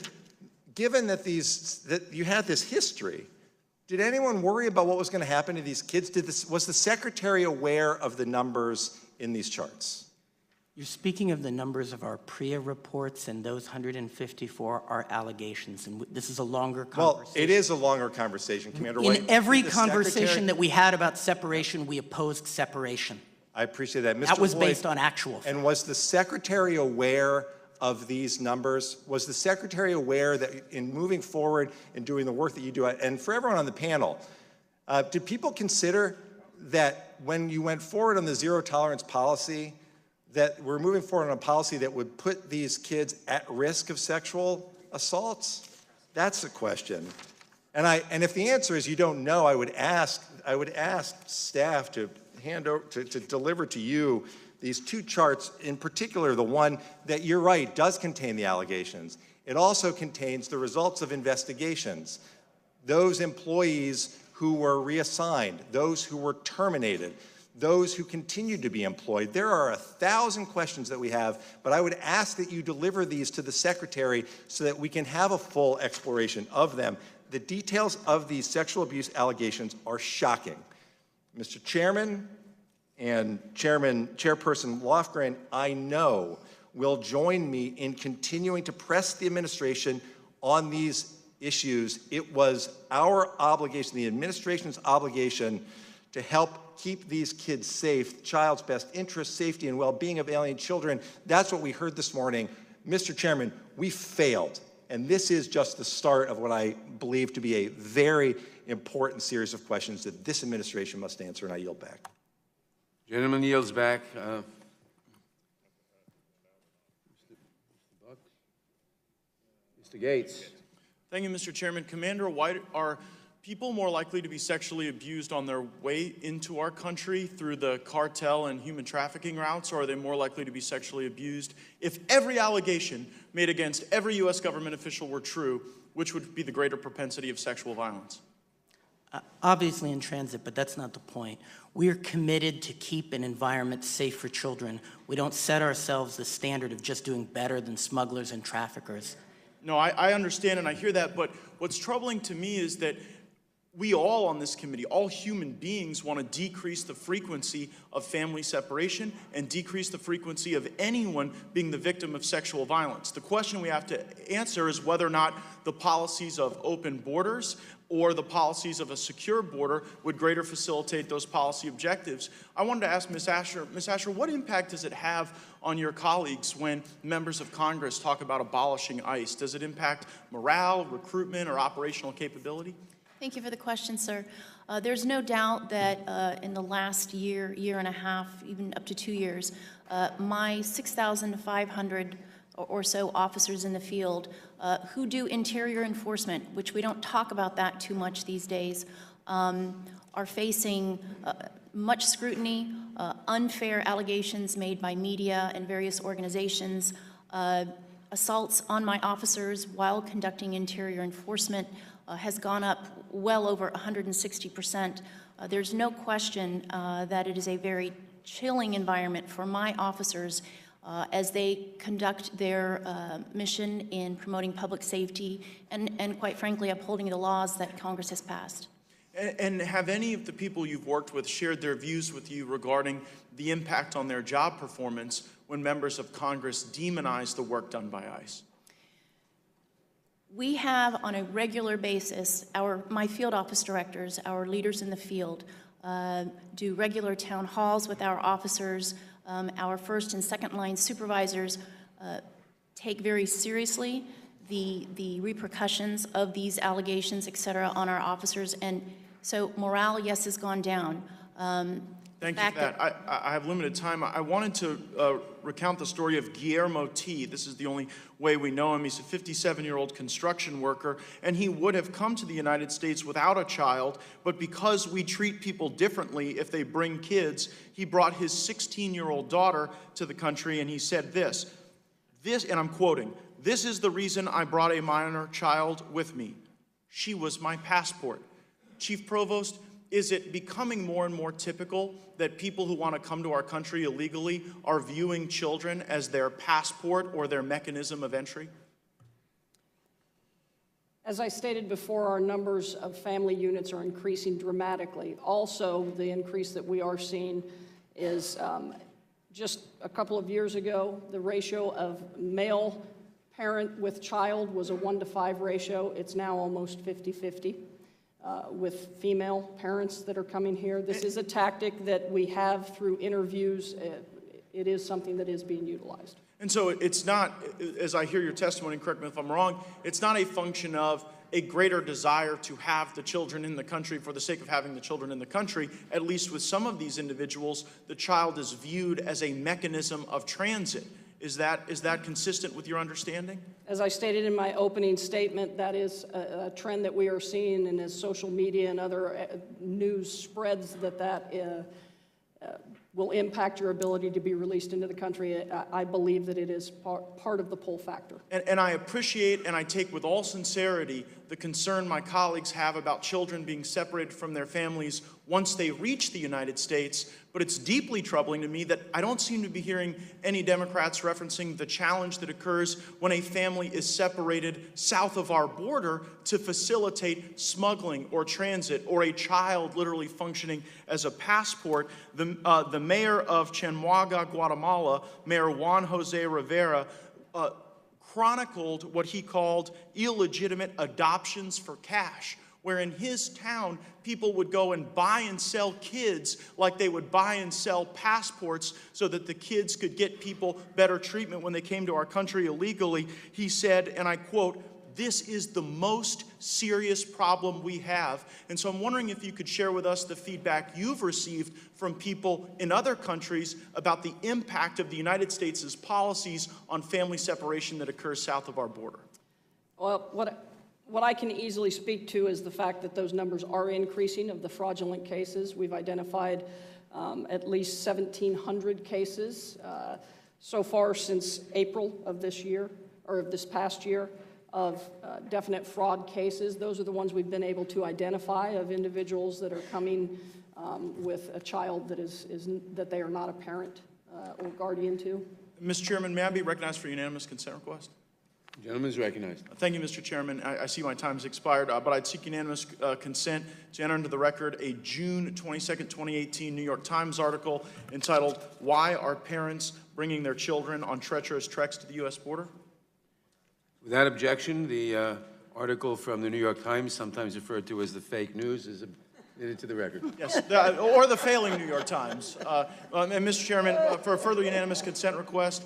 that you had this history, did anyone worry about what was going to happen to these kids? Was the Secretary aware of the numbers in these charts? You're speaking of the numbers of our PREA reports, and those 154 are allegations, and this is a longer conversation. Well, it is a longer conversation, Commander White. In every conversation that we had about separation, we opposed separation. I appreciate that. Mr. That was Floyd, based on actual facts. And was the Secretary aware of these numbers? Was the Secretary aware that in moving forward and doing the work that you do, and for everyone on the panel, did people consider that when you went forward on the zero tolerance policy, that we're moving forward on a policy that would put these kids at risk of sexual assaults? That's the question. And if the answer is you don't know, I would ask staff to hand over to deliver to you these two charts, in particular the one that, you're right, does contain the allegations. It also contains the results of investigations, those employees who were reassigned, those who were terminated, those who continued to be employed. There are 1,000 questions that we have, but I would ask that you deliver these to the Secretary so that we can have a full exploration of them. The details of these sexual abuse allegations are shocking. Mr. Chairman and Chairperson Lofgren, I know, will join me in continuing to press the administration on these issues. It was our obligation, the administration's obligation, to help keep these kids safe, child's best interest, safety, and well-being of alien children. That's what we heard this morning. Mr. Chairman, we failed, and this is just the start of what I believe to be a very important series of questions that this administration must answer, and I yield back. Gentleman yields back. Mr. Gates. Thank you, Mr. Chairman. Commander White, are people more likely to be sexually abused on their way into our country through the cartel and human trafficking routes, or are they more likely to be sexually abused if every allegation made against every U.S. government official were true? Which would be the greater propensity of sexual violence? Obviously in transit, but that's not the point. We are committed to keep an environment safe for children. We don't set ourselves the standard of just doing better than smugglers and traffickers. No, I understand and I hear that, but what's troubling to me is that we all on this committee, all human beings, want to decrease the frequency of family separation and decrease the frequency of anyone being the victim of sexual violence. The question we have to answer is whether or not the policies of open borders or the policies of a secure border would greater facilitate those policy objectives. I wanted to ask Ms. Asher, what impact does it have on your colleagues when members of Congress talk about abolishing ICE? Does it impact morale, recruitment, or operational capability? Thank you for the question, sir. There's no doubt that in the last year, year and a half, even up to 2 years, my 6,500 or so officers in the field who do interior enforcement, which we don't talk about that too much these days, are facing much scrutiny, unfair allegations made by media and various organizations, assaults on my officers while conducting interior enforcement has gone up well over 160%. There's no question that it is a very chilling environment for my officers as they conduct their mission in promoting public safety and quite frankly, upholding the laws that Congress has passed. And have any of the people you've worked with shared their views with you regarding the impact on their job performance when members of Congress demonize the work done by ICE? We have on a regular basis, my field office directors, our leaders in the field, do regular town halls with our officers. Our first and second line supervisors take very seriously the repercussions of these allegations, et cetera, on our officers. And so morale, yes, has gone down. Thank you for that. I have limited time. I wanted to recount the story of Guillermo T. This is the only way we know him. He's a 57-year-old construction worker, and he would have come to the United States without a child, but because we treat people differently if they bring kids, he brought his 16-year-old daughter to the country, and he said this, and I'm quoting, "This is the reason I brought a minor child with me. She was my passport." Chief Provost, is it becoming more and more typical that people who want to come to our country illegally are viewing children as their passport or their mechanism of entry? As I stated before, our numbers of family units are increasing dramatically. Also, the increase that we are seeing is just a couple of years ago, the ratio of male parent with child was a 1-to-5 ratio. It's now almost 50-50. With female parents that are coming here. This is a tactic that we have through interviews. It is something that is being utilized. And so it's not, as I hear your testimony, and correct me if I'm wrong, it's not a function of a greater desire to have the children in the country for the sake of having the children in the country. At least with some of these individuals, the child is viewed as a mechanism of transit. Is that consistent with your understanding? As I stated in my opening statement, that is a trend that we are seeing, and as social media and other news spreads that will impact your ability to be released into the country, I believe that it is part of the pull factor. And I appreciate and I take with all sincerity the concern my colleagues have about children being separated from their families once they reach the United States, but it's deeply troubling to me that I don't seem to be hearing any Democrats referencing the challenge that occurs when a family is separated south of our border to facilitate smuggling or transit, or a child literally functioning as a passport. The mayor of Chenaga, Guatemala, Mayor Juan Jose Rivera, chronicled what he called illegitimate adoptions for cash, where in his town, people would go and buy and sell kids like they would buy and sell passports so that the kids could get people better treatment when they came to our country illegally. He said, and I quote, "This is the most serious problem we have." And so I'm wondering if you could share with us the feedback you've received from people in other countries about the impact of the United States' policies on family separation that occurs south of our border. Well, what I can easily speak to is the fact that those numbers are increasing of the fraudulent cases. We've identified at least 1,700 cases so far since April of this year, or of this past year, of definite fraud cases. Those are the ones we've been able to identify, of individuals that are coming with a child that they are not a parent or guardian to. Mr. Chairman, may I be recognized for unanimous consent request? The gentleman is recognized. Thank you, Mr. Chairman. I see my time has expired, but I'd seek unanimous consent to enter into the record a June 22nd, 2018 New York Times article entitled, "Why Are Parents Bringing Their Children on Treacherous Treks to the U.S. Border?" Without objection, the article from the New York Times, sometimes referred to as the fake news, is admitted to the record. Yes, or the failing New York Times. And Mr. Chairman, for a further unanimous consent request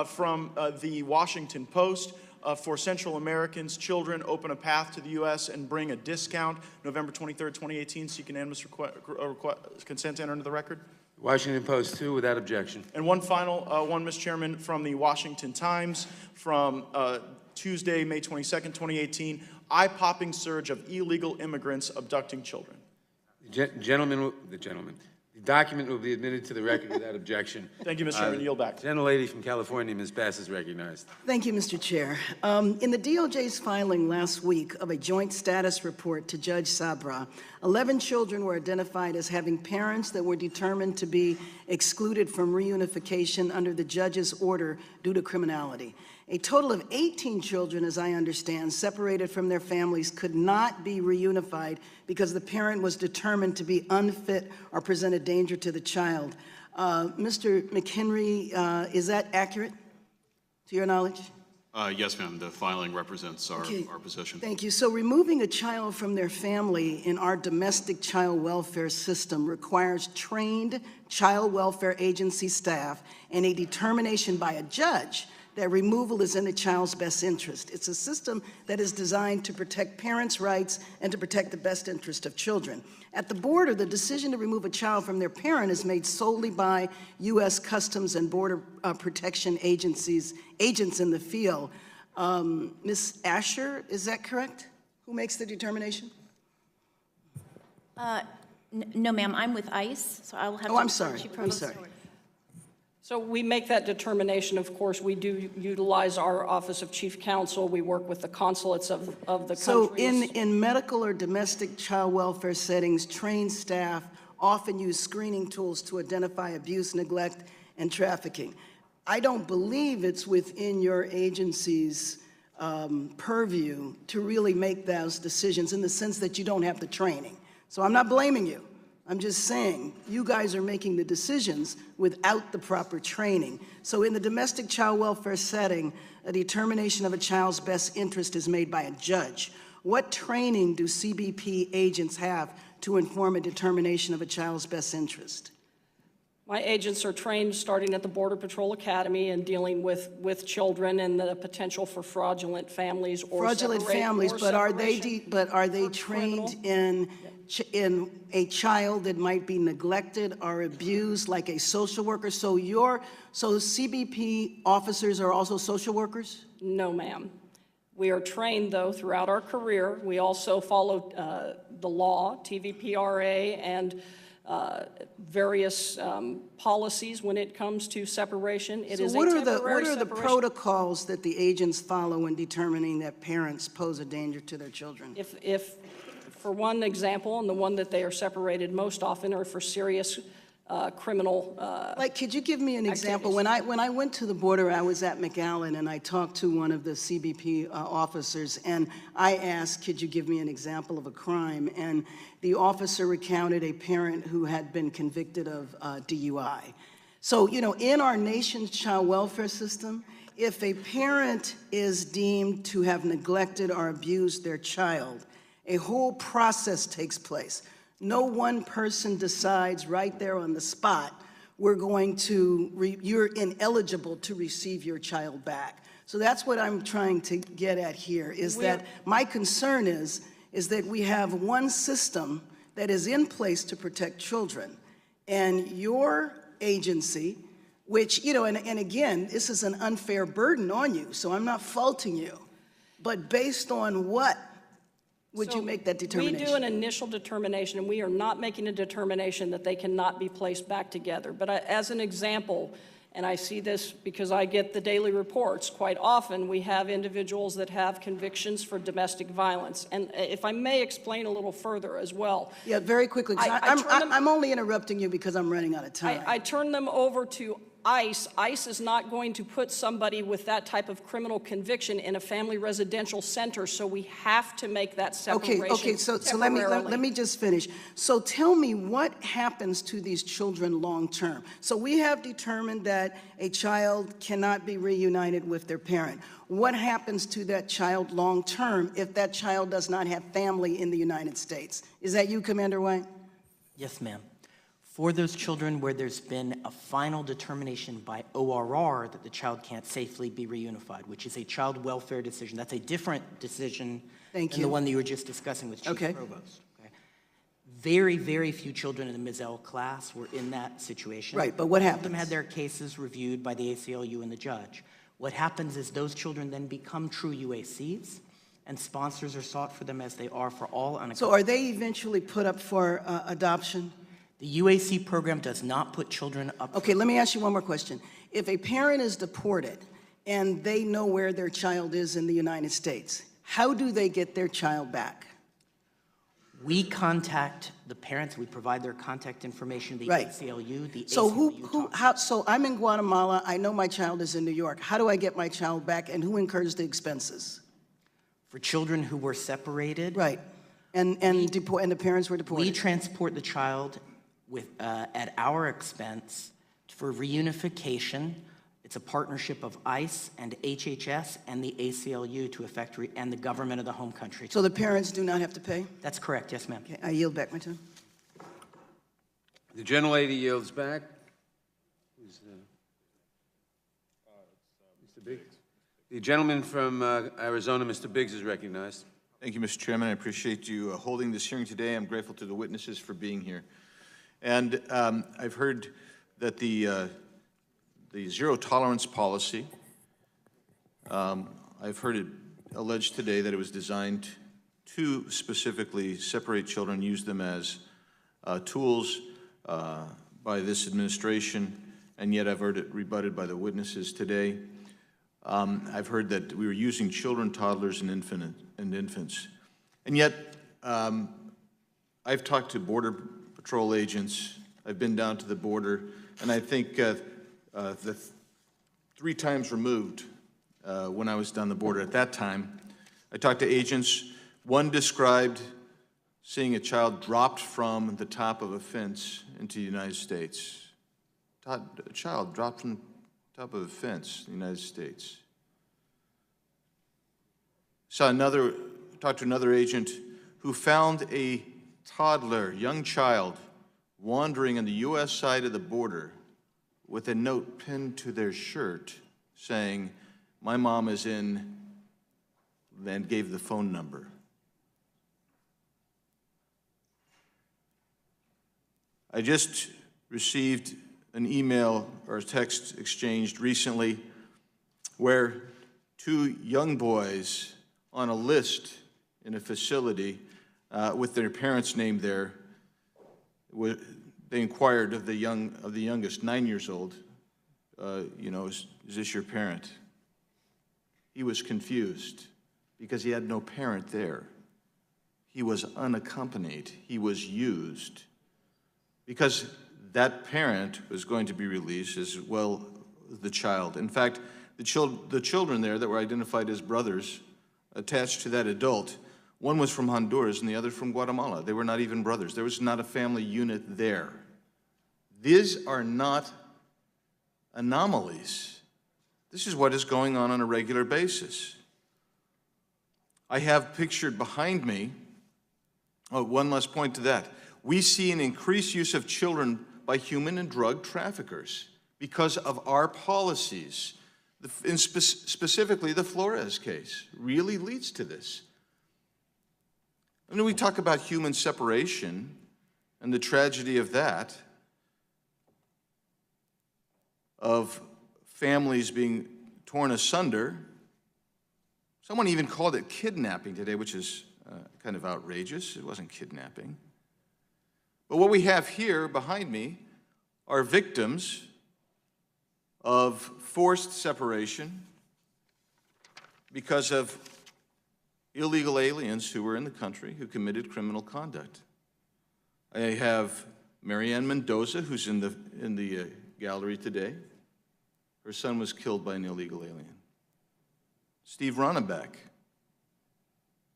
from the Washington Post, for Central Americans, children open a path to the U.S. and bring a discount, November 23rd, 2018, seek unanimous consent to enter into the record. Washington Post, too, without objection. And one final one, Mr. Chairman, from the Washington Times from Tuesday, May 22nd, 2018, eye-popping surge of illegal immigrants abducting children. The document will be admitted to the record without objection. Thank you, Mr. Chairman. Yield back. Gentlelady from California, Ms. Bass, is recognized. Thank you, Mr. Chair. In the DOJ's filing last week of a joint status report to Judge Sabra, 11 children were identified as having parents that were determined to be excluded from reunification under the judge's order due to criminality. A total of 18 children, as I understand, separated from their families could not be reunified because the parent was determined to be unfit or present a danger to the child. Mr. McHenry, is that accurate, to your knowledge? Yes, ma'am. The filing represents our position. Thank you. So removing a child from their family in our domestic child welfare system requires trained child welfare agency staff and a determination by a judge that removal is in the child's best interest. It's a system that is designed to protect parents' rights and to protect the best interest of children. At the border, the decision to remove a child from their parent is made solely by U.S. Customs and Border Protection agencies, agents in the field. Ms. Asher, is that correct? Who makes the determination? No, ma'am, I'm with ICE, so I will have to... Oh, I'm sorry, Chief I'm Provost. sorry. So we make that determination, of course. We do utilize our Office of Chief Counsel. We work with the consulates of the countries. So in medical or domestic child welfare settings, trained staff often use screening tools to identify abuse, neglect, and trafficking. I don't believe it's within your agency's purview to really make those decisions in the sense that you don't have the training. So I'm not blaming you. I'm just saying, you guys are making the decisions without the proper training. So in the domestic child welfare setting, a determination of a child's best interest is made by a judge. What training do CBP agents have to inform a determination of a child's best interest? My agents are trained starting at the Border Patrol Academy and dealing with children and the potential for fraudulent families or fraudulent families, but are they trained in a child that might be neglected or abused, like a social worker? So CBP officers are also social workers? No, ma'am. We are trained, though, throughout our career. We also follow the law, TVPRA, and various policies when it comes to separation. So what are the protocols that the agents follow in determining that parents pose a danger to their children? If for one example, and the one that they are separated most often are for serious criminal like, could you give me an example? When I went to the border, I was at McAllen, and I talked to one of the CBP officers, and I asked, could you give me an example of a crime? And the officer recounted a parent who had been convicted of DUI. So, you know, in our nation's child welfare system, if a parent is deemed to have neglected or abused their child, a whole process takes place. No one person decides right there on the spot, you're ineligible to receive your child back. So that's what I'm trying to get at here, is that my concern is that we have one system that is in place to protect children, and your agency, which, you know, and again, this is an unfair burden on you, so I'm not faulting you, but based on what would you make that determination? We do an initial determination, and we are not making a determination that they cannot be placed back together. But as an example, and I see this because I get the daily reports, quite often we have individuals that have convictions for domestic violence. And if I may explain a little further as well. Yeah, very quickly, I'm only interrupting you because I'm running out of time. I turn them over to ICE. ICE is not going to put somebody with that type of criminal conviction in a family residential center, so we have to make that separation. Okay, so let me just finish. So tell me what happens to these children long term. So we have determined that a child cannot be reunited with their parent. What happens to that child long term if that child does not have family in the United States? Is that you, Commander White? Yes, ma'am. For those children where there's been a final determination by ORR that the child can't safely be reunified, which is a child welfare decision. That's a different decision than the one that you were just discussing with Chief Provost. Okay. Very, very few children in the Mizell class were in that situation. Right, but what happens? All of them had their cases reviewed by the ACLU and the judge. What happens is those children then become true UACs, and sponsors are sought for them as they are for all unaccompanied. So are they eventually put up for adoption? The UAC program does not put children up. Okay, let me ask you one more question. If a parent is deported and they know where their child is in the United States, how do they get their child back? We contact the parents. We provide their contact information to the ACLU. The So so I'm in Guatemala. I know my child is in New York. How do I get my child back, and who incurs the expenses? For children who were separated. Right, and the parents were deported. We transport the child at our expense for reunification It's a partnership of ICE and HHS and the ACLU to effect and the government of the home country. So the parents do not have to pay? That's correct, yes, ma'am. Okay, I yield back my time. The gentlelady yields back. Who's, Mr. Biggs? The gentleman from Arizona, Mr. Biggs, is recognized. Thank you, Mr. Chairman. I appreciate you holding this hearing today. I'm grateful to the witnesses for being here. And I've heard that the zero tolerance policy, I've heard it alleged today that it was designed to specifically separate children, use them as tools by this administration, and yet I've heard it rebutted by the witnesses today. I've heard that we were using children, toddlers, and infants. And yet, I've talked to Border Patrol agents, I've been down to the border, and I think the 3 times removed when I was down the border at that time, I talked to agents. One described seeing a child dropped from the top of a fence into the United States. A child dropped from the top of a fence in the United States. Talked to another agent who found a toddler, young child, wandering on the U.S. side of the border with a note pinned to their shirt saying, "My mom is in," and gave the phone number. I just received an email or a text exchanged recently where 2 young boys on a list in a facility with their parents' name there, they inquired of the youngest, 9 years old, is this your parent? He was confused because he had no parent there. He was unaccompanied. He was used because that parent was going to be released as well as the child. In fact, the children there that were identified as brothers attached to that adult, one was from Honduras and the other from Guatemala. They were not even brothers. There was not a family unit there. These are not anomalies. This is what is going on a regular basis. I have pictured behind me, one last point to that. We see an increased use of children by human and drug traffickers because of our policies. And specifically, the Flores case really leads to this. I mean, we talk about human separation and the tragedy of that, of families being torn asunder. Someone even called it kidnapping today, which is kind of outrageous. It wasn't kidnapping. But what we have here behind me are victims of forced separation because of illegal aliens who were in the country who committed criminal conduct. I have Marianne Mendoza, who's in the gallery today. Her son was killed by an illegal alien. Steve Ronnebeck,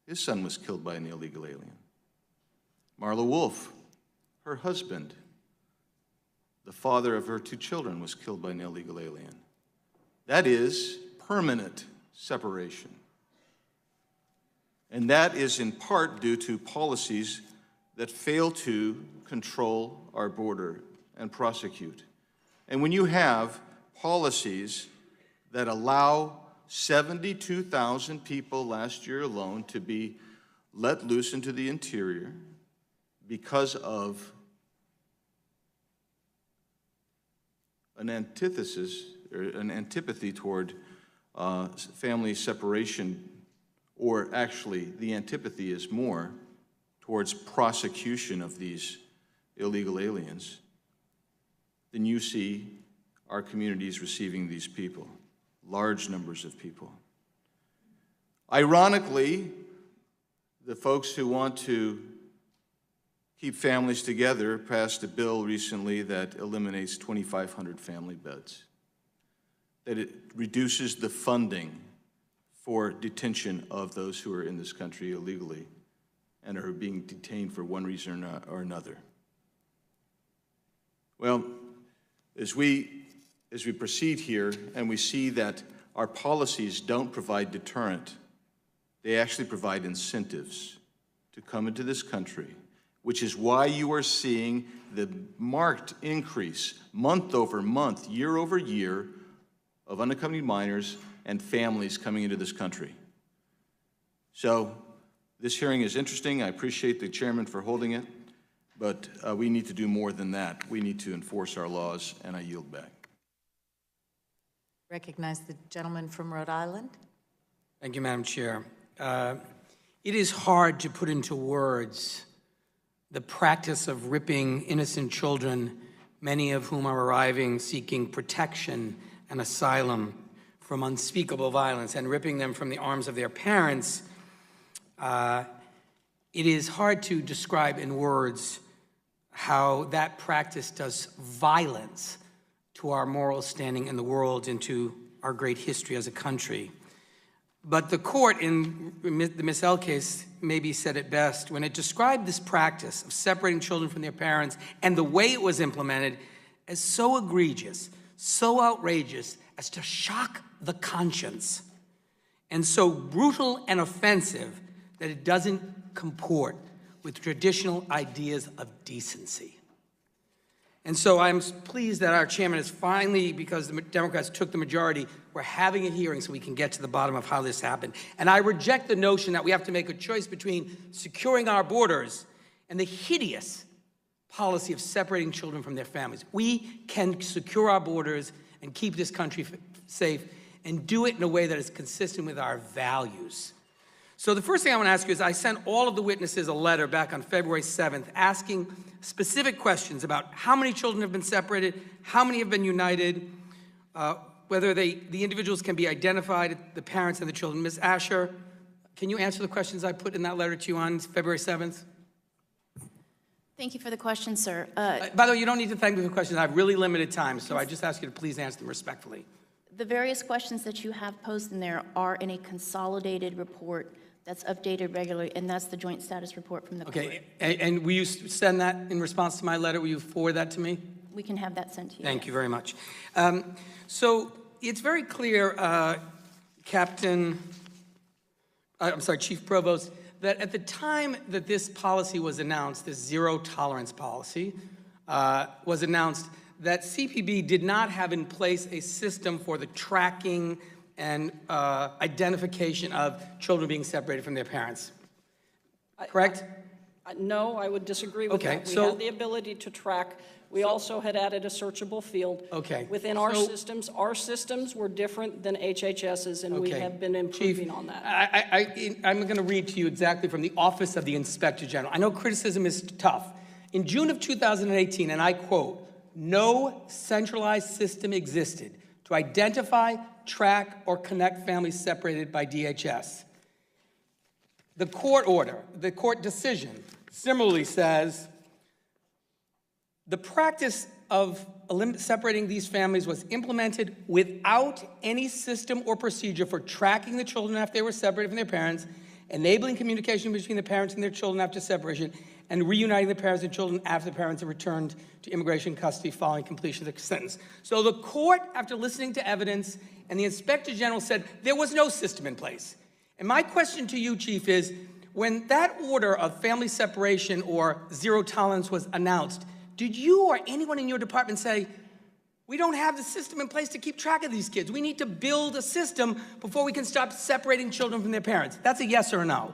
his son was killed by an illegal alien. Marla Wolf, her husband, the father of her 2 children, was killed by an illegal alien. That is permanent separation. And that is in part due to policies that fail to control our border and prosecute. And when you have policies that allow 72,000 people last year alone to be let loose into the interior because of an antithesis or an antipathy toward family separation, or actually the antipathy is more towards prosecution of these illegal aliens, then you see our communities receiving these people, large numbers of people. Ironically, the folks who want to keep families together passed a bill recently that eliminates 2,500 family beds, that it reduces the funding for detention of those who are in this country illegally and are being detained for one reason or another. Well, as we as we proceed here and we see that our policies don't provide deterrent, they actually provide incentives to come into this country, which is why you are seeing the marked increase month over month, year over year, of unaccompanied minors and families coming into this country. So this hearing is interesting. I appreciate the chairman for holding it, but we need to do more than that. We need to enforce our laws, and I yield back. Recognize the gentleman from Rhode Island. Thank you, Madam Chair. It is hard to put into words the practice of ripping innocent children, many of whom are arriving seeking protection and asylum from unspeakable violence, and ripping them from the arms of their parents. It is hard to describe in words how that practice does violence to our moral standing in the world and to our great history as a country. But the court in the Miss L case maybe said it best when it described this practice of separating children from their parents and the way it was implemented as so egregious, so outrageous as to shock the conscience, and so brutal and offensive that it doesn't comport with traditional ideas of decency. And so I'm pleased that our chairman is finally, because the Democrats took the majority, we're having a hearing so we can get to the bottom of how this happened. And I reject the notion that we have to make a choice between securing our borders and the hideous policy of separating children from their families. We can secure our borders and keep this country safe and do it in a way that is consistent with our values. So the first thing I want to ask you is I sent all of the witnesses a letter back on February 7th asking specific questions about how many children have been separated, how many have been united, whether the individuals can be identified, the parents and the children. Ms. Asher, can you answer the questions I put in that letter to you on February 7th? Thank you for the question, sir. By the way, you don't need to thank me for the questions. I have really limited time, so I just ask you to please answer them respectfully. The various questions that you have posed in there are in a consolidated report that's updated regularly, and that's the joint status report from the court. Okay, and will you send that in response to my letter? Will you forward that to me? We can have that sent to you. Thank you very much. So it's very clear, Chief Provost, that at the time that this policy was announced, this zero tolerance policy was announced, that CPB did not have in place a system for the tracking and identification of children being separated from their parents. Correct? No, I would disagree with that. We had the ability to track. We also had added a searchable field. Okay. Within our systems were different than HHS's, and we have been improving on that. I'm going to read to you exactly from the Office of the Inspector General. I know criticism is tough. In June of 2018, and I quote, "No centralized system existed to identify, track, or connect families separated by DHS." The court order, the court decision, similarly says, the practice of separating these families was implemented without any system or procedure for tracking the children after they were separated from their parents, enabling communication between the parents and their children after separation, and reuniting the parents and children after the parents are returned to immigration custody following completion of the sentence. So the court, after listening to evidence, and the Inspector General said there was no system in place. And my question to you, Chief, is when that order of family separation or zero tolerance was announced, did you or anyone in your department say, we don't have the system in place to keep track of these kids. We need to build a system before we can stop separating children from their parents? That's a yes or a no.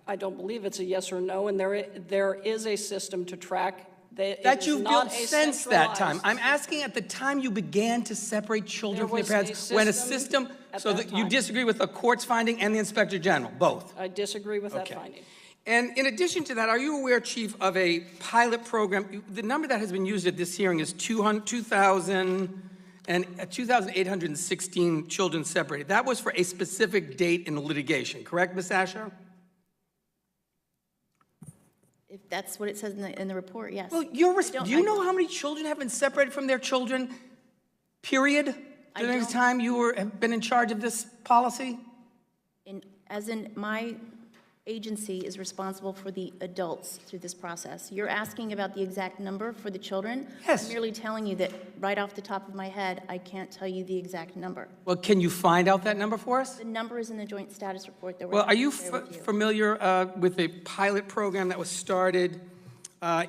I don't believe it's a yes or no, and there is a system to track. That you've built since that time. I'm asking at the time you began to separate children from their parents, when a system, so that you disagree with the court's finding and the Inspector General, both? I disagree with that finding. And in addition to that, are you aware, Chief, of a pilot program? The number that has been used at this hearing is 2,816 children separated. That was for a specific date in the litigation, correct, Ms. Asher? If that's what it says in the report, yes. Well, do you know how many children have been separated from their children, period, during the time you have been in charge of this policy? As in my agency is responsible for the adults through this process. You're asking about the exact number for the children? Yes. I'm merely telling you that right off the top of my head, I can't tell you the exact number. Well, can you find out that number for us? The number is in the joint status report that we're Well, are you going to share with you. familiar with a pilot program that was started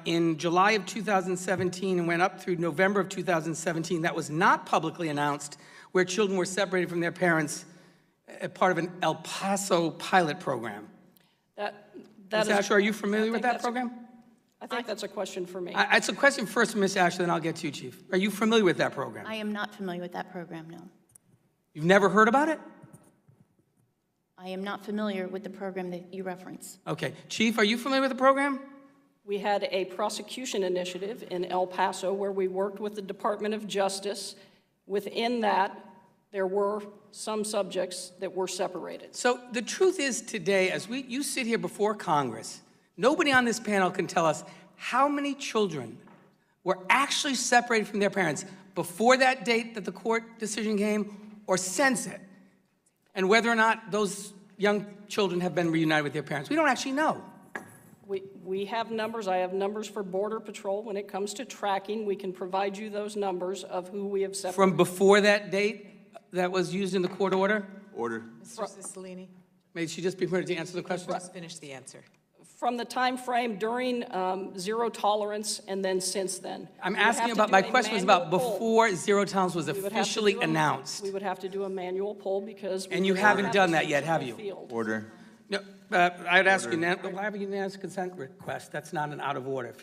in July of 2017 and went up through November of 2017 that was not publicly announced, where children were separated from their parents as part of an El Paso pilot program? Ms. Asher, are you familiar with that program? I think that's a question for me. It's a question first for Ms. Asher, then I'll get to you, Chief. Are you familiar with that program? I am not familiar with that program, no. You've never heard about it? I am not familiar with the program that you reference. Okay. Chief, are you familiar with the program? We had a prosecution initiative in El Paso where we worked with the Department of Justice. Within that, there were some subjects that were separated. So the truth is today, as you sit here before Congress, nobody on this panel can tell us how many children were actually separated from their parents before that date that the court decision came or since it, and whether or not those young children have been reunited with their parents. We don't actually know. We have numbers. I have numbers for Border Patrol. When it comes to tracking, we can provide you those numbers of who we have separated. From before that date that was used in the court order? Order. Mr. Cicilline? May she just be permitted to answer the question? Just finish the answer. From the time frame during zero tolerance and then since then. I'm asking about, my question was about before zero tolerance was officially announced. We would have to do a manual poll because. And you haven't done that yet, have you? Order. No, I'd ask you, I have a unanimous consent request. That's not an out of order.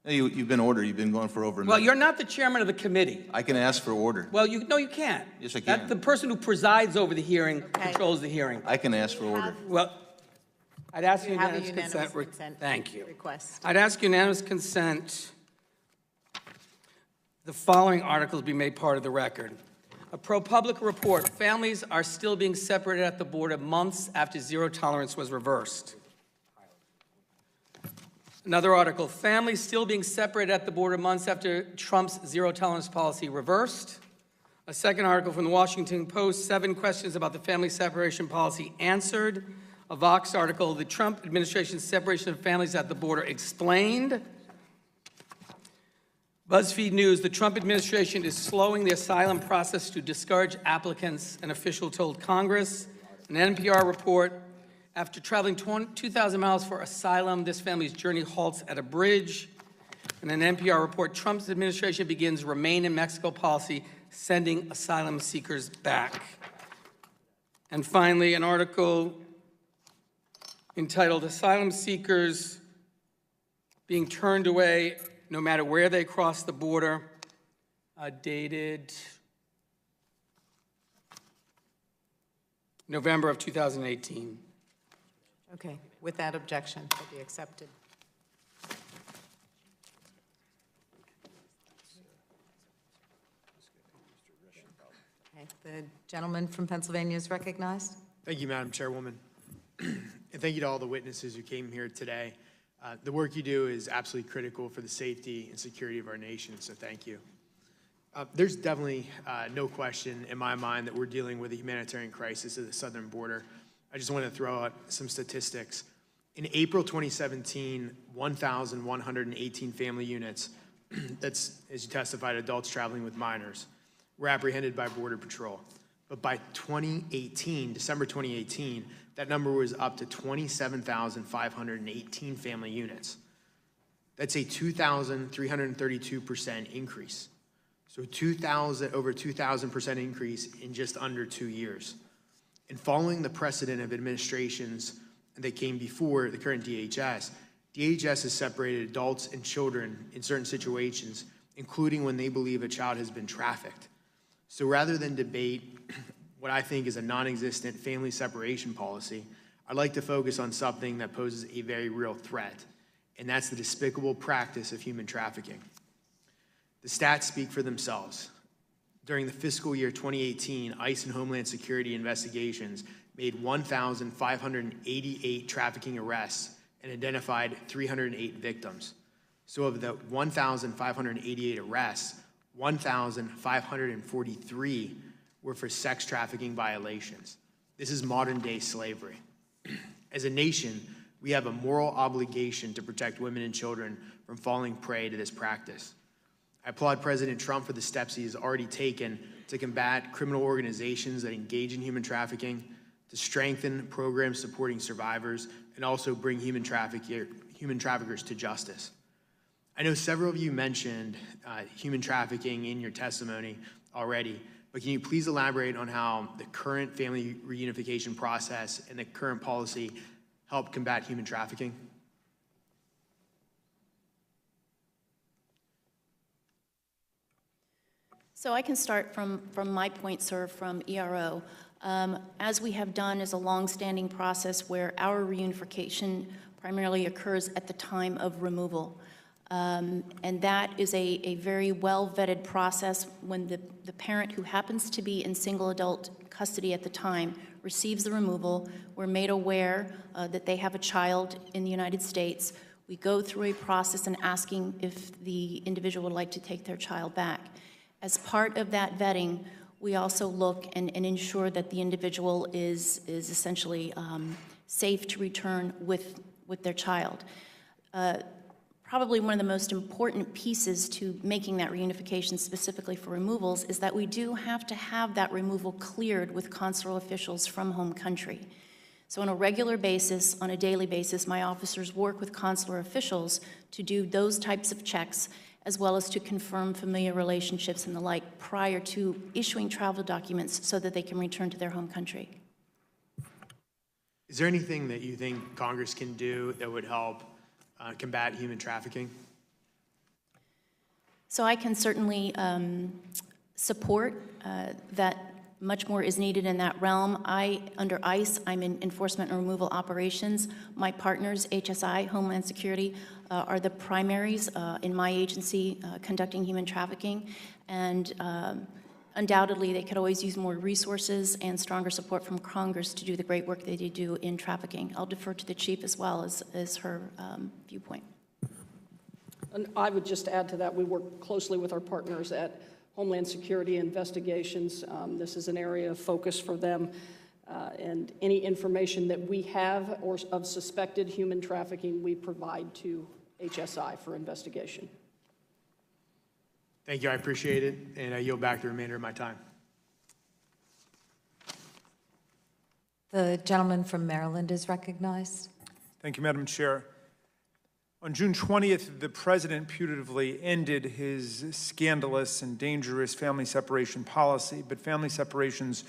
No, you've been ordered. You've been going for over a minute. Well, you're not the chairman of the committee. I can ask for order. Well, no, you can't. Yes, I can. The person who presides over the hearing controls the hearing. I can ask for order. Well, I'd ask You have a unanimous unanimous consent. consent Thank you. request. I'd ask unanimous consent. The following articles be made part of the record. A ProPublica report. Families are still being separated at the border months after zero tolerance was reversed. Another article. Families still being separated at the border months after Trump's zero tolerance policy reversed. A second article from the Washington Post. 7 questions about the family separation policy answered. A Vox article. The Trump administration's separation of families at the border explained. BuzzFeed News, the Trump administration is slowing the asylum process to discourage applicants, an official told Congress. An NPR report, after traveling 2,000 miles for asylum, this family's journey halts at a bridge. And an NPR report, Trump's administration begins remain in Mexico policy, sending asylum seekers back. And finally, an article entitled Asylum Seekers Being Turned Away No Matter Where They Cross the Border, dated November of 2018. Okay, with that objection, will be accepted. Okay, the gentleman from Pennsylvania is recognized. Thank you, Madam Chairwoman. And thank you to all the witnesses who came here today. The work you do is absolutely critical for the safety and security of our nation, so thank you. There's definitely no question in my mind that we're dealing with a humanitarian crisis at the southern border. I just want to throw out some statistics. In April 2017, 1,118 family units, that's, as you testified, adults traveling with minors, were apprehended by Border Patrol. But by 2018, December 2018, that number was up to 27,518 family units. That's a 2,332% increase. So over 2,000% increase in just under 2 years. And following the precedent of administrations that came before the current DHS, DHS has separated adults and children in certain situations, including when they believe a child has been trafficked. So rather than debate what I think is a non-existent family separation policy, I'd like to focus on something that poses a very real threat, and that's the despicable practice of human trafficking. The stats speak for themselves. During the fiscal year 2018, ICE and Homeland Security investigations made 1,588 trafficking arrests and identified 308 victims. So of the 1,588 arrests, 1,543 were for sex trafficking violations. This is modern day slavery. As a nation, we have a moral obligation to protect women and children from falling prey to this practice. I applaud President Trump for the steps he has already taken to combat criminal organizations that engage in human trafficking, to strengthen programs supporting survivors, and also bring human traffickers to justice. I know several of you mentioned human trafficking in your testimony already, but can you please elaborate on how the current family reunification process and the current policy help combat human trafficking? So I can start from my point, sir, from ERO. As we have done is a longstanding process where our reunification primarily occurs at the time of removal. And that is a very well-vetted process when the parent who happens to be in single adult custody at the time receives the removal. We're made aware that they have a child in the United States. We go through a process and asking if the individual would like to take their child back. As part of that vetting, we also look and ensure that the individual is essentially safe to return with their child. Probably one of the most important pieces to making that reunification specifically for removals is that we do have to have that removal cleared with consular officials from home country. So on a regular basis, on a daily basis, my officers work with consular officials to do those types of checks, as well as to confirm familiar relationships and the like prior to issuing travel documents so that they can return to their home country. Is there anything that you think Congress can do that would help combat human trafficking? So I can certainly support that much more is needed in that realm. Under ICE, I'm in enforcement and removal operations. My partners, HSI, Homeland Security, are the primaries in my agency conducting human trafficking. And undoubtedly, they could always use more resources and stronger support from Congress to do the great work they do in trafficking. I'll defer to the chief as well as her viewpoint. And I would just add to that, we work closely with our partners at Homeland Security Investigations. This is an area of focus for them. And any information that we have or of suspected human trafficking, we provide to HSI for investigation. Thank you, I appreciate it, and I yield back the remainder of my time. The gentleman from Maryland is recognized. Thank you, Madam Chair. On June 20th, the president putatively ended his scandalous and dangerous family separation policy, but family separations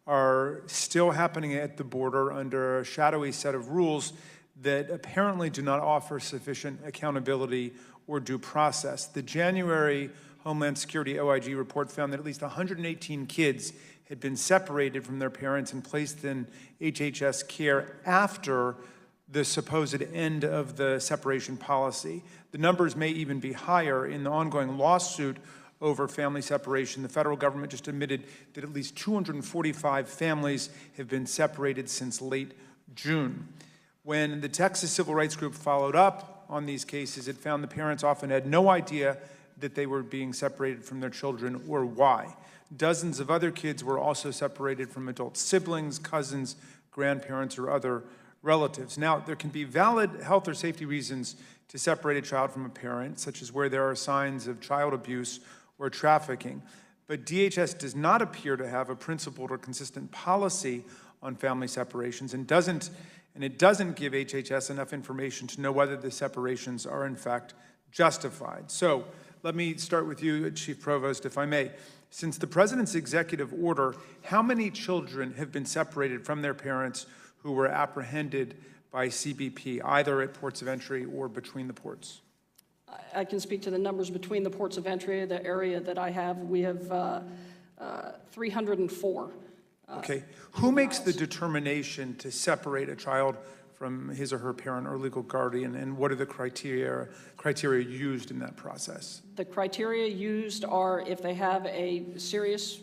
are still happening at the border under a shadowy set of rules that apparently do not offer sufficient accountability or due process. The January Homeland Security OIG report found that at least 118 kids had been separated from their parents and placed in HHS care after the supposed end of the separation policy. The numbers may even be higher. In the ongoing lawsuit over family separation, the federal government just admitted that at least 245 families have been separated since late June. When the Texas Civil Rights Group followed up on these cases, it found the parents often had no idea that they were being separated from their children or why. Dozens of other kids were also separated from adult siblings, cousins, grandparents, or other relatives. Now, there can be valid health or safety reasons to separate a child from a parent, such as where there are signs of child abuse or trafficking. But DHS does not appear to have a principled or consistent policy on family separations and it doesn't give HHS enough information to know whether the separations are in fact justified. So let me start with you, Chief Provost, if I may. Since the president's executive order, how many children have been separated from their parents who were apprehended by CBP, either at ports of entry or between the ports? I can speak to the numbers between the ports of entry. The area that I have, we have 304. Okay. Who makes the determination to separate a child from his or her parent or legal guardian, and what are the criteria used in that process? The criteria used are if they have a serious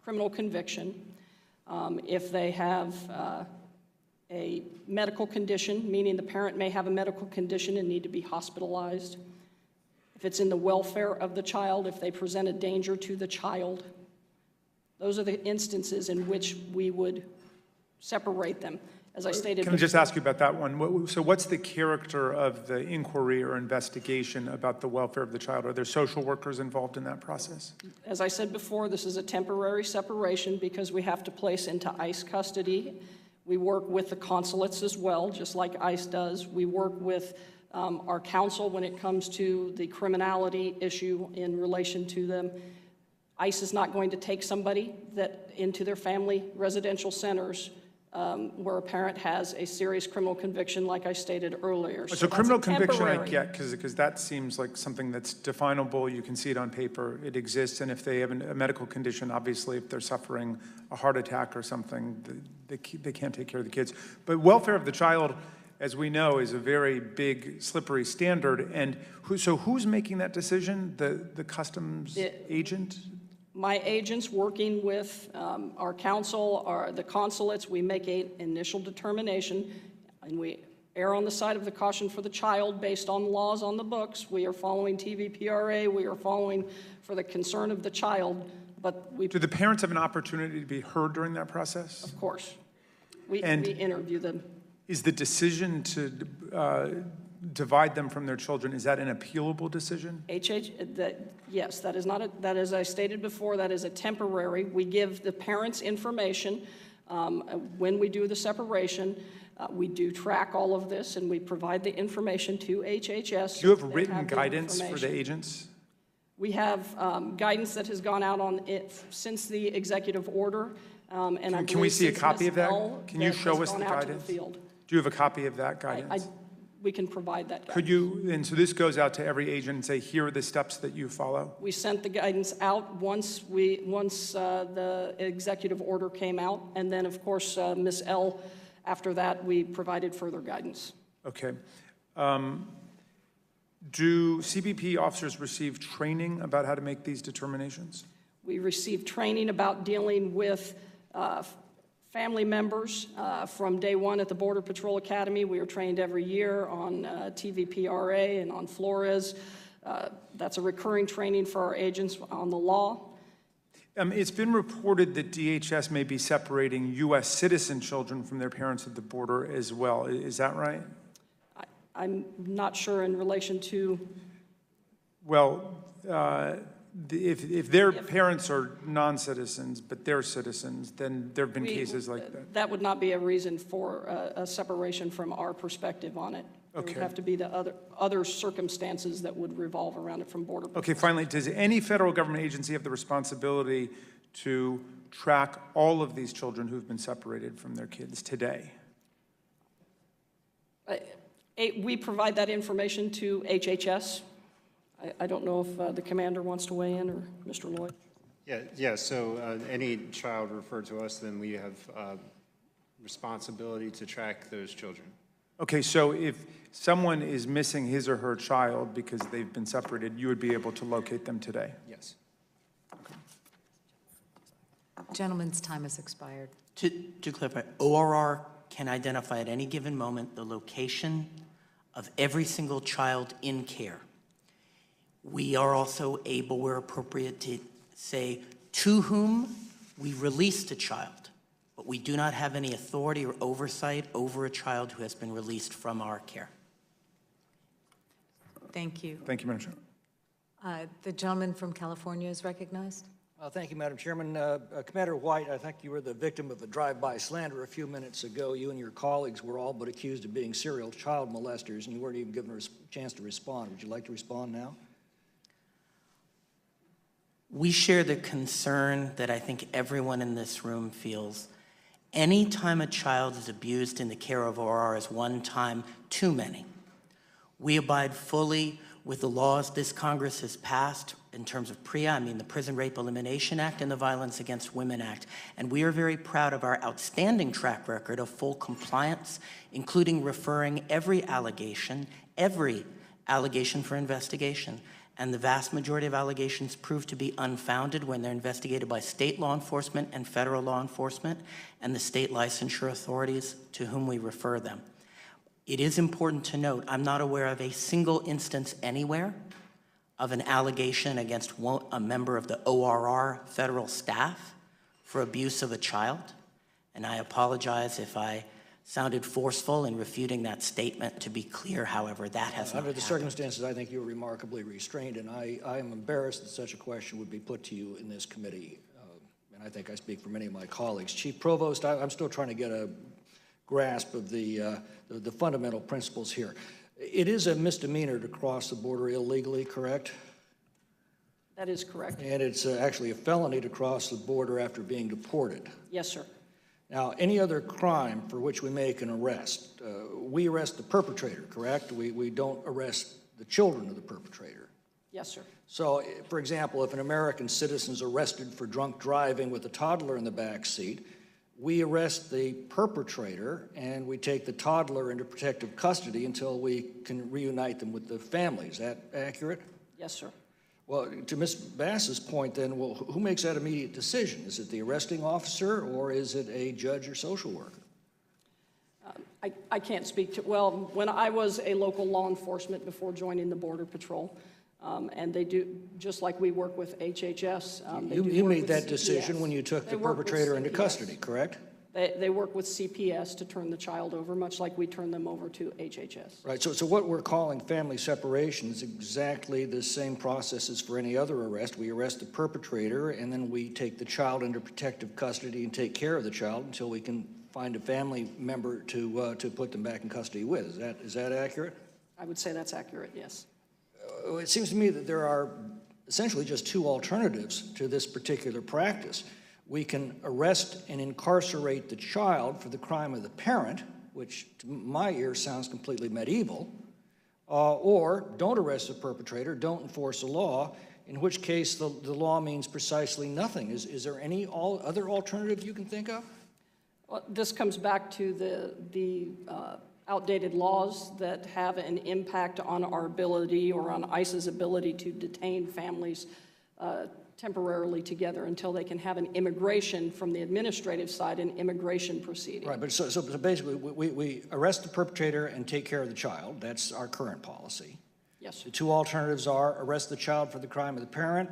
criminal conviction, if they have a medical condition, meaning the parent may have a medical condition and need to be hospitalized, if it's in the welfare of the child, if they present a danger to the child. Those are the instances in which we would separate them. As I stated Can I just before- ask you about that one? So what's the character of the inquiry or investigation about the welfare of the child? Are there social workers involved in that process? As I said before, this is a temporary separation because we have to place into ICE custody. We work with the consulates as well, just like ICE does. We work with our counsel when it comes to the criminality issue in relation to them. ICE is not going to take somebody into their family residential centers where a parent has a serious criminal conviction, like I stated earlier. So criminal conviction I temporary. get, because that seems like something that's definable, you can see it on paper, it exists, and if they have a medical condition, obviously if they're suffering a heart attack or something, they can't take care of the kids. But welfare of the child, as we know, is a very big, slippery standard, and so who's making that decision? The customs agent? My agents working with our counsel, the consulates, we make an initial determination, and we err on the side of the caution for the child based on laws on the books. We are following TVPRA, we are following for the concern of the child, but we... Do the parents have an opportunity to be heard during that process? Of course. We And interview them. Is the decision to divide them from their children, is that an appealable decision? Yes, that is not that, as I stated before, that is a temporary. We give the parents information when we do the separation. We do track all of this, and we provide the information to HHS. Do you have so they written the guidance for the information. agents? We have guidance that has gone out on it since the executive order. And I Can we see a since copy Ms. of that? L Can you that show has us the gone out to guidance? field. Do you have a copy of that guidance? We can provide that guidance. Could you, and so this goes out to every agent and say, here are the steps that you follow? We sent the guidance out once the executive order came out, and then, of course, Ms. L, after that, we provided further guidance. Okay. Do CBP officers receive training about how to make these determinations? We received training about dealing with family members from day one at the Border Patrol Academy. We are trained every year on TVPRA and on Flores. That's a recurring training for our agents on the law. It's been reported that DHS may be separating U.S. citizen children from their parents at the border as well. Is that right? I'm not sure in relation to... Well, if their parents are non-citizens, but they're citizens, then there have been cases like that. That would not be a reason for a separation from our perspective on it. There would Okay. have to be the other circumstances that would revolve around it from Border Patrol. Okay, finally, does any federal government agency have the responsibility to track all of these children who've been separated from their kids today? We provide that information to HHS. I don't know if the commander wants to weigh in, or Mr. Lloyd. Yeah. So any child referred to us, then we have responsibility to track those children. Okay, so if someone is missing his or her child because they've been separated, you would be able to locate them today? Yes. Gentleman's time has expired. To clarify, ORR can identify at any given moment the location of every single child in care. We are also able, where appropriate, to say to whom we released a child, but we do not have any authority or oversight over a child who has been released from our care. Thank you. Thank you, Madam Chair. The gentleman from California is recognized. Thank you, Madam Chairman. Commander White, I think you were the victim of a drive-by slander a few minutes ago. You and your colleagues were all but accused of being serial child molesters, and you weren't even given a chance to respond. Would you like to respond now? We share the concern that I think everyone in this room feels. Anytime a child is abused in the care of ORR is one time too many. We abide fully with the laws this Congress has passed in terms of PREA, the Prison Rape Elimination Act and the Violence Against Women Act. And we are very proud of our outstanding track record of full compliance, including referring every allegation for investigation. And the vast majority of allegations prove to be unfounded when they're investigated by state law enforcement and federal law enforcement and the state licensure authorities to whom we refer them. It is important to note, I'm not aware of a single instance anywhere of an allegation against a member of the ORR federal staff for abuse of a child. And I apologize if I sounded forceful in refuting that statement. To be clear, however, that has not Under the happened. circumstances, I think you were remarkably restrained, and I am embarrassed that such a question would be put to you in this committee. And I think I speak for many of my colleagues. Chief Provost, I'm still trying to get a grasp of the fundamental principles here. It is a misdemeanor to cross the border illegally, correct? That is correct. And it's actually a felony to cross the border after being deported. Yes, sir. Now, any other crime for which we make an arrest, we arrest the perpetrator, correct? We don't arrest the children of the perpetrator. Yes, sir. So, for example, if an American citizen is arrested for drunk driving with a toddler in the back seat, we arrest the perpetrator and we take the toddler into protective custody until we can reunite them with the family. Is that accurate? Yes, sir. Well, to Ms. Bass's point then, well, who makes that immediate decision? Is it the arresting officer or is it a judge or social worker? I can't speak to, well, when I was a local law enforcement before joining the Border Patrol, and they do, just like we work with HHS. You made that decision when you took the perpetrator into custody, correct? They work with CPS to turn the child over, much like we turn them over to HHS. Right, so what we're calling family separation is exactly the same process as for any other arrest. We arrest the perpetrator, and then we take the child into protective custody and take care of the child until we can find a family member to put them back in custody with. Is that accurate? I would say that's accurate, yes. It seems to me that there are essentially just two alternatives to this particular practice. We can arrest and incarcerate the child for the crime of the parent, which to my ear sounds completely medieval, or don't arrest the perpetrator, don't enforce the law, in which case the law means precisely nothing. Is there any other alternative you can think of? Well, this comes back to the outdated laws that have an impact on our ability or on ICE's ability to detain families temporarily together until they can have an immigration from the administrative side, an immigration proceeding. Right, but so basically we arrest the perpetrator and take care of the child. That's our current policy. Yes. The two alternatives are arrest the child for the crime of the parent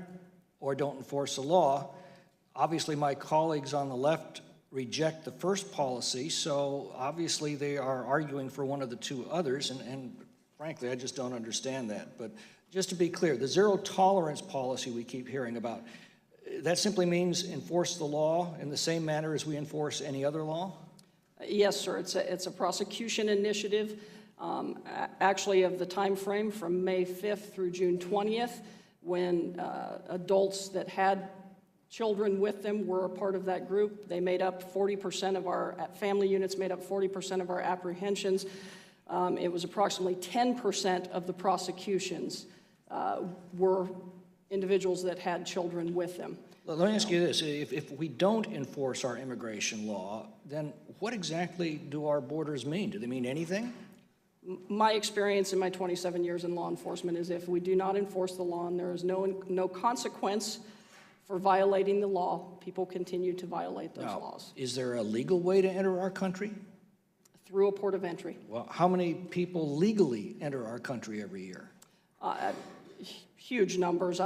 or don't enforce the law. Obviously, my colleagues on the left reject the first policy, so obviously they are arguing for one of the two others, and frankly, I just don't understand that. But just to be clear, the zero tolerance policy we keep hearing about, that simply means enforce the law in the same manner as we enforce any other law? Yes, sir. It's a prosecution initiative, actually of the time frame from May 5th through June 20th, when adults that had children with them were a part of that group. They made up 40% of our family units, made up 40% of our apprehensions. It was approximately 10% of the prosecutions were individuals that had children with them. Let me ask you this. If we don't enforce our immigration law, then what exactly do our borders mean? Do they mean anything? My experience in my 27 years in law enforcement is if we do not enforce the law and there is no consequence for violating the law, people continue to violate those laws. Is there a legal way to enter our country? Through a port of entry. Well, how many people legally enter our country every year? Huge numbers.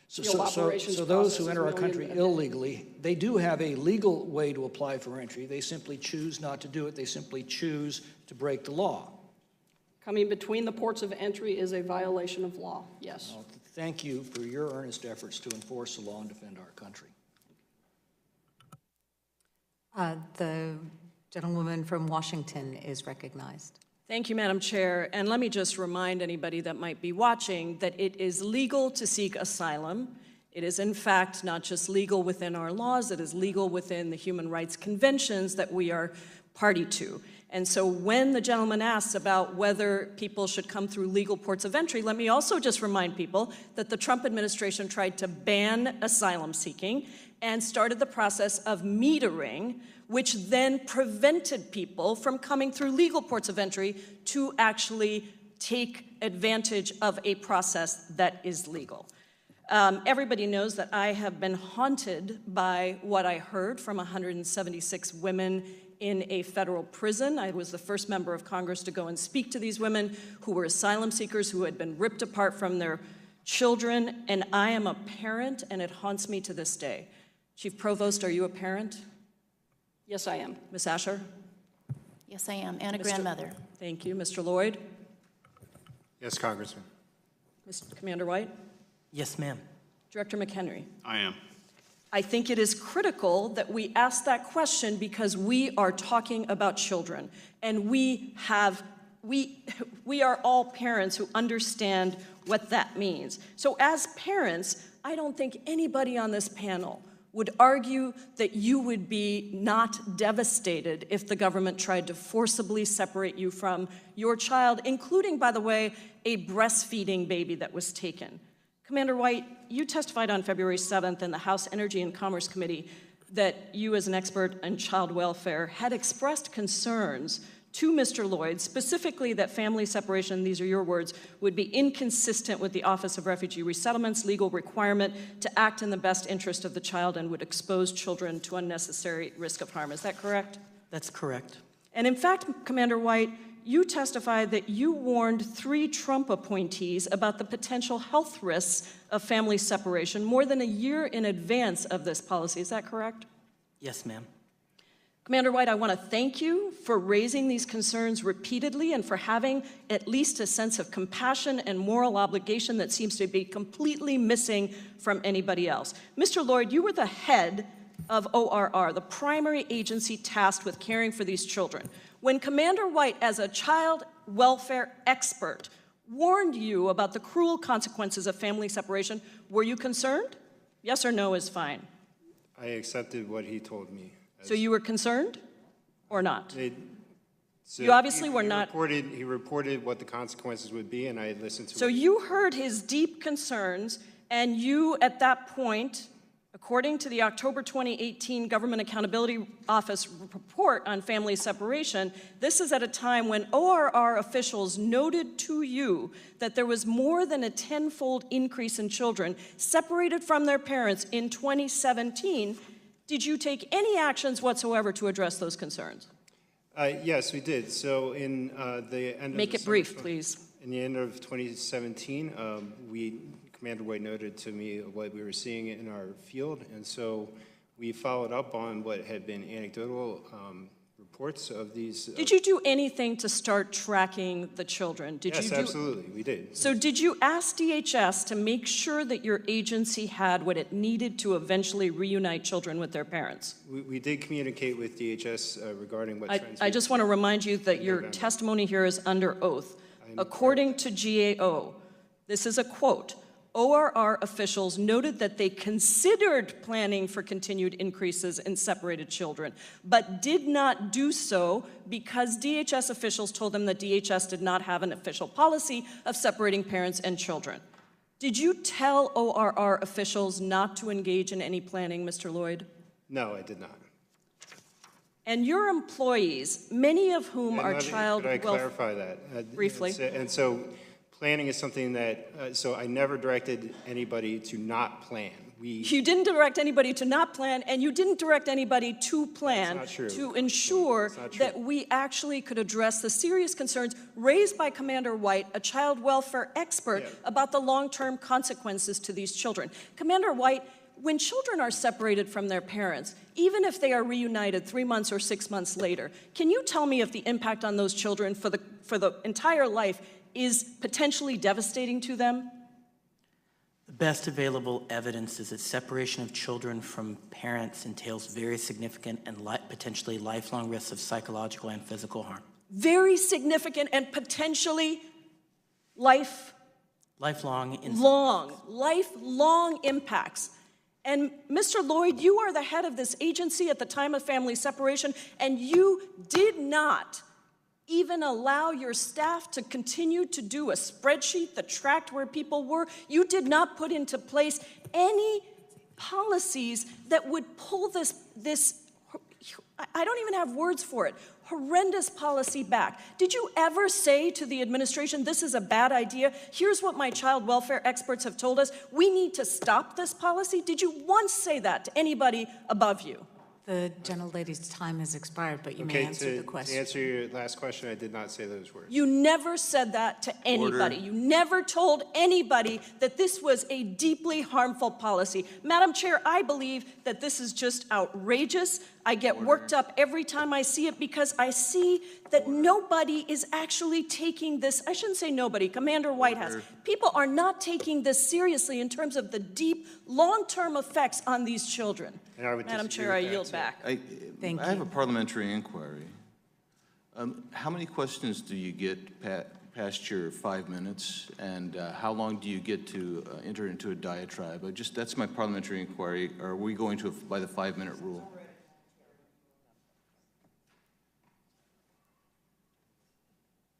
So those who enter our country illegally, they do have a legal way to apply for entry. They simply choose not to do it. They simply choose to break the law. Coming between the ports of entry is a violation of law, yes. Well, thank you for your earnest efforts to enforce the law and defend our country. The gentlewoman from Washington is recognized. Thank you, Madam Chair. And let me just remind anybody that might be watching that it is legal to seek asylum. It is, in fact, not just legal within our laws, it is legal within the human rights conventions that we are party to. And so when the gentleman asks about whether people should come through legal ports of entry, let me also just remind people that the Trump administration tried to ban asylum seeking and started the process of metering, which then prevented people from coming through legal ports of entry to actually take advantage of a process that is legal. Everybody knows that I have been haunted by what I heard from 176 women in a federal prison. I was the first member of Congress to go and speak to these women who were asylum seekers who had been ripped apart from their children, and I am a parent, and it haunts me to this day. Chief Provost, are you a parent? Yes, I am. Ms. Asher? Yes, I am, and a grandmother. Thank you. Mr. Lloyd? Yes, Congressman. Mr. Commander White? Yes, ma'am. Director McHenry? I am. I think it is critical that we ask that question because we are talking about children, and we are all parents who understand what that means. So as parents, I don't think anybody on this panel would argue that you would be not devastated if the government tried to forcibly separate you from your child, including, by the way, a breastfeeding baby that was taken. Commander White, you testified on February 7th in the House Energy and Commerce Committee that you, as an expert in child welfare, had expressed concerns to Mr. Lloyd, specifically that family separation, these are your words, would be inconsistent with the Office of Refugee Resettlement's legal requirement to act in the best interest of the child and would expose children to unnecessary risk of harm. Is that correct? That's correct. And in fact, Commander White, you testified that you warned 3 Trump appointees about the potential health risks of family separation more than a year in advance of this policy. Is that correct? Yes, ma'am. Commander White, I want to thank you for raising these concerns repeatedly and for having at least a sense of compassion and moral obligation that seems to be completely missing from anybody else. Mr. Lloyd, you were the head of ORR, the primary agency tasked with caring for these children. When Commander White, as a child welfare expert, warned you about the cruel consequences of family separation, were you concerned? Yes or no is fine. I accepted what he told me. So you were concerned or not? So You obviously were not. He reported what the consequences would be, and I listened to So what you heard his deep concerns, and you, at that point, according to the October 2018 Government Accountability Office report on family separation, this is at a time when ORR officials noted to you that there was more than a 10-fold increase in children separated from their parents in 2017. Did you take any actions whatsoever to address those concerns? Yes, we did. So in the end Make of it brief, please. In the end of 2017, Commander White noted to me what we were seeing in our field, and so we followed up on what had been anecdotal reports of these. Did you do anything to start tracking the children? Yes, absolutely, we did. So did you ask DHS to make sure that your agency had what it needed to eventually reunite children with their parents? We did communicate with DHS regarding what trends. I just want to remind you that your testimony here is under oath. According to GAO, this is a quote, ORR officials noted that they considered planning for continued increases in separated children, but did not do so because DHS officials told them that DHS did not have an official policy of separating parents and children. Did you tell ORR officials not to engage in any planning, Mr. Lloyd? No, I did not. And your employees, many of whom are child welfare... Could I clarify that? Briefly. And so planning is something that, so I never directed anybody to not plan. You didn't direct anybody to not plan, and you didn't direct anybody to plan to ensure that we actually could address the serious concerns raised by Commander White, a child welfare expert, about the long-term consequences to these children. Commander White, when children are separated from their parents, even if they are reunited 3 months or 6 months later, can you tell me if the impact on those children for the entire life is potentially devastating to them? The best available evidence is that separation of children from parents entails very significant and potentially lifelong risks of psychological and physical harm. Very significant and potentially lifelong impacts. And Mr. Lloyd, you are the head of this agency at the time of family separation, and you did not even allow your staff to continue to do a spreadsheet that tracked where people were. You did not put into place any policies that would pull this, I don't even have words for it, horrendous policy back. Did you ever say to the administration, this is a bad idea? Here's what my child welfare experts have told us. We need to stop this policy. Did you once say that to anybody above you? The gentlelady's time has expired, but you may Okay, answer the to question. answer your last question, I did not say those words. You never said that to anybody. Order. You never told anybody that this was a deeply harmful policy. Madam Chair, I believe that this is just outrageous. I get worked up every time I see it because I see that nobody is actually taking this, I shouldn't say nobody, Commander White has. People are not taking this seriously in terms of the deep, long-term effects on these children. Madam Chair, I yield back. I have a parliamentary inquiry. How many questions do you get past your 5 minutes, and how long do you get to enter into a diatribe? That's my parliamentary inquiry. Are we going to by the 5-minute rule?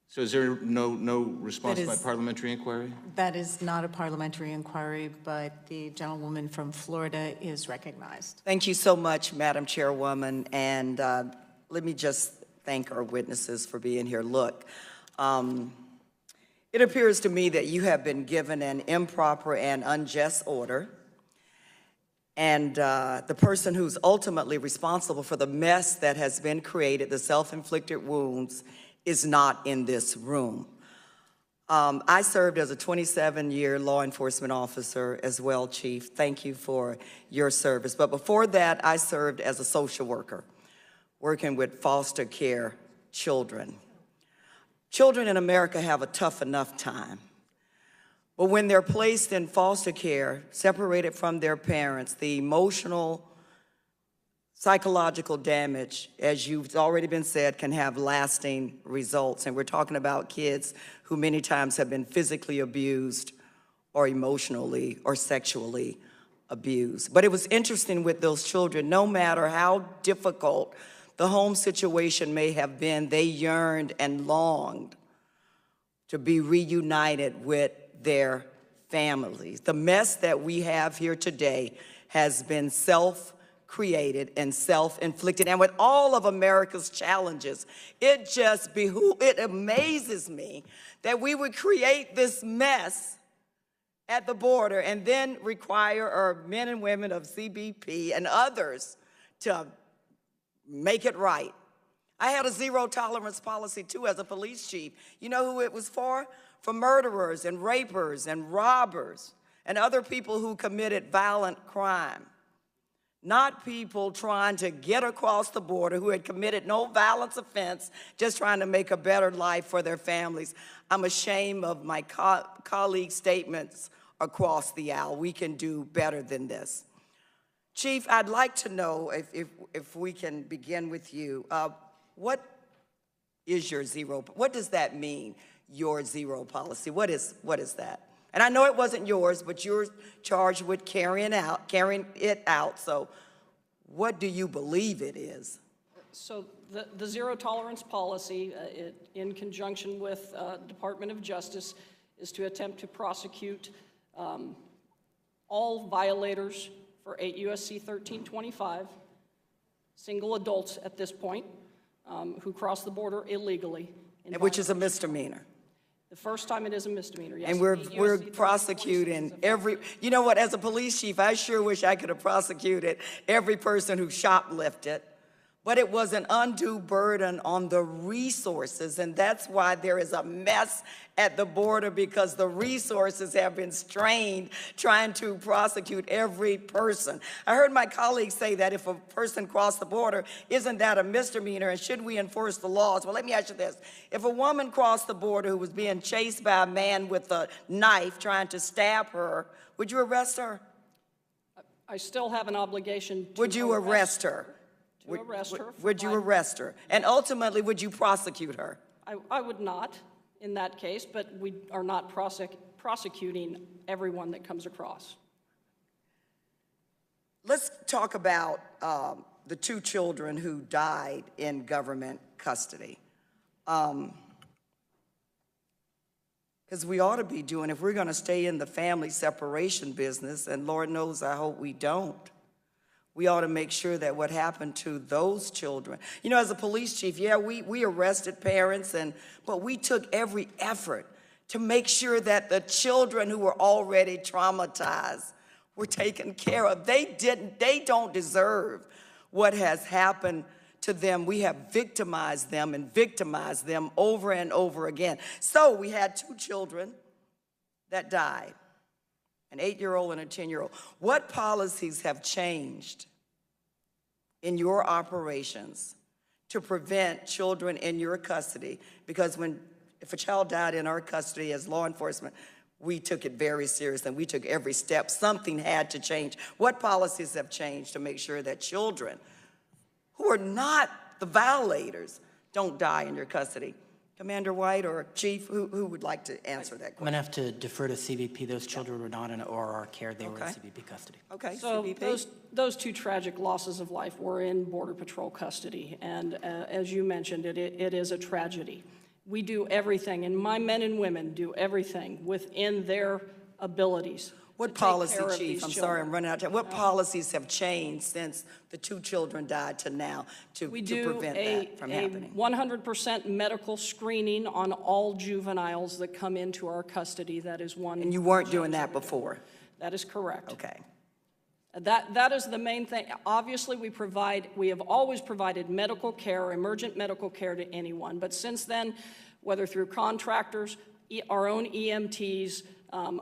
So is there no response by parliamentary inquiry? That is not a parliamentary inquiry, but the gentlewoman from Florida is recognized. Thank you so much, Madam Chairwoman, and let me just thank our witnesses for being here. Look, it appears to me that you have been given an improper and unjust order, and the person who's ultimately responsible for the mess that has been created, the self-inflicted wounds, is not in this room. I served as a 27-year law enforcement officer as well, Chief. Thank you for your service. But before that, I served as a social worker, working with foster care children. Children in America have a tough enough time. But when they're placed in foster care, separated from their parents, the emotional, psychological damage, as you've already been said, can have lasting results. And we're talking about kids who many times have been physically abused or emotionally or sexually abused. But it was interesting with those children, no matter how difficult the home situation may have been, they yearned and longed to be reunited with their families. The mess that we have here today has been self-created and self-inflicted. And with all of America's challenges, it amazes me that we would create this mess at the border and then require our men and women of CBP and others to make it right. I had a zero tolerance policy too as a police chief. You know who it was for? For murderers and rapers and robbers and other people who committed violent crime. Not people trying to get across the border who had committed no violence offense, just trying to make a better life for their families. I'm ashamed of my colleagues' statements across the aisle. We can do better than this. Chief, I'd like to know, if we can begin with you, what is your zero? What does that mean, your zero policy? What is that? And I know it wasn't yours, but you're charged with carrying it out. So what do you believe it is? So the zero tolerance policy, in conjunction with Department of Justice, is to attempt to prosecute all violators for 8 U.S.C. 1325, single adults at this point, who cross the border illegally. Which is a misdemeanor. The first time it is a misdemeanor, yes. And we're prosecuting every, you know what, as a police chief, I sure wish I could have prosecuted every person who shoplifted, but it was an undue burden on the resources, and that's why there is a mess at the border, because the resources have been strained trying to prosecute every person. I heard my colleagues say that if a person crossed the border, isn't that a misdemeanor, and should we enforce the laws? Well, let me ask you this. If a woman crossed the border who was being chased by a man with a knife trying to stab her, would you arrest her? I still have an obligation to Would you arrest her? Would you arrest her? And ultimately, would you prosecute her? I would not in that case, but we are not prosecuting everyone that comes across. Let's talk about the 2 children who died in government custody. Because we ought to be doing, if we're going to stay in the family separation business, and Lord knows I hope we don't, we ought to make sure that what happened to those children. You know, as a police chief, yeah, we arrested parents, but we took every effort to make sure that the children who were already traumatized were taken care of. They don't deserve what has happened to them. We have victimized them over and over again. So we had 2 children that died, an 8-year-old and a 10-year-old. What policies have changed in your operations to prevent children in your custody? Because if a child died in our custody as law enforcement, we took it very seriously and we took every step. Something had to change. What policies have changed to make sure that children who are not the violators don't die in your custody? Commander White or Chief, who would like to answer that I'm question? going to have to defer to CBP. Those children were not in ORR care. They were in CBP custody. Okay, So CBP. those 2 tragic losses of life were in Border Patrol custody. And as you mentioned, it is a tragedy. We do everything, and my men and women do everything within their abilities. What policy, Chief? I'm sorry, I'm running out of time. What policies have changed since the 2 children died to now to prevent that from happening? 100% medical screening on all juveniles that come into our custody. That is one. And you weren't doing that before? That is correct. Okay. That is the main thing. Obviously, we have always provided medical care, emergent medical care to anyone. But since then, whether through contractors, our own EMTs,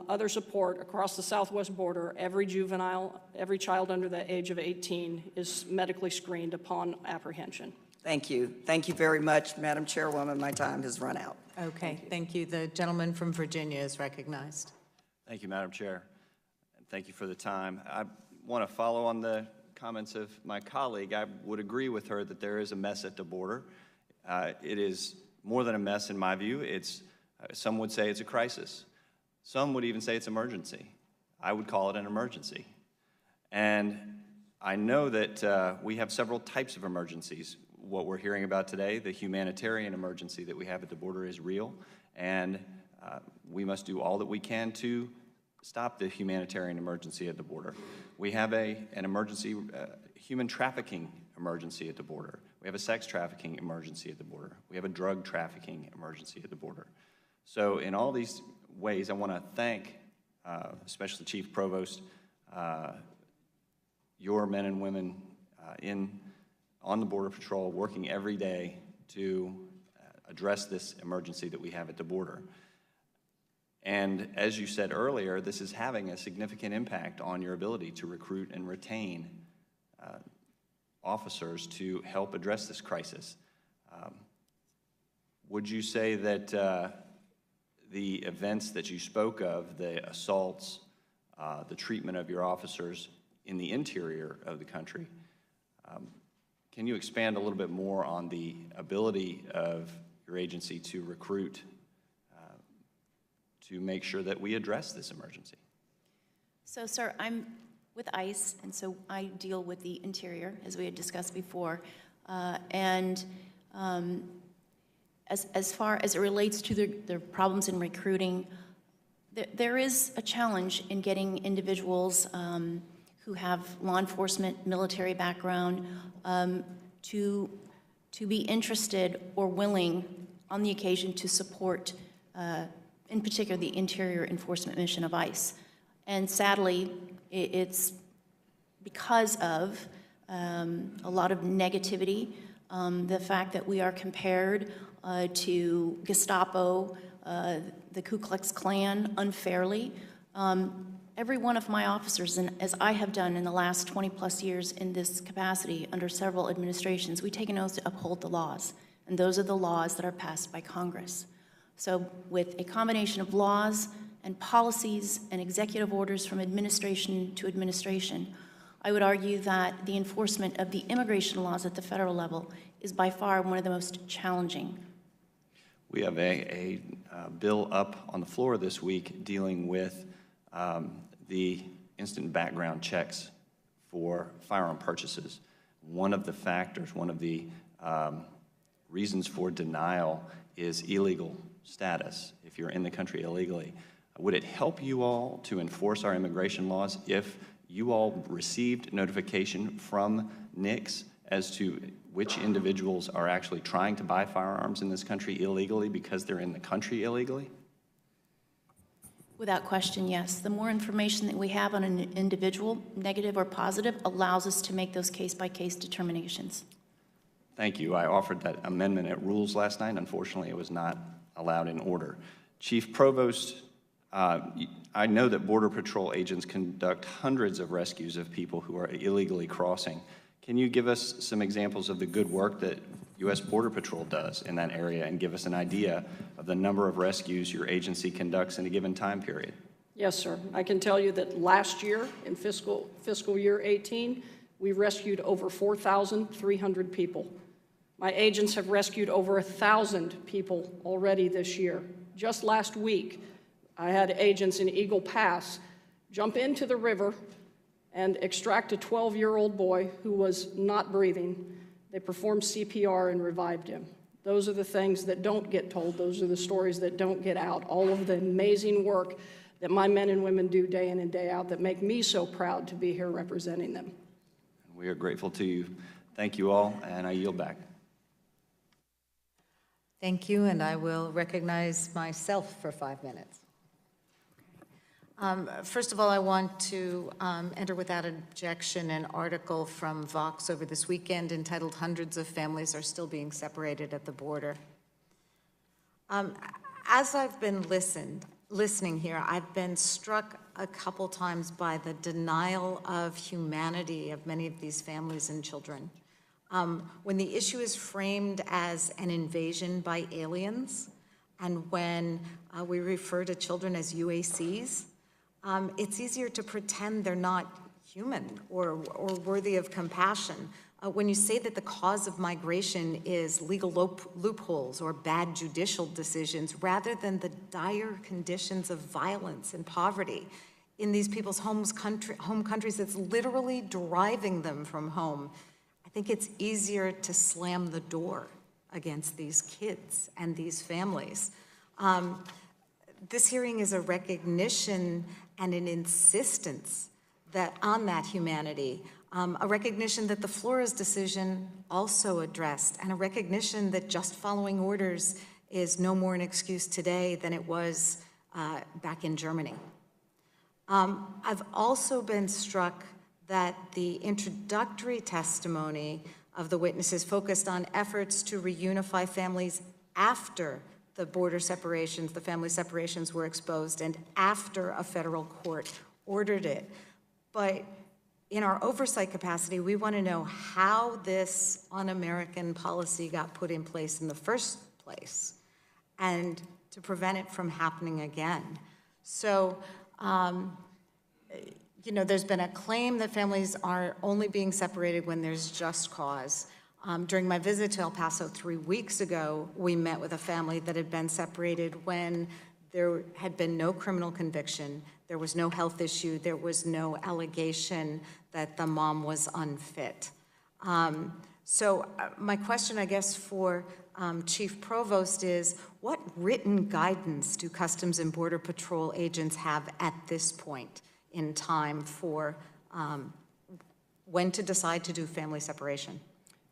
other support across the southwest border, every juvenile, every child under the age of 18 is medically screened upon apprehension. Thank you. Thank you very much, Madam Chairwoman. My time has run out. Okay, thank you. The gentleman from Virginia is recognized. Thank you, Madam Chair, and thank you for the time. I want to follow on the comments of my colleague. I would agree with her that there is a mess at the border. It is more than a mess in my view. Some would say it's a crisis. Some would even say it's emergency. I would call it an emergency. And I know that we have several types of emergencies. What we're hearing about today, the humanitarian emergency that we have at the border, is real, and we must do all that we can to stop the humanitarian emergency at the border. We have an emergency, human trafficking emergency at the border. We have a sex trafficking emergency at the border. We have a drug trafficking emergency at the border. So in all these ways, I want to thank, especially Chief Provost, your men and women on the Border Patrol working every day to address this emergency that we have at the border. And as you said earlier, this is having a significant impact on your ability to recruit and retain officers to help address this crisis. Would you say that the events that you spoke of, the assaults, the treatment of your officers in the interior of the country, can you expand a little bit more on the ability of your agency to recruit to make sure that we address this emergency? So, sir, I'm with ICE, and so I deal with the interior, as we had discussed before. As far as it relates to the problems in recruiting, there is a challenge in getting individuals who have law enforcement, military background, to be interested or willing on the occasion to support, in particular, the interior enforcement mission of ICE. And sadly, it's because of a lot of negativity, the fact that we are compared to Gestapo, the Ku Klux Klan unfairly. Every one of my officers, and as I have done in the last 20 plus years in this capacity under several administrations, we take an oath to uphold the laws, and those are the laws that are passed by Congress. So with a combination of laws and policies and executive orders from administration to administration, I would argue that the enforcement of the immigration laws at the federal level is by far one of the most challenging. We have a bill up on the floor this week dealing with the instant background checks for firearm purchases. One of the factors, one of the reasons for denial is illegal status, if you're in the country illegally. Would it help you all to enforce our immigration laws if you all received notification from NICS as to which individuals are actually trying to buy firearms in this country illegally because they're in the country illegally? Without question, yes. The more information that we have on an individual, negative or positive, allows us to make those case-by-case determinations. Thank you. I offered that amendment at rules last night. Unfortunately, it was not allowed in order. Chief Provost, I know that Border Patrol agents conduct hundreds of rescues of people who are illegally crossing. Can you give us some examples of the good work that U.S. Border Patrol does in that area and give us an idea of the number of rescues your agency conducts in a given time period? Yes, sir. I can tell you that last year, in fiscal year 18, we rescued over 4,300 people. My agents have rescued over 1,000 people already this year. Just last week, I had agents in Eagle Pass jump into the river and extract a 12-year-old boy who was not breathing. They performed CPR and revived him. Those are the things that don't get told. Those are the stories that don't get out. All of the amazing work that my men and women do day in and day out that make me so proud to be here representing them. We are grateful to you. Thank you all, and I yield back. Thank you, and I will recognize myself for 5 minutes. First of all, I want to enter without objection an article from Vox over this weekend entitled "Hundreds of Families Are Still Being Separated at the Border." As I've been listening here, I've been struck a couple times by the denial of humanity of many of these families and children. When the issue is framed as an invasion by aliens, and when we refer to children as UACs, it's easier to pretend they're not human or worthy of compassion. When you say that the cause of migration is legal loopholes or bad judicial decisions, rather than the dire conditions of violence and poverty in these people's home countries that's literally driving them from home, I think it's easier to slam the door against these kids and these families. This hearing is a recognition and an insistence that on that humanity, a recognition that the Flores decision also addressed, and a recognition that just following orders is no more an excuse today than it was back in Germany. I've also been struck that the introductory testimony of the witnesses focused on efforts to reunify families after the border separations, the family separations were exposed, and after a federal court ordered it. But in our oversight capacity, we want to know how this un-American policy got put in place in the first place, and to prevent it from happening again. So, you know, there's been a claim that families are only being separated when there's just cause. During my visit to El Paso 3 weeks ago, we met with a family that had been separated when there had been no criminal conviction, there was no health issue, there was no allegation that the mom was unfit. So my question, I guess, for Chief Provost is, what written guidance do Customs and Border Patrol agents have at this point in time for when to decide to do family separation?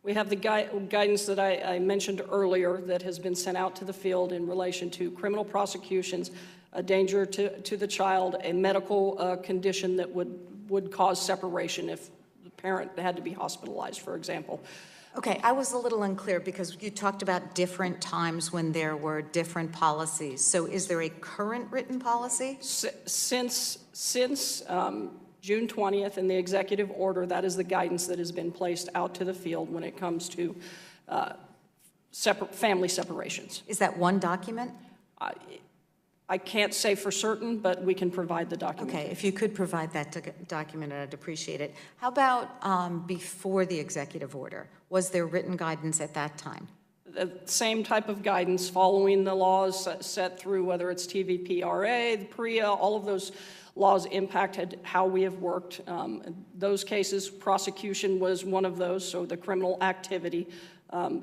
We have the guidance that I mentioned earlier that has been sent out to the field in relation to criminal prosecutions, a danger to the child, a medical condition that would cause separation if the parent had to be hospitalized, for example. Okay, I was a little unclear because you talked about different times when there were different policies. So is there a current written policy? Since June 20th in the executive order, that is the guidance that has been placed out to the field when it comes to family separations. Is that one document? I can't say for certain, but we can provide the document. Okay, if you could provide that document, I'd appreciate it. How about before the executive order? Was there written guidance at that time? The same type of guidance following the laws set through, whether it's TVPRA, the PREA, all of those laws impacted how we have worked. Those cases, prosecution was one of those, so the criminal activity,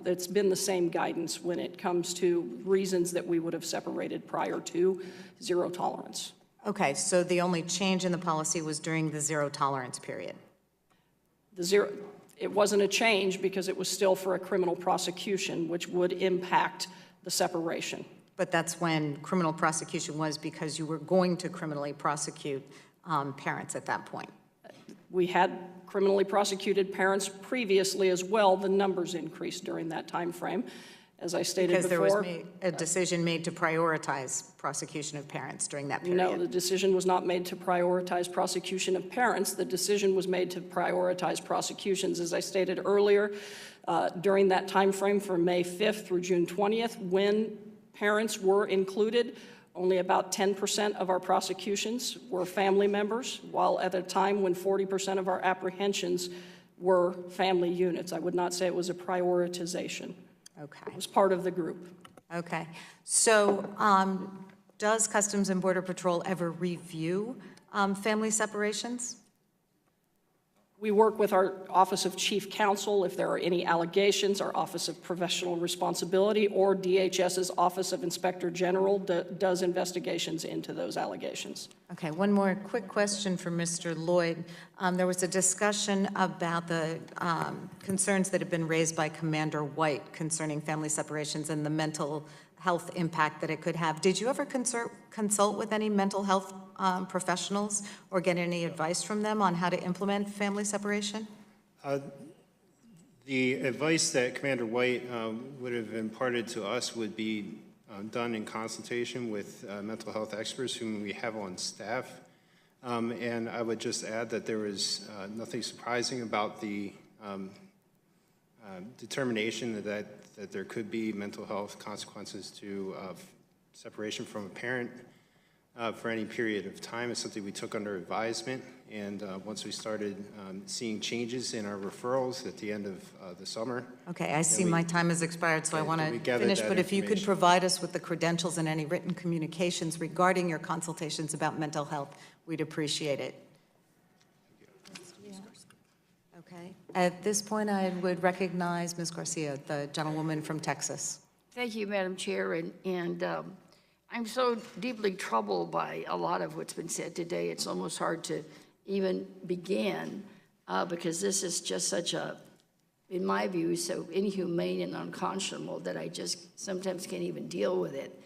it's been the same guidance when it comes to reasons that we would have separated prior to zero tolerance. Okay, so the only change in the policy was during the zero tolerance period? It wasn't a change because it was still for a criminal prosecution, which would impact the separation. But that's when criminal prosecution was, because you were going to criminally prosecute parents at that point. We had criminally prosecuted parents previously as well. The numbers increased during that time frame. As I stated because before. There was a decision made to prioritize prosecution of parents during that period. No, the decision was not made to prioritize prosecution of parents. The decision was made to prioritize prosecutions. As I stated earlier, during that time frame from May 5th through June 20th, when parents were included, only about 10% of our prosecutions were family members, while at a time when 40% of our apprehensions were family units. I would not say it was a prioritization. Okay. It was part of the group. Okay. So does Customs and Border Patrol ever review family separations? We work with our Office of Chief Counsel if there are any allegations. Our Office of Professional Responsibility or DHS's Office of Inspector General does investigations into those allegations. Okay, one more quick question for Mr. Lloyd. There was a discussion about the concerns that have been raised by Commander White concerning family separations and the mental health impact that it could have. Did you ever consult with any mental health professionals or get any advice from them on how to implement family separation? The advice that Commander White would have imparted to us would be done in consultation with mental health experts whom we have on staff. And I would just add that there was nothing surprising about the determination that there could be mental health consequences to separation from a parent for any period of time. It's something we took under advisement, and once we started seeing changes in our referrals at the end of the summer. Okay, I see my time has expired, so I want to finish, but if you could provide us with the credentials and any written communications regarding your consultations about mental health, we'd appreciate it. Okay. At this point, I would recognize Ms. Garcia, the gentlewoman from Texas. Thank you, Madam Chair, and I'm so deeply troubled by a lot of what's been said today. It's almost hard to even begin because this is just such a, in my view, so inhumane and unconscionable that I just sometimes can't even deal with it.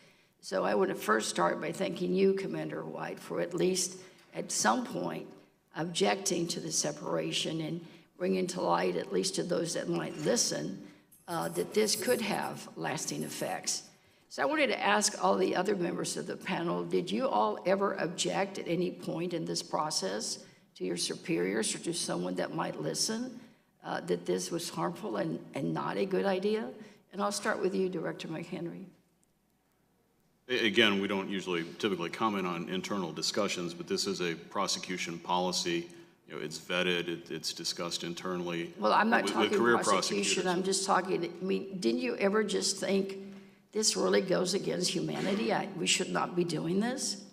So I want to first start by thanking you, Commander White, for at least at some point objecting to the separation and bringing to light, at least to those that might listen, that this could have lasting effects. So I wanted to ask all the other members of the panel, did you all ever object at any point in this process to your superiors or to someone that might listen that this was harmful and not a good idea? And I'll start with you, Director McHenry. Again, we don't typically comment on internal discussions, but this is a prosecution policy. You know, it's vetted, it's discussed internally. Well, I'm not talking career prosecution, I'm just talking, I mean, didn't you ever just think this really goes against humanity? We should not be doing this?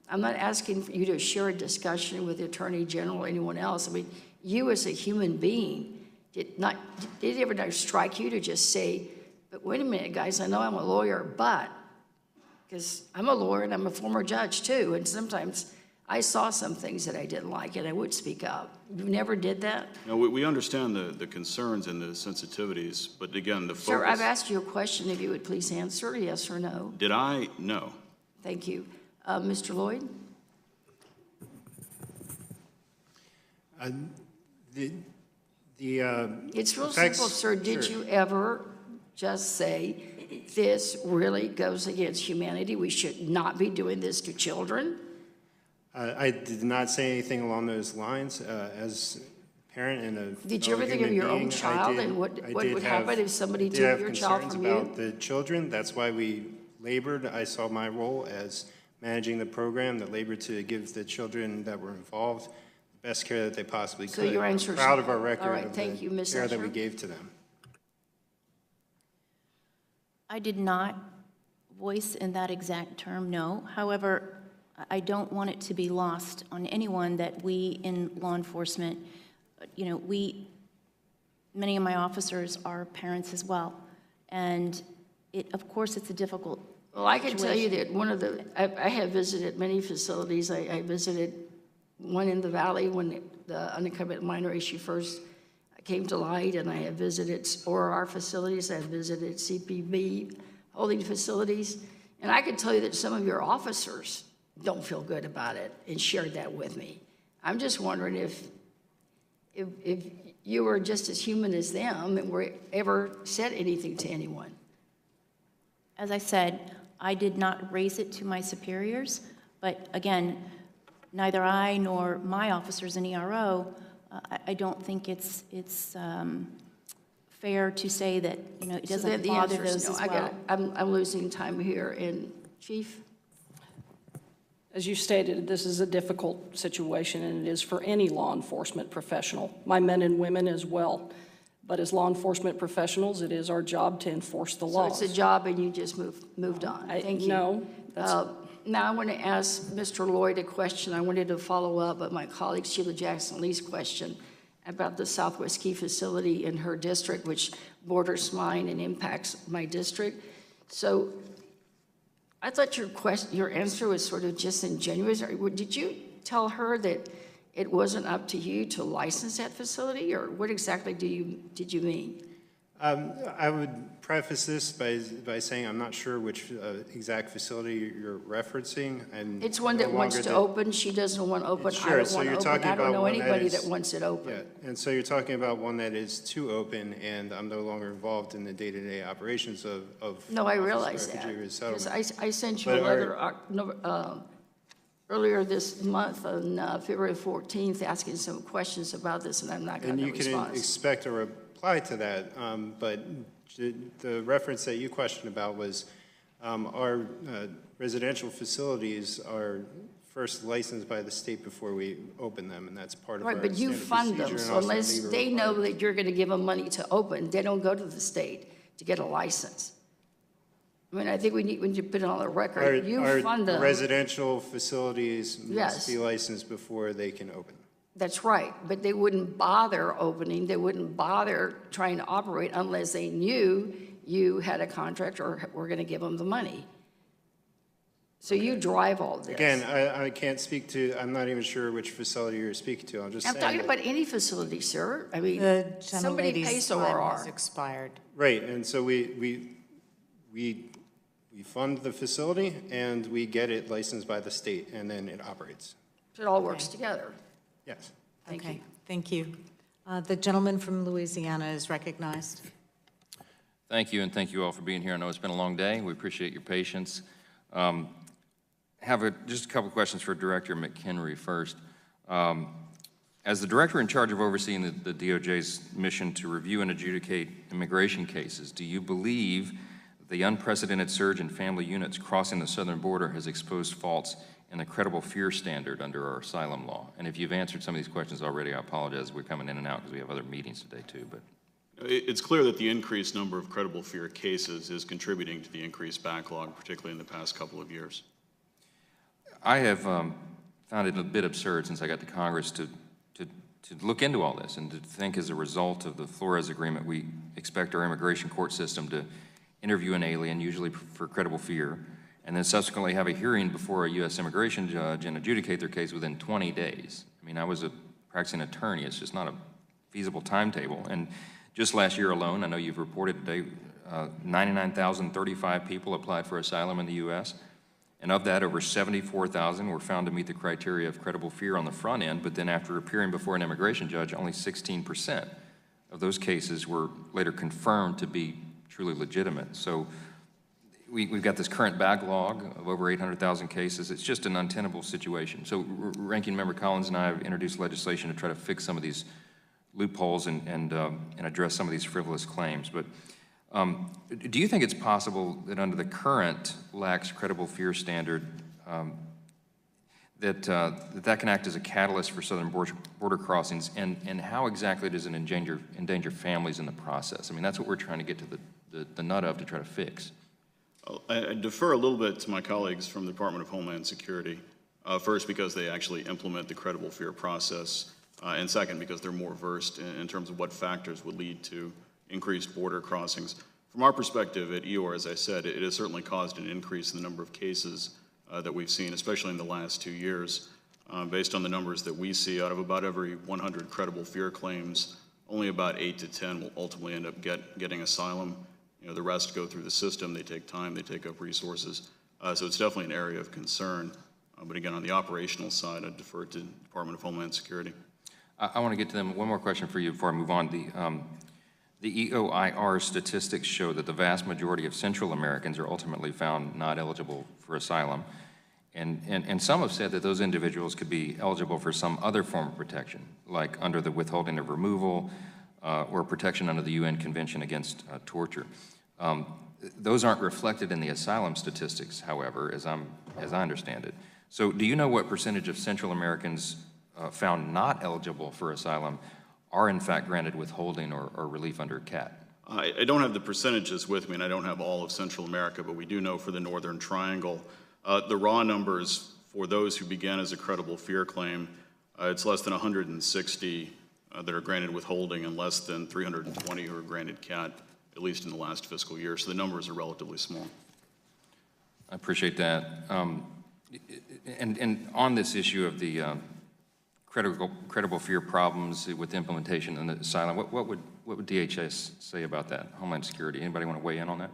I'm not asking for you to share a discussion with the Attorney General or anyone else. I mean, you as a human being, did it ever strike you to just say, but wait a minute, guys, I know I'm a lawyer, but, because I'm a lawyer and I'm a former judge too, and sometimes I saw some things that I didn't like and I would speak up. You never did that? No, we understand the concerns and the sensitivities, but again, the focus... Sir, I've asked you a question, if you would please answer, yes or no. Did I? No. Thank you. Mr. Lloyd? It's real simple, sir. Did you ever just say, this really goes against humanity, we should not be doing this to children? I did not say anything along those lines. As a parent and a Did you ever think of your own child and what would happen if somebody took your child from you? about the children. That's why we labored. I saw my role as managing the program that labored to give the children that were involved the best care that they possibly could. So your answer is proud no. of our record All right, of thank the you, Ms. care that Usher. we gave to them. I did not voice in that exact term, no. However, I don't want it to be lost on anyone that we in law enforcement, you know, many of my officers are parents as well. And of course, it's a difficult Well, I can tell you situation. that I have visited many facilities. I visited one in the Valley when the unaccompanied minor issue first came to light, and I have visited ORR facilities. I have visited CPB holding facilities. And I can tell you that some of your officers don't feel good about it and shared that with me. I'm just wondering if you were just as human as them and were ever said anything to anyone. As I said, I did not raise it to my superiors, but again, neither I nor my officers in ERO, I don't think it's fair to say that, you know, it doesn't bother those as well. I'm losing time here. And Chief? As you stated, this is a difficult situation, and it is for any law enforcement professional, my men and women as well. But as law enforcement professionals, it is our job to enforce the laws. So it's a job and you just moved on. Thank you. No. Now I want to ask Mr. Lloyd a question. I wanted to follow up on my colleague Sheila Jackson-Lee's question about the Southwest Key facility in her district, which borders mine and impacts my district. So I thought your answer was sort of disingenuous. Did you tell her that it wasn't up to you to license that facility, or what exactly did you mean? I would preface this by saying I'm not sure which exact facility you're referencing. And it's one that wants to open. She doesn't want to open. Sure, I don't want to open. I don't know anybody that wants it open. Yeah, and so you're talking about one that is to open, and I'm no longer involved in the day-to-day operations of No, I realize that. Because I sent you a letter earlier this month on February 14th asking some questions about this, and I'm not going to respond. And you can expect a reply to that, but the reference that you questioned about was our residential facilities are first licensed by the state before we open them, and that's part of our Right, but you fund them, so unless they know that you're going to give them money to open, they don't go to the state to get a license. I mean, I think we need to put it on the record. You fund them. Residential facilities must be licensed before they can open. That's right, but they wouldn't bother opening, they wouldn't bother trying to operate unless they knew you had a contract or were going to give them the money. So you drive all this. Again, I can't speak to, I'm not even sure which facility you're speaking to. I'm talking about any facility, sir. I mean, somebody pays ORR. Has expired. Right, and so we fund the facility and we get it licensed by the state, and then it operates. So it all works together. Yes. Thank you. Thank you. The gentleman from Louisiana is recognized. Thank you, and thank you all for being here. I know it's been a long day. We appreciate your patience. Just a couple of questions for Director McHenry first. As the director in charge of overseeing the DOJ's mission to review and adjudicate immigration cases, do you believe the unprecedented surge in family units crossing the southern border has exposed faults in the credible fear standard under our asylum law? And if you've answered some of these questions already, I apologize. We're coming in and out because we have other meetings today too. But it's clear that the increased number of credible fear cases is contributing to the increased backlog, particularly in the past couple of years. I have found it a bit absurd since I got to Congress to look into all this and to think as a result of the Flores Agreement, we expect our immigration court system to interview an alien, usually for credible fear, and then subsequently have a hearing before a U.S. immigration judge and adjudicate their case within 20 days. I mean, I was a practicing attorney. It's just not a feasible timetable. And just last year alone, I know you've reported today, 99,035 people applied for asylum in the U.S., and of that, over 74,000 were found to meet the criteria of credible fear on the front end, but then after appearing before an immigration judge, only 16% of those cases were later confirmed to be truly legitimate. So we've got this current backlog of over 800,000 cases. It's just an untenable situation. So Ranking Member Collins and I have introduced legislation to try to fix some of these loopholes and address some of these frivolous claims. But do you think it's possible that under the current lax credible fear standard that can act as a catalyst for southern border crossings, and how exactly does it endanger families in the process? I mean, that's what we're trying to get to the nut of to try to fix. I defer a little bit to my colleagues from the Department of Homeland Security. First, because they actually implement the credible fear process, and second, because they're more versed in terms of what factors would lead to increased border crossings. From our perspective at EOR, as I said, it has certainly caused an increase in the number of cases that we've seen, especially in the last 2 years. Based on the numbers that we see, out of about every 100 credible fear claims, only about 8 to 10 will ultimately end up getting asylum. the rest go through the system. They take time, they take up resources. So it's definitely an area of concern. But again, on the operational side, I'd defer to the Department of Homeland Security. I want to get to them. One more question for you before I move on. The EOIR statistics show that the vast majority of Central Americans are ultimately found not eligible for asylum. And some have said that those individuals could be eligible for some other form of protection, like under the withholding of removal or protection under the UN Convention Against Torture. Those aren't reflected in the asylum statistics, however, as I understand it. So do you know what percentage of Central Americans found not eligible for asylum are in fact granted withholding or relief under CAT? I don't have the percentages with me, and I don't have all of Central America, but we do know for the Northern Triangle, the raw numbers for those who began as a credible fear claim, it's less than 160 that are granted withholding and less than 320 who are granted CAT, at least in the last fiscal year. So the numbers are relatively small. I appreciate that. And on this issue of the credible fear problems with implementation and the asylum, what would DHS say about that? Homeland Security. Anybody want to weigh in on that?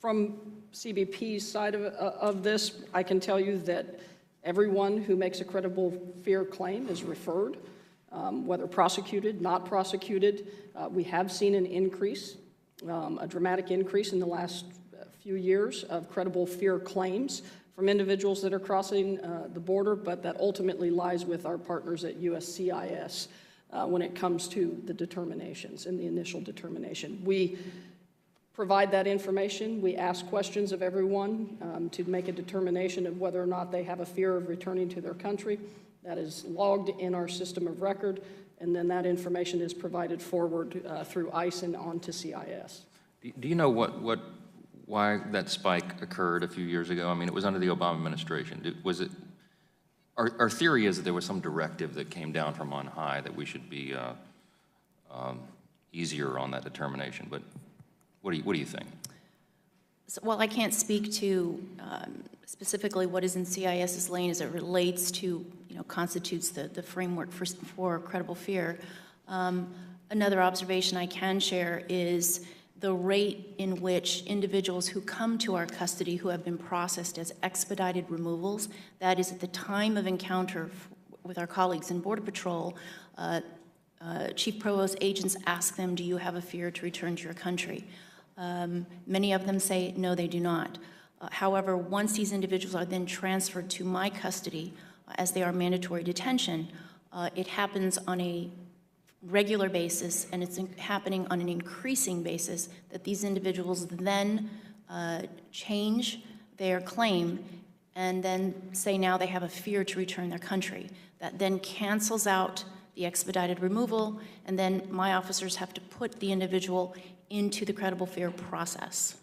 From CBP's side of this, I can tell you that everyone who makes a credible fear claim is referred, whether prosecuted, not prosecuted. We have seen an increase, a dramatic increase in the last few years of credible fear claims from individuals that are crossing the border, but that ultimately lies with our partners at USCIS when it comes to the determinations and the initial determination. We provide that information. We ask questions of everyone to make a determination of whether or not they have a fear of returning to their country. That is logged in our system of record, and then that information is provided forward through ICE and on to CIS. Do you know why that spike occurred a few years ago? I mean, it was under the Obama administration. Was it? Our theory is that there was some directive that came down from on high that we should be easier on that determination. But what do you think? So, well, I can't speak to specifically what is in CIS's lane as it relates to, constitutes the framework for credible fear. Another observation I can share is the rate in which individuals who come to our custody who have been processed as expedited removals, that is at the time of encounter with our colleagues in Border Patrol, Chief Provost agents ask them, do you have a fear to return to your country? Many of them say, no, they do not. However, once these individuals are then transferred to my custody, as they are mandatory detention, it happens on a regular basis, and it's happening on an increasing basis, that these individuals then change their claim and then say now they have a fear to return their country. That then cancels out the expedited removal, and then my officers have to put the individual into the credible fear process.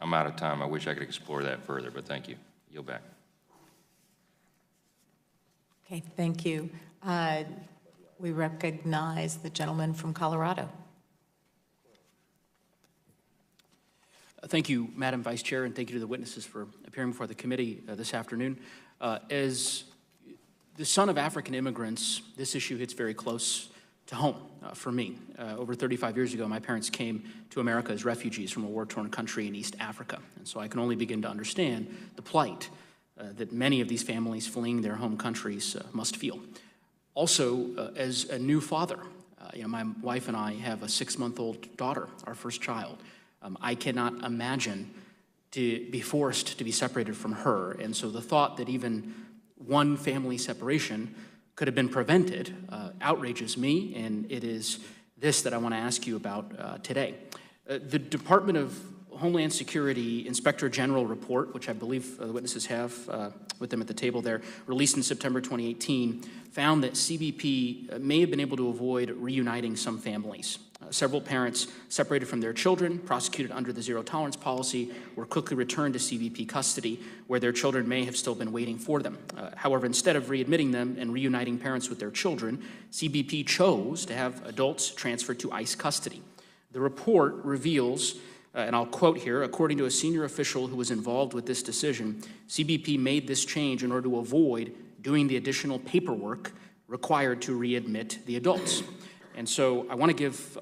I'm out of time. I wish I could explore that further, but thank you. Yield back. Okay, thank you. We recognize the gentleman from Colorado. Thank you, Madam Vice Chair, and thank you to the witnesses for appearing before the committee this afternoon. As the son of African immigrants, this issue hits very close to home for me. Over 35 years ago, my parents came to America as refugees from a war-torn country in East Africa, and so I can only begin to understand the plight that many of these families fleeing their home countries must feel. Also, as a new father, my wife and I have a 6-month-old daughter, our first child. I cannot imagine to be forced to be separated from her, and so the thought that even one family separation could have been prevented outrages me, and it is this that I want to ask you about today. The Department of Homeland Security Inspector General report, which I believe the witnesses have with them at the table there, released in September 2018, found that CBP may have been able to avoid reuniting some families. Several parents separated from their children, prosecuted under the zero tolerance policy, were quickly returned to CBP custody, where their children may have still been waiting for them. However, instead of readmitting them and reuniting parents with their children, CBP chose to have adults transferred to ICE custody. The report reveals, and I'll quote here, according to a senior official who was involved with this decision, CBP made this change in order to avoid doing the additional paperwork required to readmit the adults. And so I want to give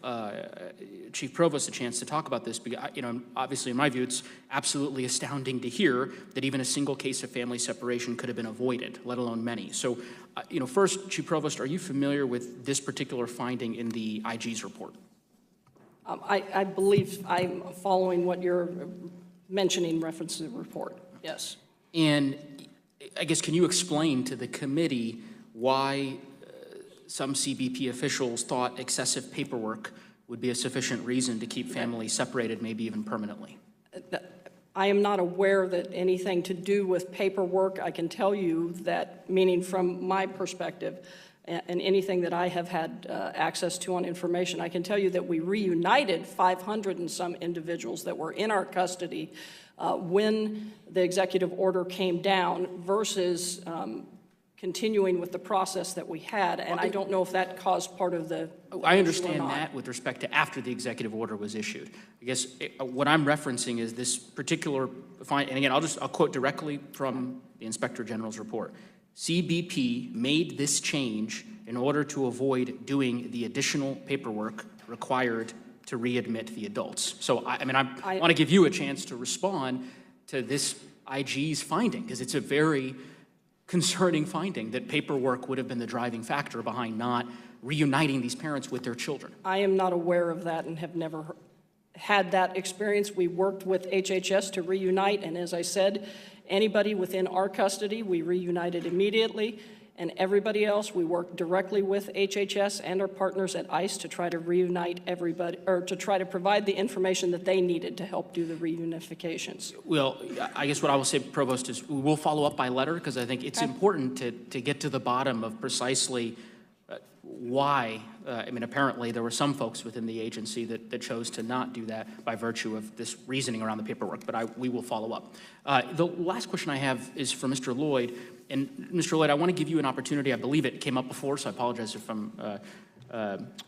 Chief Provost a chance to talk about this because, obviously in my view, it's absolutely astounding to hear that even a single case of family separation could have been avoided, let alone many. So, first, Chief Provost, are you familiar with this particular finding in the IG's report? I believe I'm following what you're mentioning, reference to the report, yes. And I guess, can you explain to the committee why some CBP officials thought excessive paperwork would be a sufficient reason to keep families separated, maybe even permanently? I am not aware that anything to do with paperwork. I can tell you that, meaning from my perspective, and anything that I have had access to on information, I can tell you that we reunited 500 and some individuals that were in our custody when the executive order came down versus continuing with the process that we had, and I don't know if that caused part of the I understand that with respect to after the executive order was issued. I guess what I'm referencing is this particular find, and again, I'll quote directly from the Inspector General's report. CBP made this change in order to avoid doing the additional paperwork required to readmit the adults. So, I want to give you a chance to respond to this IG's finding, because it's a very concerning finding that paperwork would have been the driving factor behind not reuniting these parents with their children. I am not aware of that and have never had that experience. We worked with HHS to reunite, and as I said, anybody within our custody, we reunited immediately, and everybody else, we worked directly with HHS and our partners at ICE to try to reunite everybody, or to try to provide the information that they needed to help do the reunifications. Well, I guess what I will say, Provost, is we will follow up by letter, because I think it's important to get to the bottom of precisely why. Apparently there were some folks within the agency that chose to not do that by virtue of this reasoning around the paperwork, but we will follow up. The last question I have is for Mr. Lloyd. And Mr. Lloyd, I want to give you an opportunity. I believe it came up before, so I apologize if I'm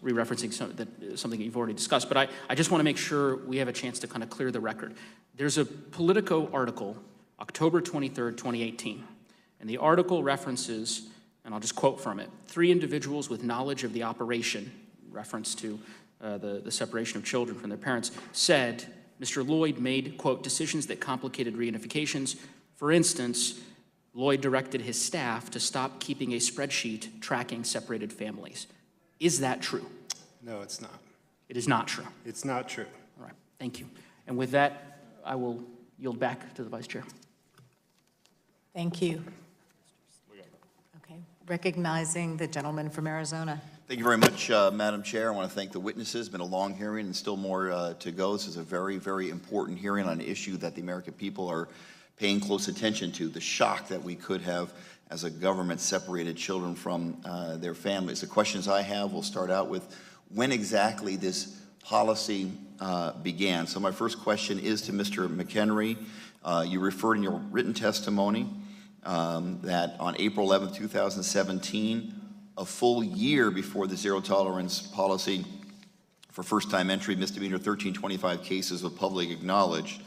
re-referencing something that you've already discussed. But I just want to make sure we have a chance to kind of clear the record. There's a Politico article, October 23rd, 2018. And the article references, and I'll just quote from it, 3 individuals with knowledge of the operation, reference to the separation of children from their parents, said Mr. Lloyd made, quote, decisions that complicated reunifications. For instance, Lloyd directed his staff to stop keeping a spreadsheet tracking separated families. Is that true? No, it's not. It is not true. It's not true. All right, thank you. And with that, I will yield back to the Vice Chair. Thank you. Okay, recognizing the gentleman from Arizona. Thank you very much, Madam Chair. I want to thank the witnesses. It's been a long hearing and still more to go. This is a very, very important hearing on an issue that the American people are paying close attention to, the shock that we could have as a government separated children from their families. The questions I have will start out with when exactly this policy began. So my first question is to Mr. McHenry. You referred in your written testimony that on April 11, 2017, a full year before the zero tolerance policy for first-time entry misdemeanor 1325 cases were publicly acknowledged,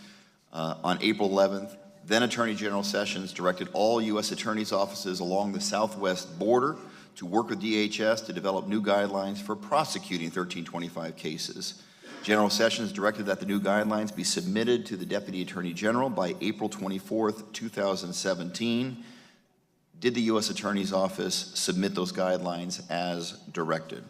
on April 11th, then Attorney General Sessions directed all U.S. attorneys' offices along the southwest border to work with DHS to develop new guidelines for prosecuting 1325 cases. General Sessions directed that the new guidelines be submitted to the Deputy Attorney General by April 24th, 2017. Did the U.S. Attorney's Office submit those guidelines as directed?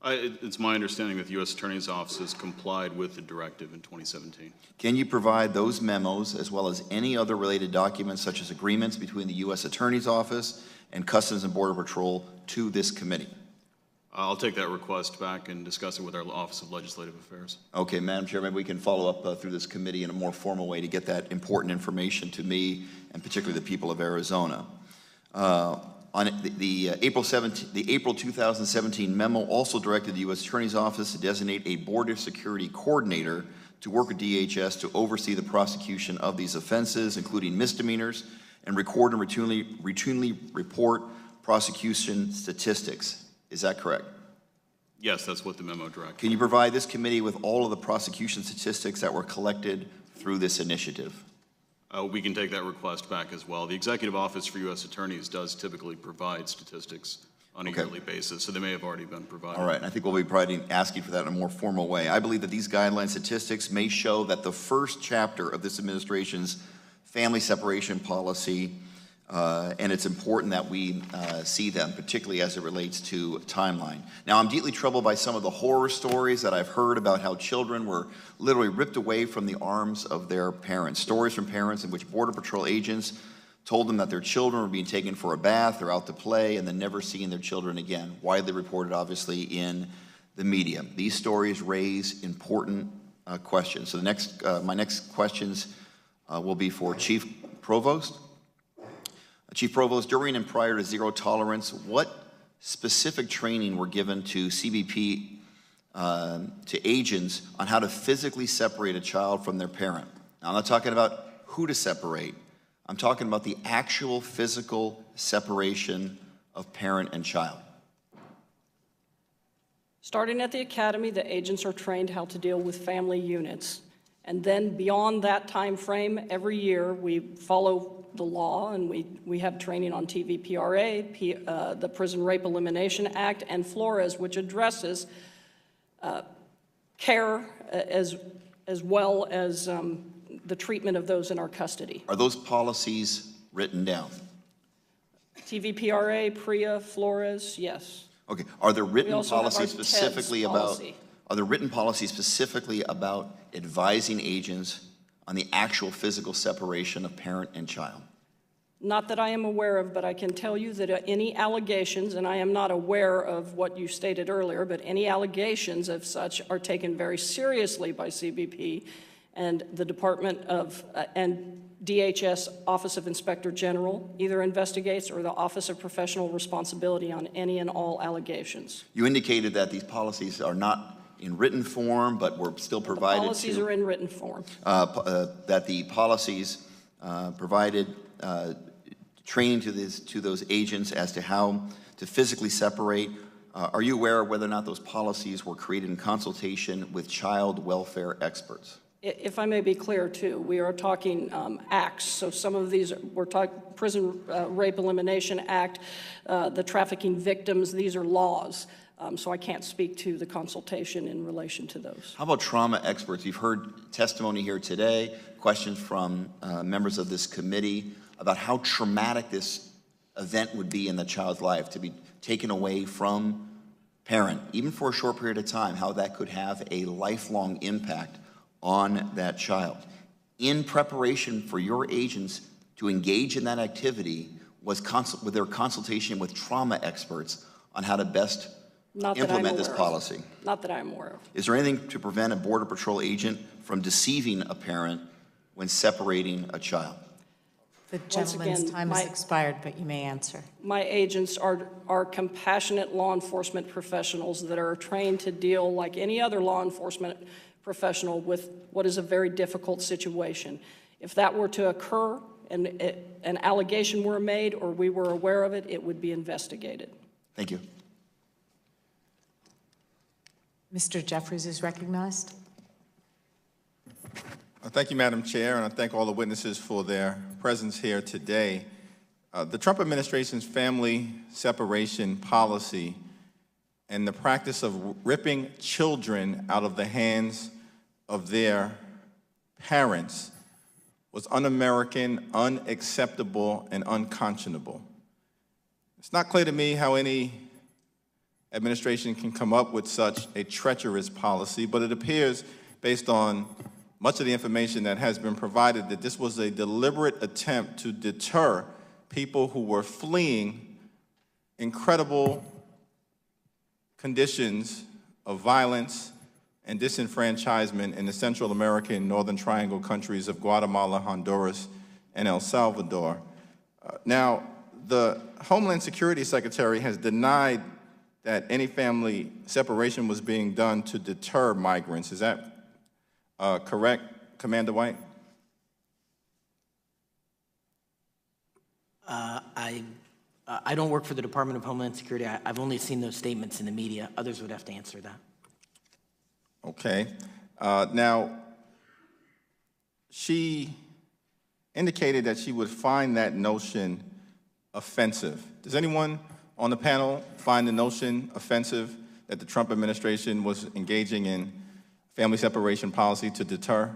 It's my understanding that the U.S. Attorney's Office has complied with the directive in 2017. Can you provide those memos as well as any other related documents such as agreements between the U.S. Attorney's Office and Customs and Border Patrol to this committee? I'll take that request back and discuss it with our Office of Legislative Affairs. Okay, Madam Chair, maybe we can follow up through this committee in a more formal way to get that important information to me and particularly the people of Arizona. On the April 2017 memo also directed the U.S. Attorney's Office to designate a border security coordinator to work with DHS to oversee the prosecution of these offenses, including misdemeanors, and record and routinely report prosecution statistics. Is that correct? Yes, that's what the memo directed. Can you provide this committee with all of the prosecution statistics that were collected through this initiative? We can take that request back as well. The Executive Office for U.S. Attorneys does typically provide statistics on a yearly basis, so they may have already been provided. All right, and I think we'll be probably asking for that in a more formal way. I believe that these guideline statistics may show that the first chapter of this administration's family separation policy, and it's important that we see them, particularly as it relates to timeline. Now, I'm deeply troubled by some of the horror stories that I've heard about how children were literally ripped away from the arms of their parents. Stories from parents in which Border Patrol agents told them that their children were being taken for a bath or out to play and then never seeing their children again. Widely reported, obviously, in the media. These stories raise important questions. So my next questions will be for Chief Provost. Chief Provost, during and prior to zero tolerance, what specific training were given to CBP to agents on how to physically separate a child from their parent? Now, I'm not talking about who to separate. I'm talking about the actual physical separation of parent and child. Starting at the academy, the agents are trained how to deal with family units. And then beyond that time frame, every year we follow the law and we have training on TVPRA, the Prison Rape Elimination Act, and Flores, which addresses care as well as the treatment of those in our custody. Are those policies written down? TVPRA, PREA, Flores, yes. Okay. Are there written We also have our policies specifically TEDS about? policy. Are there written policies specifically about advising agents on the actual physical separation of parent and child? Not that I am aware of, but I can tell you that any allegations, and I am not aware of what you stated earlier, but any allegations of such are taken very seriously by CBP and the Department of, and DHS Office of Inspector General either investigates or the Office of Professional Responsibility on any and all allegations. You indicated that these policies are not in written form, but were still provided Policies are in written form. that the policies provided training to those agents as to how to physically separate. Are you aware of whether or not those policies were created in consultation with child welfare experts? If I may be clear, too, we are talking acts. So some of these, we're talking Prison Rape Elimination Act, the Trafficking Victims, these are laws. So I can't speak to the consultation in relation to those. How about trauma experts? You've heard testimony here today, questions from members of this committee about how traumatic this event would be in the child's life, to be taken away from parent, even for a short period of time, how that could have a lifelong impact on that child. In preparation for your agents to engage in that activity was their consultation with trauma experts on how to best implement this policy. Not that I'm aware of. Is there anything to prevent a Border Patrol agent from deceiving a parent when separating a child? The gentleman's time has expired, but you may answer. My agents are compassionate law enforcement professionals that are trained to deal like any other law enforcement professional with what is a very difficult situation. If that were to occur and an allegation were made or we were aware of it, it would be investigated. Thank you. Mr. Jeffries is recognized. Thank you, Madam Chair, and I thank all the witnesses for their presence here today. The Trump administration's family separation policy and the practice of ripping children out of the hands of their parents was un-American, unacceptable, and unconscionable. It's not clear to me how any administration can come up with such a treacherous policy, but it appears, based on much of the information that has been provided, that this was a deliberate attempt to deter people who were fleeing incredible conditions of violence and disenfranchisement in the Central American and Northern Triangle countries of Guatemala, Honduras, and El Salvador. Now, the Homeland Security Secretary has denied that any family separation was being done to deter migrants. Is that correct, Commander White? I don't work for the Department of Homeland Security. I've only seen those statements in the media. Others would have to answer that. Okay. Now, she indicated that she would find that notion offensive. Does anyone on the panel find the notion offensive that the Trump administration was engaging in family separation policy to deter?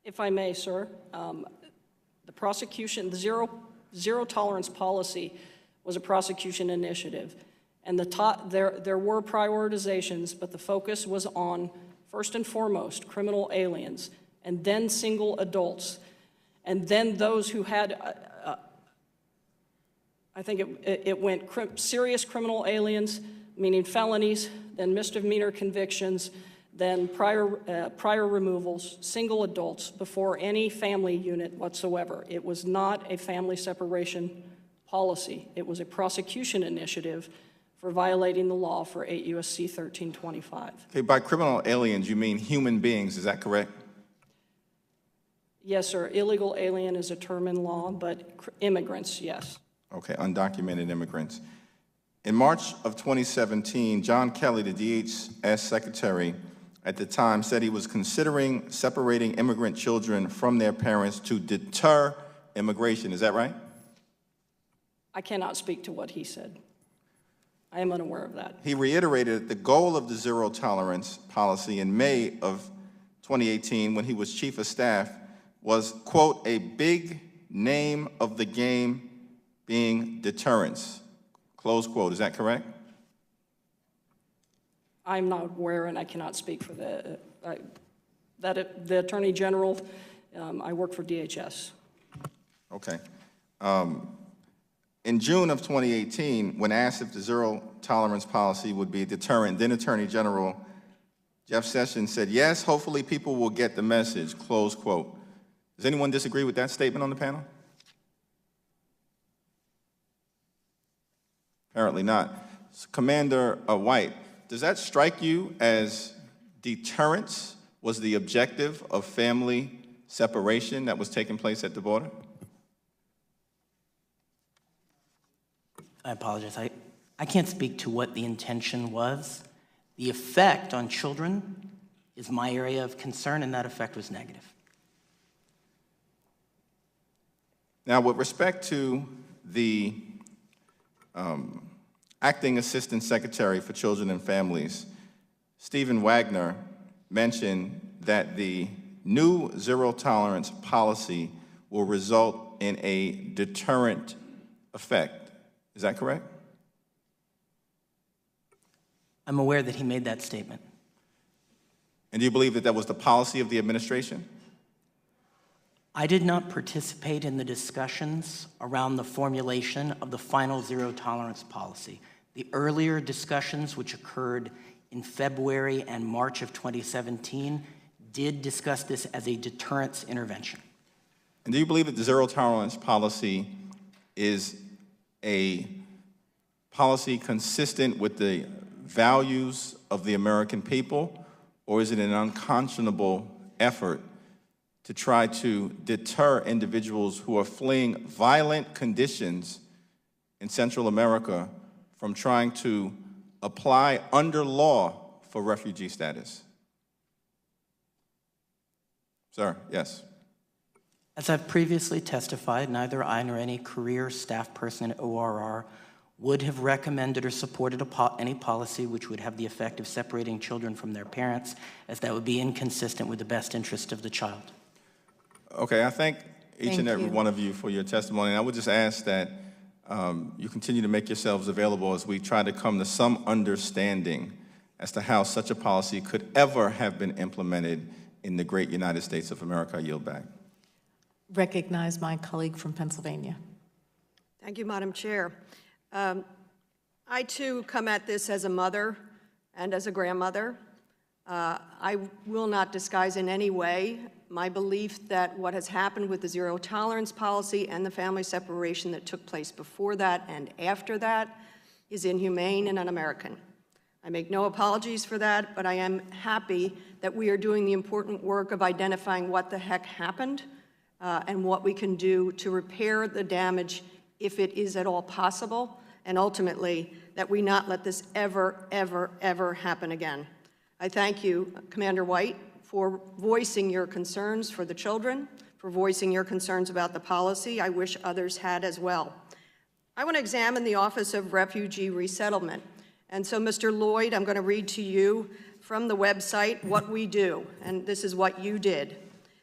If I may, sir, the prosecution, the zero tolerance policy was a prosecution initiative. And there were prioritizations, but the focus was on, first and foremost, criminal aliens, and then single adults, and then those who had, I think it went serious criminal aliens, meaning felonies, then misdemeanor convictions, then prior removals, single adults, before any family unit whatsoever. It was not a family separation policy. It was a prosecution initiative for violating the law for 8 U.S.C. 1325. Okay, by criminal aliens, you mean human beings, is that correct? Yes, sir. Illegal alien is a term in law, but immigrants, yes. Okay, undocumented immigrants. In March of 2017, John Kelly, the DHS secretary at the time, said he was considering separating immigrant children from their parents to deter immigration. Is that right? I cannot speak to what he said. I am unaware of that. He reiterated the goal of the zero tolerance policy in May of 2018 when he was chief of staff was, quote, a big name of the game being deterrence, close quote. Is that correct? I'm not aware, and I cannot speak for the Attorney General. I work for DHS. Okay. In June of 2018, when asked if the zero tolerance policy would be a deterrent, then Attorney General Jeff Sessions said, yes, hopefully people will get the message, close quote. Does anyone disagree with that statement on the panel? Apparently not. Commander White, does that strike you as deterrence was the objective of family separation that was taking place at the border? I apologize. I can't speak to what the intention was. The effect on children is my area of concern, and that effect was negative. Now, with respect to the Acting Assistant Secretary for Children and Families, Stephen Wagner mentioned that the new zero tolerance policy will result in a deterrent effect. Is that correct? I'm aware that he made that statement. And do you believe that that was the policy of the administration? I did not participate in the discussions around the formulation of the final zero tolerance policy. The earlier discussions, which occurred in February and March of 2017, did discuss this as a deterrence intervention. And do you believe that the zero tolerance policy is a policy consistent with the values of the American people, or is it an unconscionable effort to try to deter individuals who are fleeing violent conditions in Central America from trying to apply under law for refugee status? Sir, yes. As I've previously testified, neither I nor any career staff person at ORR would have recommended or supported any policy which would have the effect of separating children from their parents, as that would be inconsistent with the best interest of the child. Okay, I thank each and every one of you for your testimony. And I would just ask that you continue to make yourselves available as we try to come to some understanding as to how such a policy could ever have been implemented in the great United States of America. I yield back. Recognize my colleague from Pennsylvania. Thank you, Madam Chair. I, too, come at this as a mother and as a grandmother. I will not disguise in any way my belief that what has happened with the zero tolerance policy and the family separation that took place before that and after that is inhumane and un-American. I make no apologies for that, but I am happy that we are doing the important work of identifying what the heck happened and what we can do to repair the damage if it is at all possible, and ultimately that we not let this ever, ever, ever happen again. I thank you, Commander White, for voicing your concerns for the children, for voicing your concerns about the policy. I wish others had as well. I want to examine the Office of Refugee Resettlement. And so, Mr. Lloyd, I'm going to read to you from the website what we do, and this is what you did.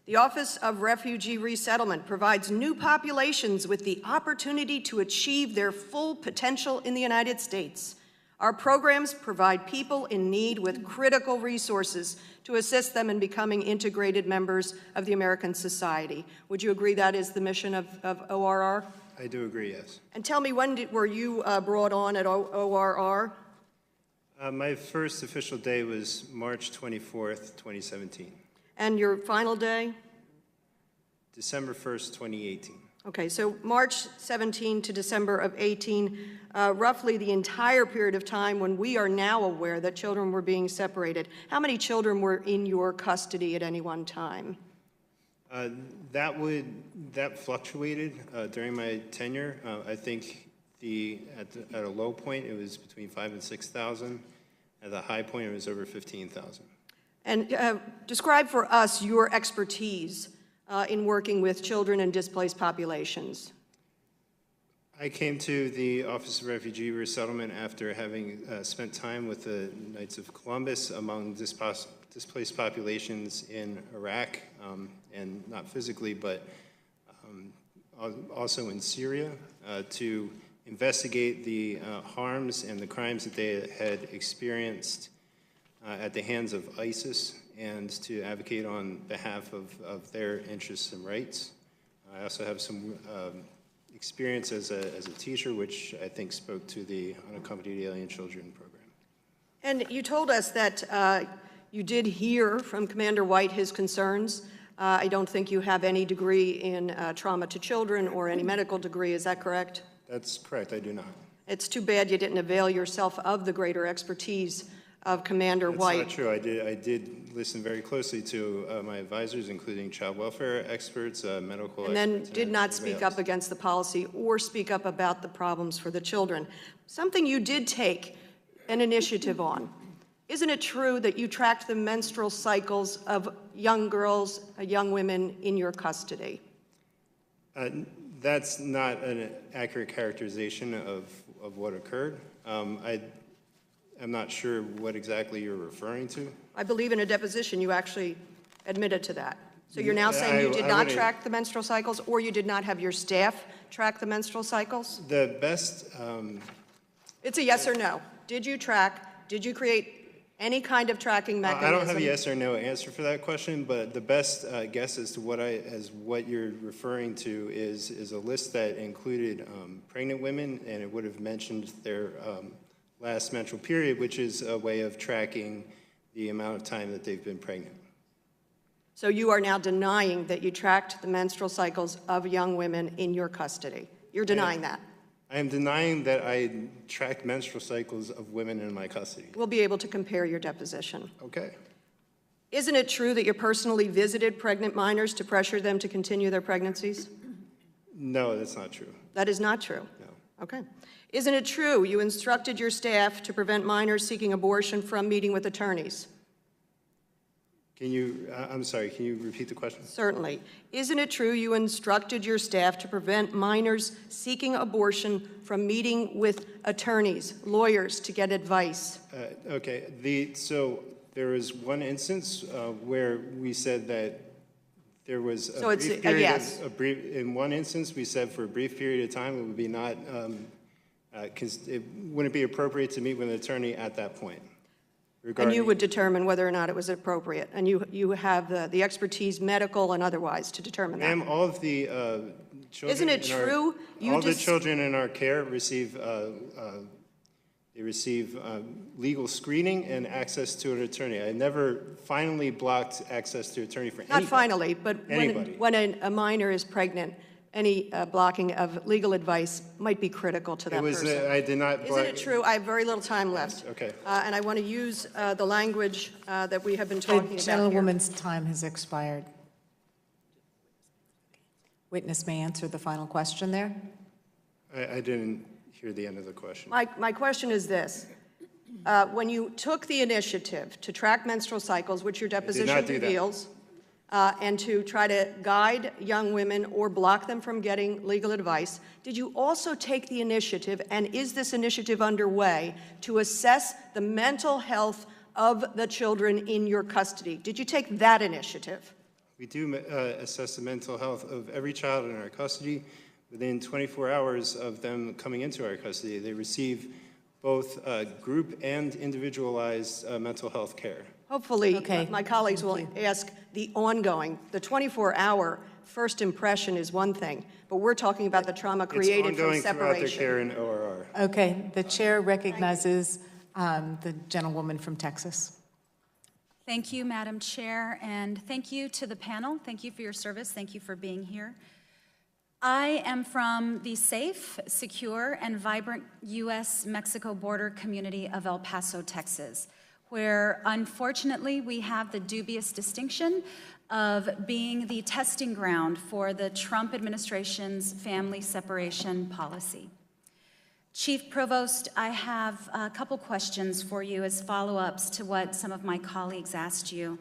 The Office of Refugee Resettlement provides new populations with the opportunity to achieve their full potential in the United States. Our programs provide people in need with critical resources to assist them in becoming integrated members of the American society. Would you agree that is the mission of ORR? I do agree, yes. And tell me, when were you brought on at ORR? My first official day was March 24th, 2017. And your final day? December 1st, 2018. Okay, so March 17 to December of 18, roughly the entire period of time when we are now aware that children were being separated. How many children were in your custody at any one time? That fluctuated during my tenure. I think at a low point it was between 5,000 and 6,000. At the high point it was over 15,000. And describe for us your expertise in working with children and displaced populations. I came to the Office of Refugee Resettlement after having spent time with the Knights of Columbus among displaced populations in Iraq, and not physically, but also in Syria, to investigate the harms and the crimes that they had experienced at the hands of ISIS, and to advocate on behalf of their interests and rights. I also have some experience as a teacher, which I think spoke to the Unaccompanied Alien Children program. And you told us that you did hear from Commander White his concerns. I don't think you have any degree in trauma to children or any medical degree, is that correct? That's correct, I do not. It's too bad you didn't avail yourself of the greater expertise of Commander White. That's not true. I did listen very closely to my advisors, including child welfare experts, medical and experts. Then did not speak up against the policy or speak up about the problems for the children. Something you did take an initiative on. Isn't it true that you tracked the menstrual cycles of young girls, young women in your custody? That's not an accurate characterization of what occurred. I'm not sure what exactly you're referring to. I believe in a deposition you actually admitted to that. So you're now saying you did not track the menstrual cycles, or you did not have your staff track the menstrual cycles? The best... It's a yes or no. Did you track, did you create any kind of tracking mechanism? I don't have a yes or no answer for that question, but the best guess as to what you're referring to is a list that included pregnant women, and it would have mentioned their last menstrual period, which is a way of tracking the amount of time that they've been pregnant. So you are now denying that you tracked the menstrual cycles of young women in your custody. You're denying that. I am denying that I tracked menstrual cycles of women in my custody. We'll be able to compare your deposition. Okay. Isn't it true that you personally visited pregnant minors to pressure them to continue their pregnancies? No, that's not true. That is not true? No. Okay. Isn't it true you instructed your staff to prevent minors seeking abortion from meeting with attorneys? I'm sorry, can you repeat the question? Certainly. Isn't it true you instructed your staff to prevent minors seeking abortion from meeting with attorneys, lawyers, to get advice? Okay, so there was one instance where we said that there was a so brief it's period a yes. in one instance, we said for a brief period of time it would be not, it wouldn't be appropriate to meet with an attorney at that point. And you would determine whether or not it was appropriate. And you have the expertise, medical and otherwise, to determine that. Ma'am, all of the children... Isn't it true? All the children in our care receive legal screening and access to an attorney. I never finally blocked access to an attorney for anybody. Not finally, but when a minor is pregnant, any blocking of legal advice might be critical to that person. I did not... Isn't it true? I have very little time left. Okay. And I want to use the language that we have been talking about here. The gentlewoman's time has expired. Witness may answer the final question there. I didn't hear the end of the question. My question is this. When you took the initiative to track menstrual cycles, which your deposition reveals, and to try to guide young women or block them from getting legal advice, did you also take the initiative, and is this initiative underway, to assess the mental health of the children in your custody? Did you take that initiative? We do assess the mental health of every child in our custody. Within 24 hours of them coming into our custody, they receive both group and individualized mental health care. Hopefully, my colleagues will ask the ongoing. The 24-hour first impression is one thing, but we're talking about the trauma created from It's ongoing throughout their separation. care in ORR. Okay, the chair recognizes the gentlewoman from Texas. Thank you, Madam Chair, and thank you to the panel. Thank you for your service. Thank you for being here. I am from the safe, secure, and vibrant U.S.-Mexico border community of El Paso, Texas, where unfortunately we have the dubious distinction of being the testing ground for the Trump administration's family separation policy. Chief Provost, I have a couple questions for you as follow-ups to what some of my colleagues asked you.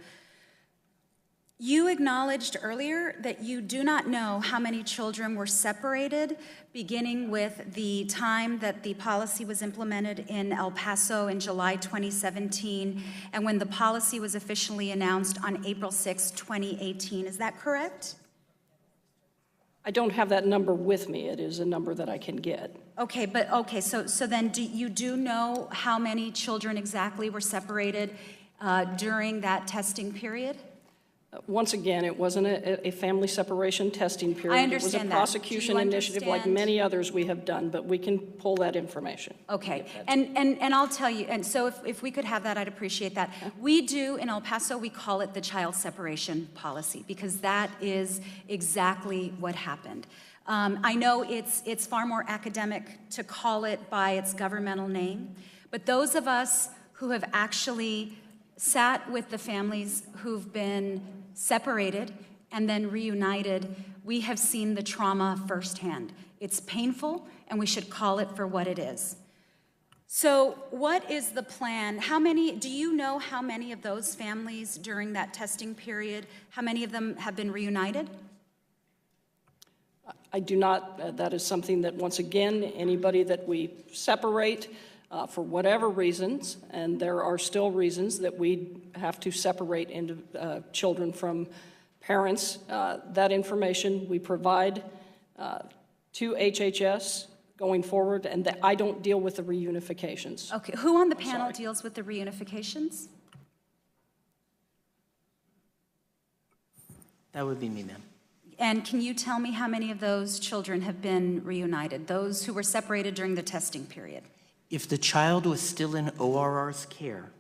You acknowledged earlier that you do not know how many children were separated, beginning with the time that the policy was implemented in El Paso in July 2017, and when the policy was officially announced on April 6, 2018. Is that correct? I don't have that number with me. It is a number that I can get. Okay, so then you do know how many children exactly were separated during that testing period? Once again, it wasn't a family separation testing period. I understand It was a that. prosecution initiative like many others we have done, but we can pull that information. Okay, and I'll tell you, and so if we could have that, I'd appreciate that. We do, in El Paso, we call it the child separation policy, because that is exactly what happened. I know it's far more academic to call it by its governmental name, but those of us who have actually sat with the families who've been separated and then reunited, we have seen the trauma firsthand. It's painful, and we should call it for what it is. So what is the plan? Do you know how many of those families during that testing period, how many of them have been reunited? I do not. That is something that, once again, anybody that we separate for whatever reasons, and there are still reasons that we have to separate children from parents, that information we provide to HHS going forward, and that I don't deal with the reunifications. Okay, who on the panel deals with the reunifications? That would be me, ma'am. And can you tell me how many of those children have been reunited, those who were separated during the testing period? If the child was still in ORR's care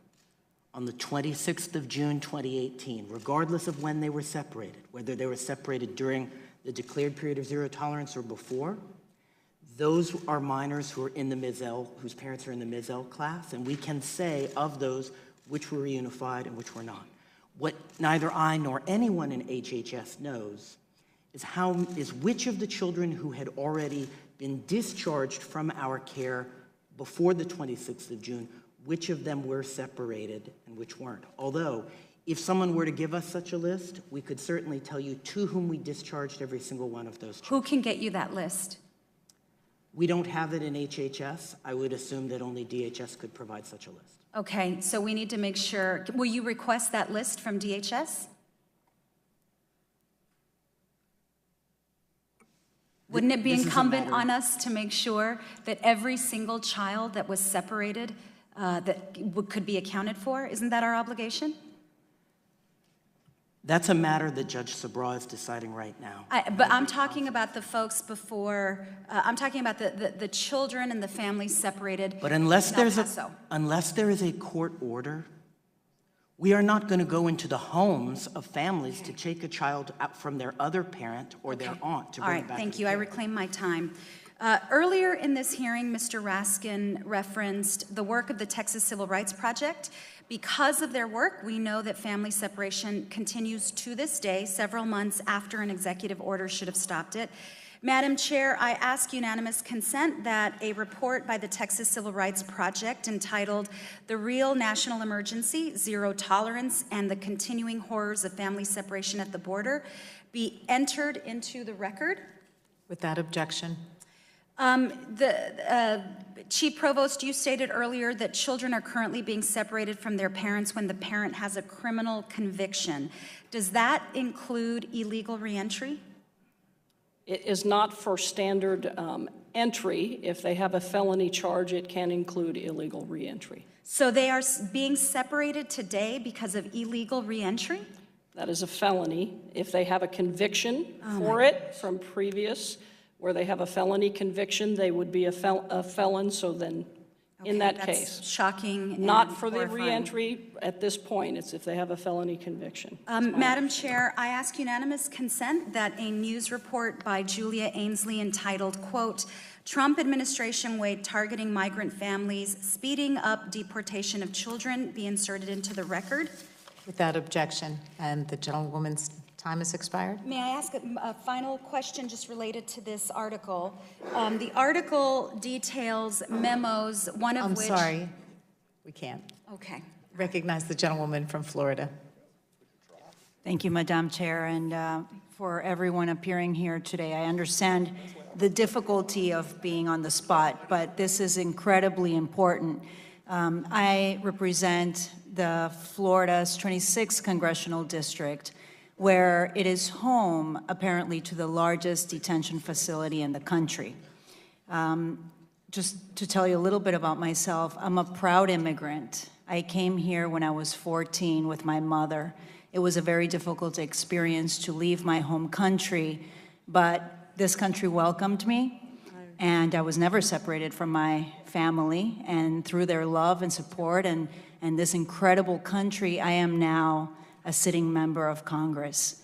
on the 26th of June 2018, regardless of when they were separated, whether they were separated during the declared period of zero tolerance or before, those are minors who are in the Ms.L., whose parents are in the Ms.L. class, and we can say of those which were reunified and which were not. What neither I nor anyone in HHS knows is which of the children who had already been discharged from our care before the 26th of June, which of them were separated and which weren't. Although, if someone were to give us such a list, we could certainly tell you to whom we discharged every single one of those children. Who can get you that list? We don't have it in HHS. I would assume that only DHS could provide such a list. Okay, so we need to make sure, will you request that list from DHS? Wouldn't it be incumbent on us to make sure that every single child that was separated could be accounted for? Isn't that our obligation? That's a matter that Judge Sabra is deciding right now. But I'm talking about the folks before, I'm talking about the children and the families separated. But unless there is a court order, we are not going to go into the homes of families to take a child out from their other parent or their aunt to bring it back. All right, thank you. I reclaim my time. Earlier in this hearing, Mr. Raskin referenced the work of the Texas Civil Rights Project. Because of their work, we know that family separation continues to this day, several months after an executive order should have stopped it. Madam Chair, I ask unanimous consent that a report by the Texas Civil Rights Project entitled "The Real National Emergency, Zero Tolerance, and the Continuing Horrors of Family Separation at the Border" be entered into the record. Without objection. Chief Provost, you stated earlier that children are currently being separated from their parents when the parent has a criminal conviction. Does that include illegal reentry? It is not for standard entry. If they have a felony charge, it can include illegal reentry. So they are being separated today because of illegal reentry? That is a felony. If they have a conviction for it from previous, where they have a felony conviction, they would be a felon, so then in that that's case. Shocking. Not for the horrifying. reentry at this point, it's if they have a felony conviction. Madam Chair, I ask unanimous consent that a news report by Julia Ainsley entitled, quote, "Trump administration way targeting migrant families, speeding up deportation of children" be inserted into the record. Without objection. And the gentlewoman's time has expired. May I ask a final question just related to this article? The article details memos, one of which... I'm sorry, we can't. Okay. Recognize the gentlewoman from Florida. Thank you, Madam Chair, and for everyone appearing here today. I understand the difficulty of being on the spot, but this is incredibly important. I represent the Florida's 26th Congressional District, where it is home, apparently, to the largest detention facility in the country. Just to tell you a little bit about myself, I'm a proud immigrant. I came here when I was 14 with my mother. It was a very difficult experience to leave my home country, but this country welcomed me, and I was never separated from my family. And through their love and support and this incredible country, I am now a sitting member of Congress.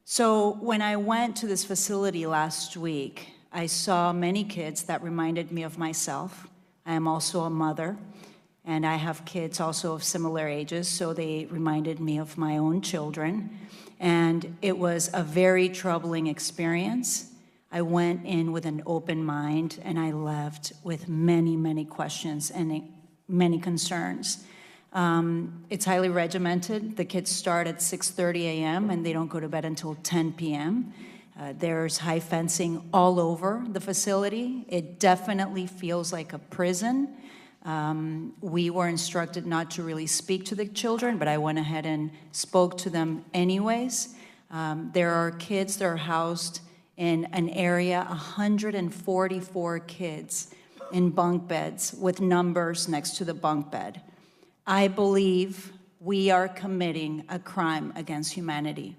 So when I went to this facility last week, I saw many kids that reminded me of myself. I am also a mother, and I have kids also of similar ages, so they reminded me of my own children. And it was a very troubling experience. I went in with an open mind, and I left with many, many questions and many concerns. It's highly regimented. The kids start at 6:30 a.m. and they don't go to bed until 10 p.m. There's high fencing all over the facility. It definitely feels like a prison. We were instructed not to really speak to the children, but I went ahead and spoke to them anyways. There are kids that are housed in an area, 144 kids in bunk beds with numbers next to the bunk bed. I believe we are committing a crime against humanity.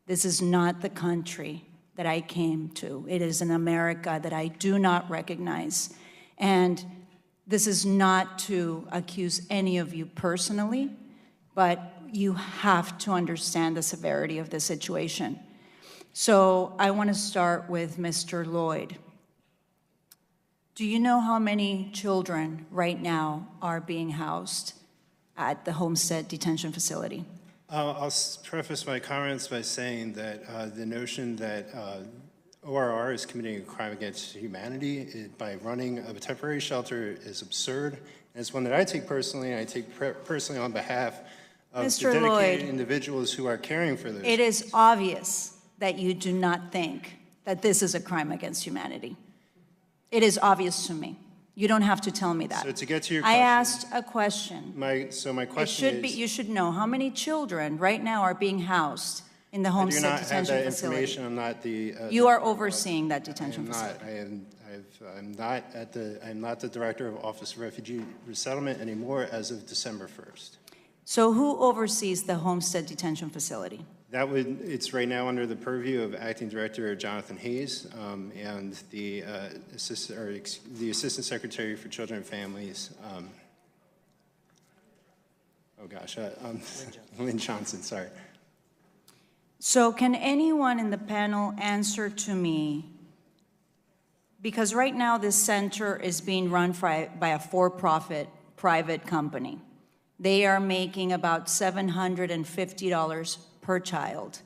This is not the country that I came to. It is an America that I do not recognize. And this is not to accuse any of you personally, but you have to understand the severity of the situation. So I want to start with Mr. Lloyd. Do you know how many children right now are being housed at the Homestead Detention Facility? I'll preface my comments by saying that the notion that ORR is committing a crime against humanity by running a temporary shelter is absurd. And it's one that I take personally, and I take personally on behalf of Mr. the dedicated Lloyd, individuals who are caring for those. it is obvious that you do not think that this is a crime against humanity. It is obvious to me. You don't have to tell me that. So to get to your I question, asked a question. my question is, You should know how many children right now are being housed in the I do Homestead not have Detention that Facility. information. I'm not the. You are overseeing that detention I'm facility. I'm not the director of Office of Refugee Resettlement anymore as of December 1st. So who oversees the Homestead Detention Facility? It's right now under the purview of Acting Director Jonathan Hayes and the Assistant Secretary for Children and Families. Lynn Johnson, sorry. So can anyone in the panel answer to me, because right now this center is being run by a for-profit private company. They are making about $750 per child.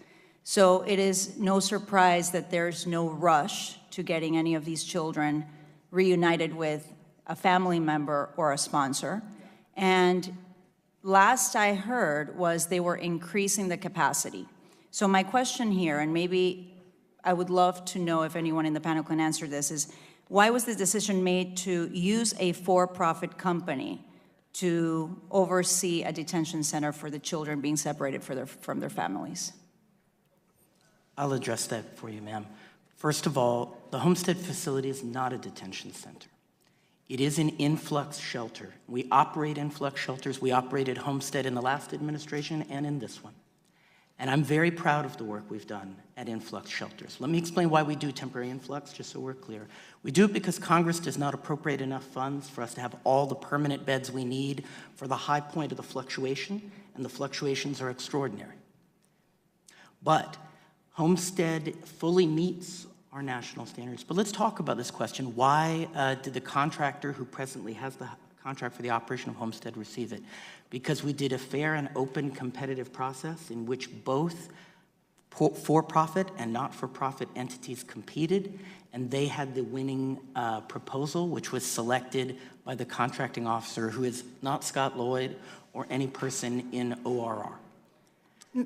So it is no surprise that there's no rush to getting any of these children reunited with a family member or a sponsor. And last I heard was they were increasing the capacity. So my question here, and maybe I would love to know if anyone in the panel can answer this, is why was the decision made to use a for-profit company to oversee a detention center for the children being separated from their families? I'll address that for you, ma'am. First of all, the Homestead facility is not a detention center. It is an influx shelter. We operate influx shelters. We operated Homestead in the last administration and in this one. And I'm very proud of the work we've done at influx shelters. Let me explain why we do temporary influx, just so we're clear. We do it because Congress does not appropriate enough funds for us to have all the permanent beds we need for the high point of the fluctuation, and the fluctuations are extraordinary. But Homestead fully meets our national standards. But let's talk about this question. Why did the contractor who presently has the contract for the operation of Homestead receive it? Because we did a fair and open competitive process in which both for-profit and not-for-profit entities competed, and they had the winning proposal, which was selected by the contracting officer, who is not Scott Lloyd or any person in ORR.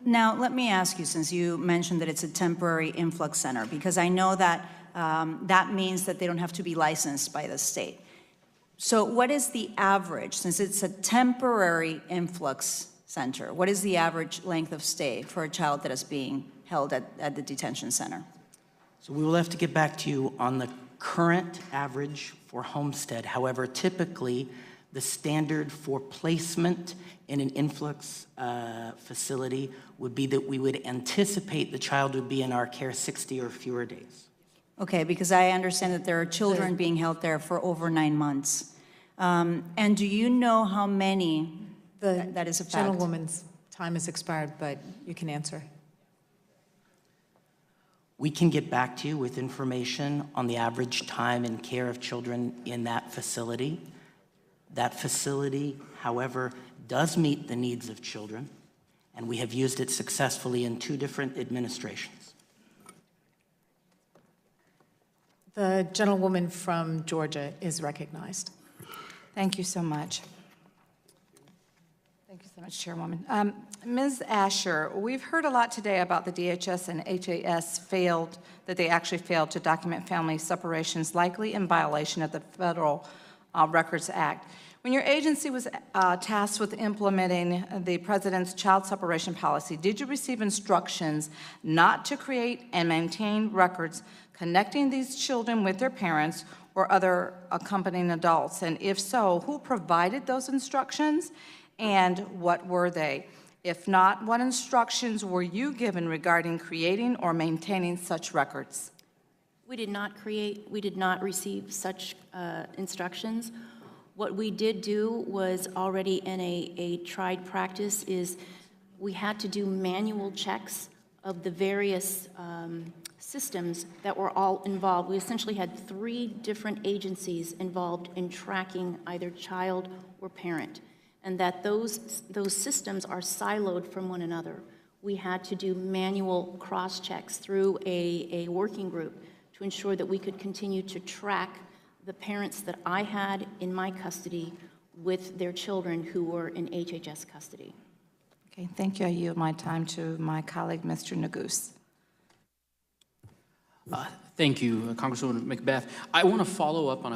Now, let me ask you, since you mentioned that it's a temporary influx center, because I know that that means that they don't have to be licensed by the state. So what is the average, since it's a temporary influx center, what is the average length of stay for a child that is being held at the detention center? So we will have to get back to you on the current average for Homestead. However, typically, the standard for placement in an influx facility would be that we would anticipate the child would be in our care 60 or fewer days. Okay, because I understand that there are children being held there for over 9 months. And do you know how many that is a fact? The gentlewoman's time has expired, but you can answer. We can get back to you with information on the average time and care of children in that facility. That facility, however, does meet the needs of children, and we have used it successfully in 2 different administrations. The gentlewoman from Georgia is recognized. Thank you so much. Thank you so much, Chairwoman. Ms. Asher, we've heard a lot today about the DHS and HAS that they actually failed to document family separations, likely in violation of the Federal Records Act. When your agency was tasked with implementing the President's child separation policy, did you receive instructions not to create and maintain records connecting these children with their parents or other accompanying adults? And if so, who provided those instructions and what were they? If not, what instructions were you given regarding creating or maintaining such records? We did not receive such instructions. What we did do was already in a tried practice is we had to do manual checks of the various systems that were all involved. We essentially had 3 different agencies involved in tracking either child or parent, and that those systems are siloed from one another. We had to do manual cross-checks through a working group to ensure that we could continue to track the parents that I had in my custody with their children who were in HHS custody. Okay, thank you. I yield my time to my colleague, Mr. Neguse. Thank you, Congresswoman Macbeth. I want to follow up on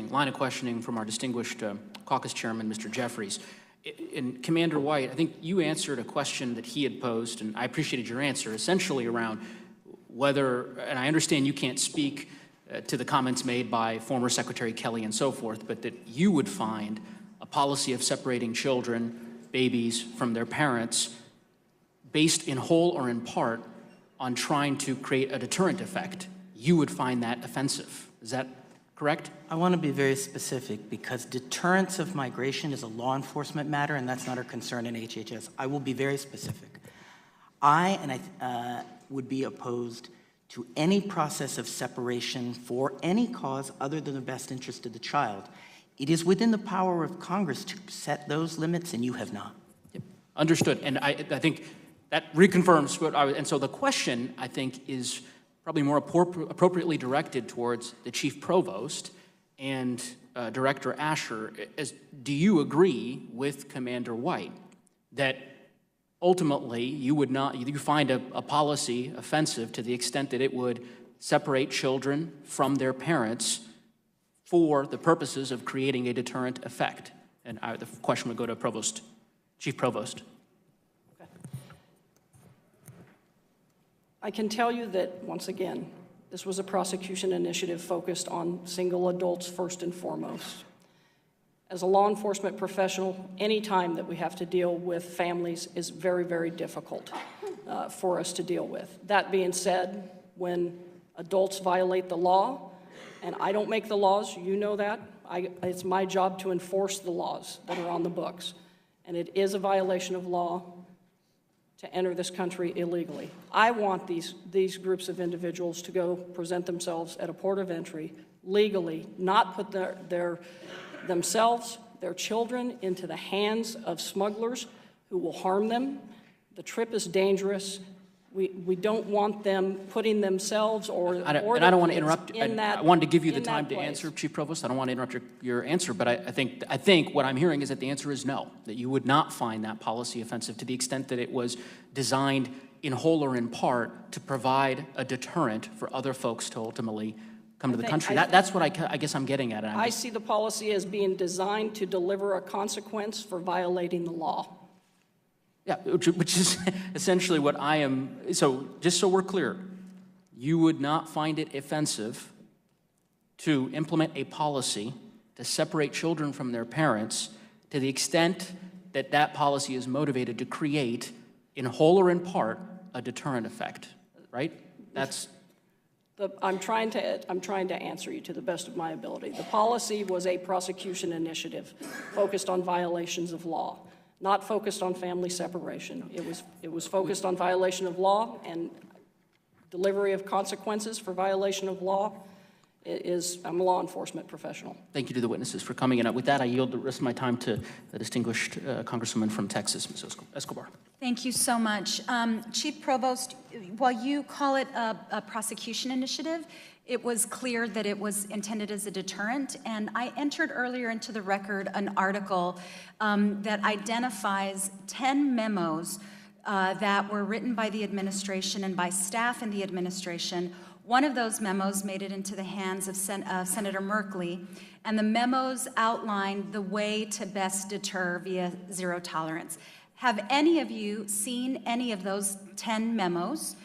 line of questioning from our distinguished caucus chairman, Mr. Jeffries. And Commander White, I think you answered a question that he had posed, and I appreciated your answer, essentially around whether, and I understand you can't speak to the comments made by former Secretary Kelly and so forth, but that you would find a policy of separating children, babies, from their parents based in whole or in part on trying to create a deterrent effect. You would find that offensive. Is that correct? I want to be very specific because deterrence of migration is a law enforcement matter, and that's not our concern in HHS. I will be very specific. I would be opposed to any process of separation for any cause other than the best interest of the child. It is within the power of Congress to set those limits, and you have not. Yep. Understood. And I think that reconfirms what I was, and so the question, I think, is probably more appropriately directed towards the Chief Provost and Director Asher. Do you agree with Commander White that ultimately you find a policy offensive to the extent that it would separate children from their parents for the purposes of creating a deterrent effect? And the question would go to Chief Provost. I can tell you that, once again, this was a prosecution initiative focused on single adults first and foremost. As a law enforcement professional, any time that we have to deal with families is very, very difficult for us to deal with. That being said, when adults violate the law, and I don't make the laws, you know that, it's my job to enforce the laws that are on the books. And it is a violation of law to enter this country illegally. I want these groups of individuals to go present themselves at a port of entry legally, not put themselves, their children, into the hands of smugglers who will harm them. The trip is dangerous. We don't want them putting themselves or I don't want to interrupt. I wanted to give you the time to answer, Chief Provost. I don't want to interrupt your answer, but I think what I'm hearing is that the answer is no, that you would not find that policy offensive to the extent that it was designed in whole or in part to provide a deterrent for other folks to ultimately come to the country. That's what I guess I'm getting at. I see the policy as being designed to deliver a consequence for violating the law. Yeah, which is essentially what I am. So just so we're clear, you would not find it offensive to implement a policy to separate children from their parents to the extent that that policy is motivated to create, in whole or in part, a deterrent effect, right? I'm trying to answer you to the best of my ability. The policy was a prosecution initiative focused on violations of law, not focused on family separation. It was focused on violation of law, and delivery of consequences for violation of law I'm a law enforcement professional. Thank you to the witnesses for coming in. With that, I yield the rest of my time to the distinguished Congresswoman from Texas, Ms. Escobar. Thank you so much. Chief Provost, while you call it a prosecution initiative, it was clear that it was intended as a deterrent, and I entered earlier into the record an article that identifies 10 memos that were written by the administration and by staff in the administration. One of those memos made it into the hands of Senator Merkley, and the memos outlined the way to best deter via zero tolerance. Have any of you seen any of those 10 memos?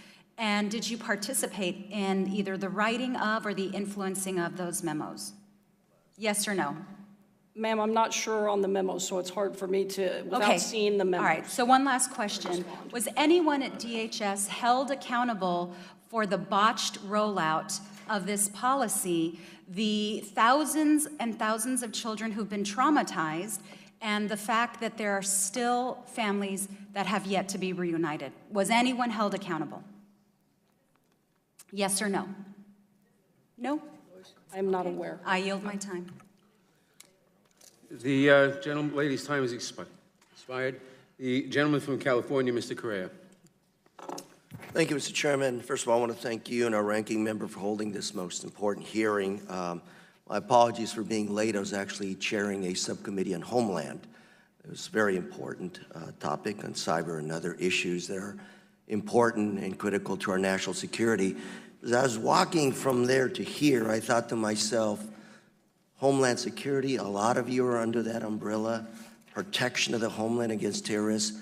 And did you participate in either the writing of or the influencing of those memos? Yes or no? Ma'am, I'm not sure on the memos, so it's hard for me to, without seeing the memos. All right, so one last question. Was anyone at DHS held accountable for the botched rollout of this policy, the thousands and thousands of children who've been traumatized, and the fact that there are still families that have yet to be reunited? Was anyone held accountable? Yes or no? No? I am not aware. I yield my time. The lady's time is expired. The gentleman from California, Mr. Correa. Thank you, Mr. Chairman. First of all, I want to thank you and our ranking member for holding this most important hearing. My apologies for being late. I was actually chairing a subcommittee on Homeland. It was a very important topic on cyber and other issues that are important and critical to our national security. As I was walking from there to here, I thought to myself, Homeland Security, a lot of you are under that umbrella, protection of the homeland against terrorists,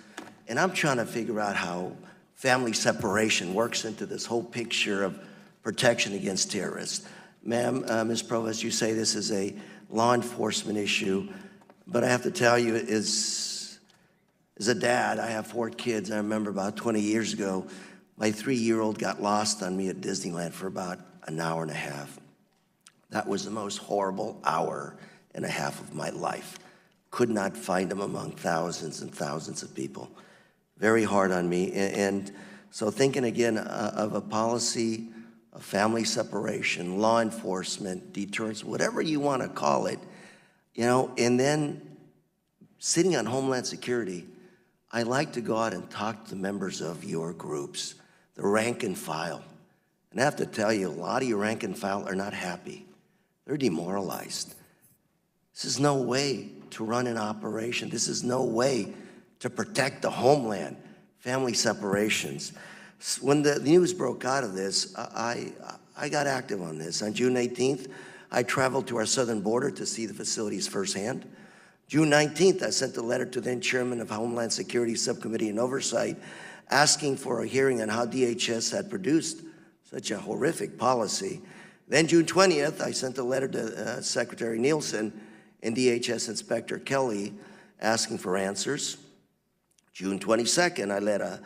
and I'm trying to figure out how family separation works into this whole picture of protection against terrorists. Ma'am, Ms. Provost, you say this is a law enforcement issue, but I have to tell you, as a dad, I have 4 kids. I remember about 20 years ago, my 3-year-old got lost on me at Disneyland for about an hour and a half. That was the most horrible hour and a half of my life. Could not find him among thousands and thousands of people. Very hard on me. And so thinking again of a policy of family separation, law enforcement, deterrence, whatever you want to call it, you know, and then sitting on Homeland Security, I like to go out and talk to the members of your groups, the rank and file. And I have to tell you, a lot of your rank and file are not happy. They're demoralized. This is no way to run an operation. This is no way to protect the homeland, family separations. When the news broke out of this, I got active on this. On June 18th, I traveled to our southern border to see the facilities firsthand. June 19th, I sent a letter to then Chairman of Homeland Security Subcommittee and Oversight asking for a hearing on how DHS had produced such a horrific policy. Then June 20th, I sent a letter to Secretary Nielsen and DHS Inspector Kelly asking for answers. June 22nd, I led a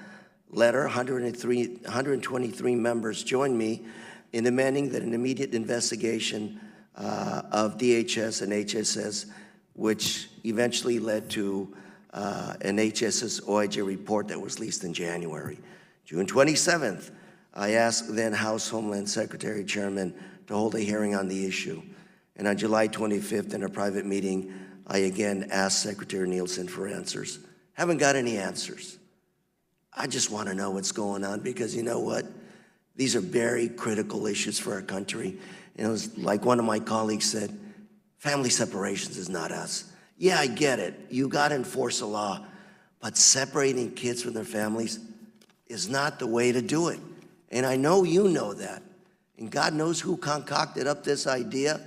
letter, 123 members joined me in demanding that an immediate investigation of DHS and HSS, which eventually led to an HSS OIG report that was released in January. June 27th, I asked then House Homeland Secretary Chairman to hold a hearing on the issue. And on July 25th, in a private meeting, I again asked Secretary Nielsen for answers. Haven't got any answers. I just want to know what's going on because you know what? These are very critical issues for our country. And it was like one of my colleagues said, family separations is not us. Yeah, I get it. You got to enforce a law. But separating kids from their families is not the way to do it. And I know you know that. And God knows who concocted up this idea,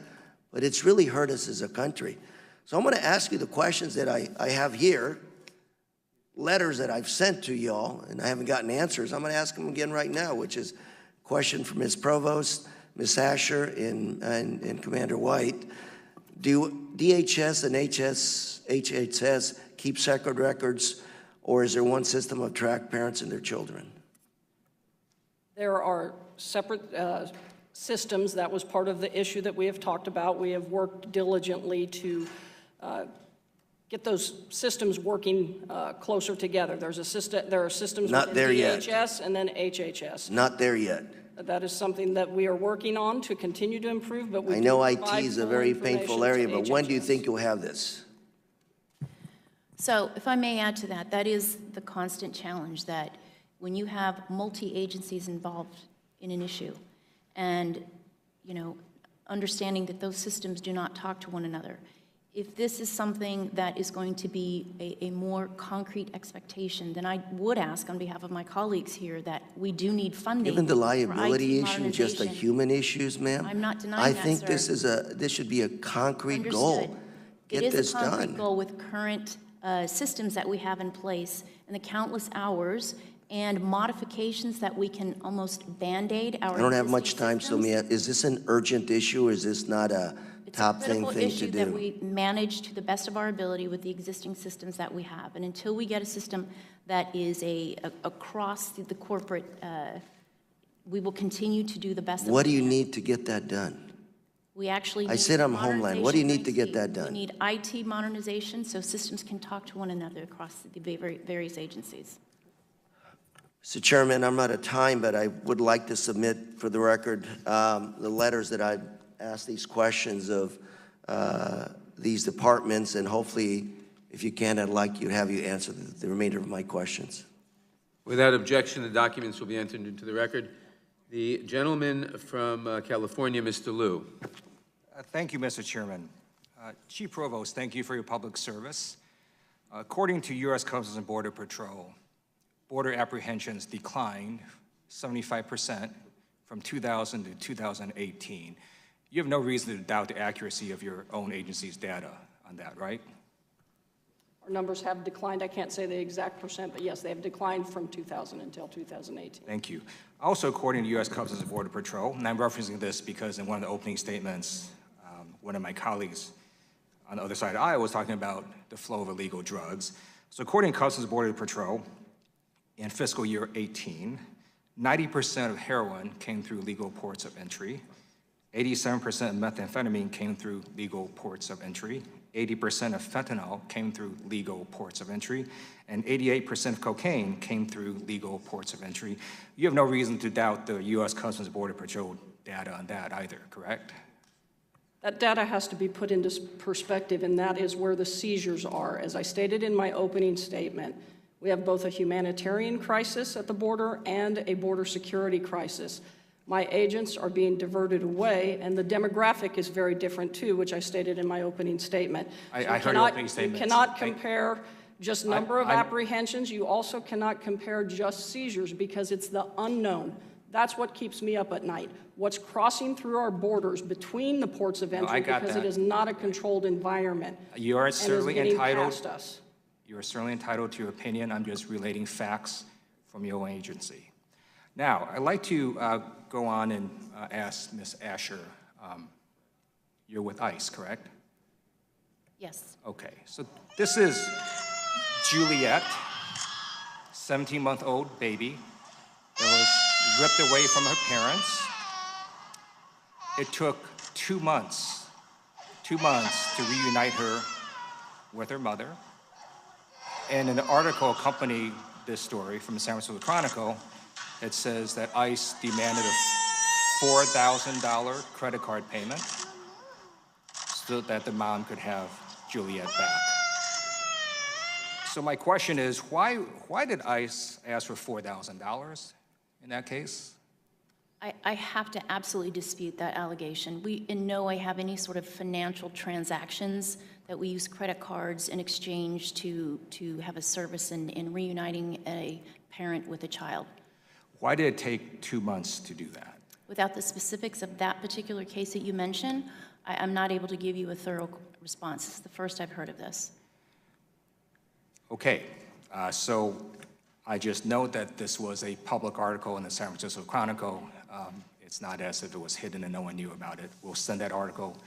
but it's really hurt us as a country. So I'm going to ask you the questions that I have here, letters that I've sent to y'all, and I haven't gotten answers. I'm going to ask them again right now, which is a question from Ms. Provost, Ms. Asher, and Commander White. Do DHS and HHS keep separate records, or is there one system of track parents and their children? There are separate systems. That was part of the issue that we have talked about. We have worked diligently to get those systems working closer together. There are systems Not there within yet. DHS and then HHS. Not there yet. That is something that we are working on to continue to improve, but we I know do IT provide is a full very painful area, information but to when do you HHS. think you'll have this? So if I may add to that, that is the constant challenge, that when you have multi-agencies involved in an issue and, you know, understanding that those systems do not talk to one another, if this is something that is going to be a more concrete expectation, then I would ask on behalf of my colleagues here that we do need funding. Given the for liability IT issue, just the modernization. human issues, ma'am? I'm not denying I that, think sir. this should be a concrete goal. Understood. Get It this is a concrete done. goal with current systems that we have in place and the countless hours and modifications that we can almost Band-Aid our I don't have existing much time, so is this an urgent issue, or is this not a top thing critical to issue that do? we manage to the best of our ability with the existing systems that we have. And until we get a system that is across the corporate, we will continue to do the best. What do you need to get that done? We actually I need said I'm Homeland. What do you need to modernization. get that We done? need IT modernization so systems can talk to one another across the various agencies. Mr. Chairman, I'm out of time, but I would like to submit for the record the letters that I've asked these questions of these departments, and hopefully, if you can, I'd like you to have you answer the remainder of my questions. Without objection, the documents will be entered into the record. The gentleman from California, Mr. Liu. Thank you, Mr. Chairman. Chief Provost, thank you for your public service. According to U.S. Customs and Border Patrol, border apprehensions declined 75% from 2000 to 2018. You have no reason to doubt the accuracy of your own agency's data on that, right? Our numbers have declined. I can't say the exact percent, but yes, they have declined from 2000 until 2018. Thank you. Also, according to U.S. Customs and Border Patrol, and I'm referencing this because in one of the opening statements, one of my colleagues on the other side of the aisle was talking about the flow of illegal drugs. So according to Customs and Border Patrol, in fiscal year 18, 90% of heroin came through legal ports of entry, 87% of methamphetamine came through legal ports of entry, 80% of fentanyl came through legal ports of entry, and 88% of cocaine came through legal ports of entry. You have no reason to doubt the U.S. Customs and Border Patrol data on that either, correct? That data has to be put into perspective, and that is where the seizures are. As I stated in my opening statement, we have both a humanitarian crisis at the border and a border security crisis. My agents are being diverted away, and the demographic is very different too, which I stated in my opening statement. I heard your opening statement. You cannot compare just number of apprehensions. You also cannot compare just seizures because it's the unknown. That's what keeps me up at night. What's crossing through our borders between the ports of entry because it is not a controlled environment. You are certainly entitled. Past us. You are certainly entitled to your opinion. I'm just relating facts from your agency. Now, I'd like to go on and ask Ms. Asher. You're with ICE, correct? Yes. Okay, so this is Juliet, 17-month-old baby that was ripped away from her parents. It took 2 months to reunite her with her mother. And an article accompanied this story from the San Francisco Chronicle that says that ICE demanded a $4,000 credit card payment so that the mom could have Juliet back. So my question is, why did ICE ask for $4,000 in that case? I have to absolutely dispute that allegation. We in no way have any sort of financial transactions that we use credit cards in exchange to have a service in reuniting a parent with a child. Why did it take 2 months to do that? Without the specifics of that particular case that you mentioned, I'm not able to give you a thorough response. This is the first I've heard of this. Okay, so I just note that this was a public article in the San Francisco Chronicle. It's not as if it was hidden and no one knew about it. We'll send that article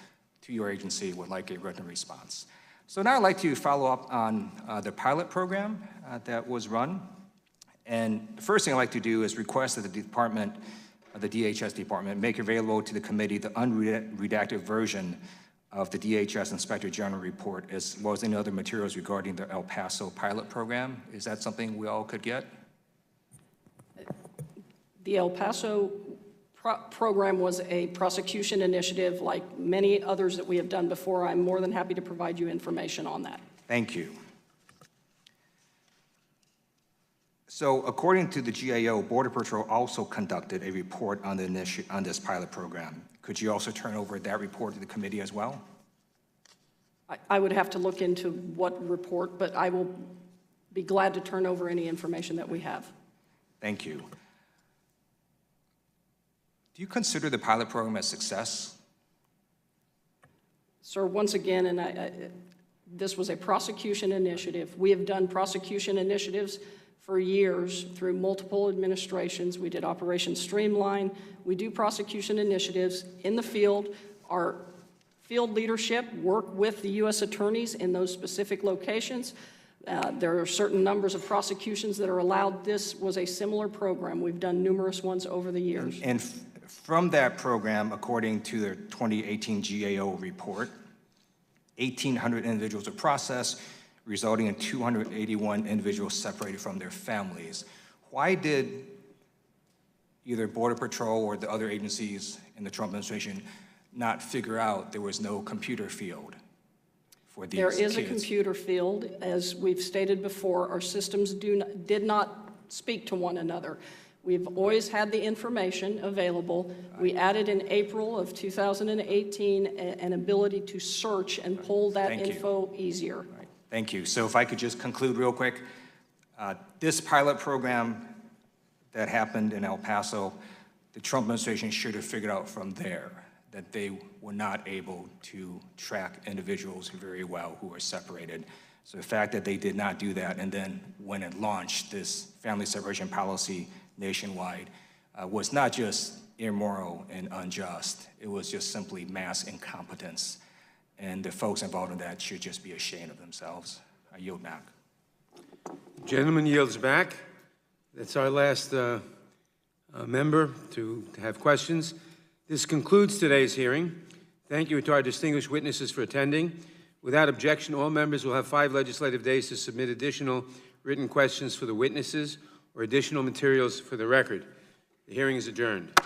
to your agency, would like a written response. So now I'd like to follow up on the pilot program that was run. And the first thing I'd like to do is request that the department, the DHS department, make available to the committee the unredacted version of the DHS Inspector General report, as well as any other materials regarding the El Paso pilot program. Is that something we all could get? The El Paso program was a prosecution initiative like many others that we have done before. I'm more than happy to provide you information on that. Thank you. So according to the GAO, Border Patrol also conducted a report on this pilot program. Could you also turn over that report to the committee as well? I would have to look into what report, but I will be glad to turn over any information that we have. Thank you. Do you consider the pilot program a success? Sir, once again, and this was a prosecution initiative. We have done prosecution initiatives for years through multiple administrations. We did Operation Streamline. We do prosecution initiatives in the field. Our field leadership work with the U.S. attorneys in those specific locations. There are certain numbers of prosecutions that are allowed. This was a similar program. We've done numerous ones over the years. And from that program, according to the 2018 GAO report, 1,800 individuals were processed, resulting in 281 individuals separated from their families. Why did either Border Patrol or the other agencies in the Trump administration not figure out there was no computer field for these kids? There is a computer field. As we've stated before, our systems did not speak to one another. We've always had the information available. We added in April of 2018 an ability to search and pull that info easier. Thank you. So if I could just conclude real quick. This pilot program that happened in El Paso, the Trump administration should have figured out from there that they were not able to track individuals very well who were separated. So the fact that they did not do that and then when it launched this family separation policy nationwide was not just immoral and unjust. It was just simply mass incompetence. And the folks involved in that should just be ashamed of themselves. I yield back. Gentleman yields back. That's our last member to have questions. This concludes today's hearing. Thank you to our distinguished witnesses for attending. Without objection, all members will have 5 legislative days to submit additional written questions for the witnesses or additional materials for the record. The hearing is adjourned.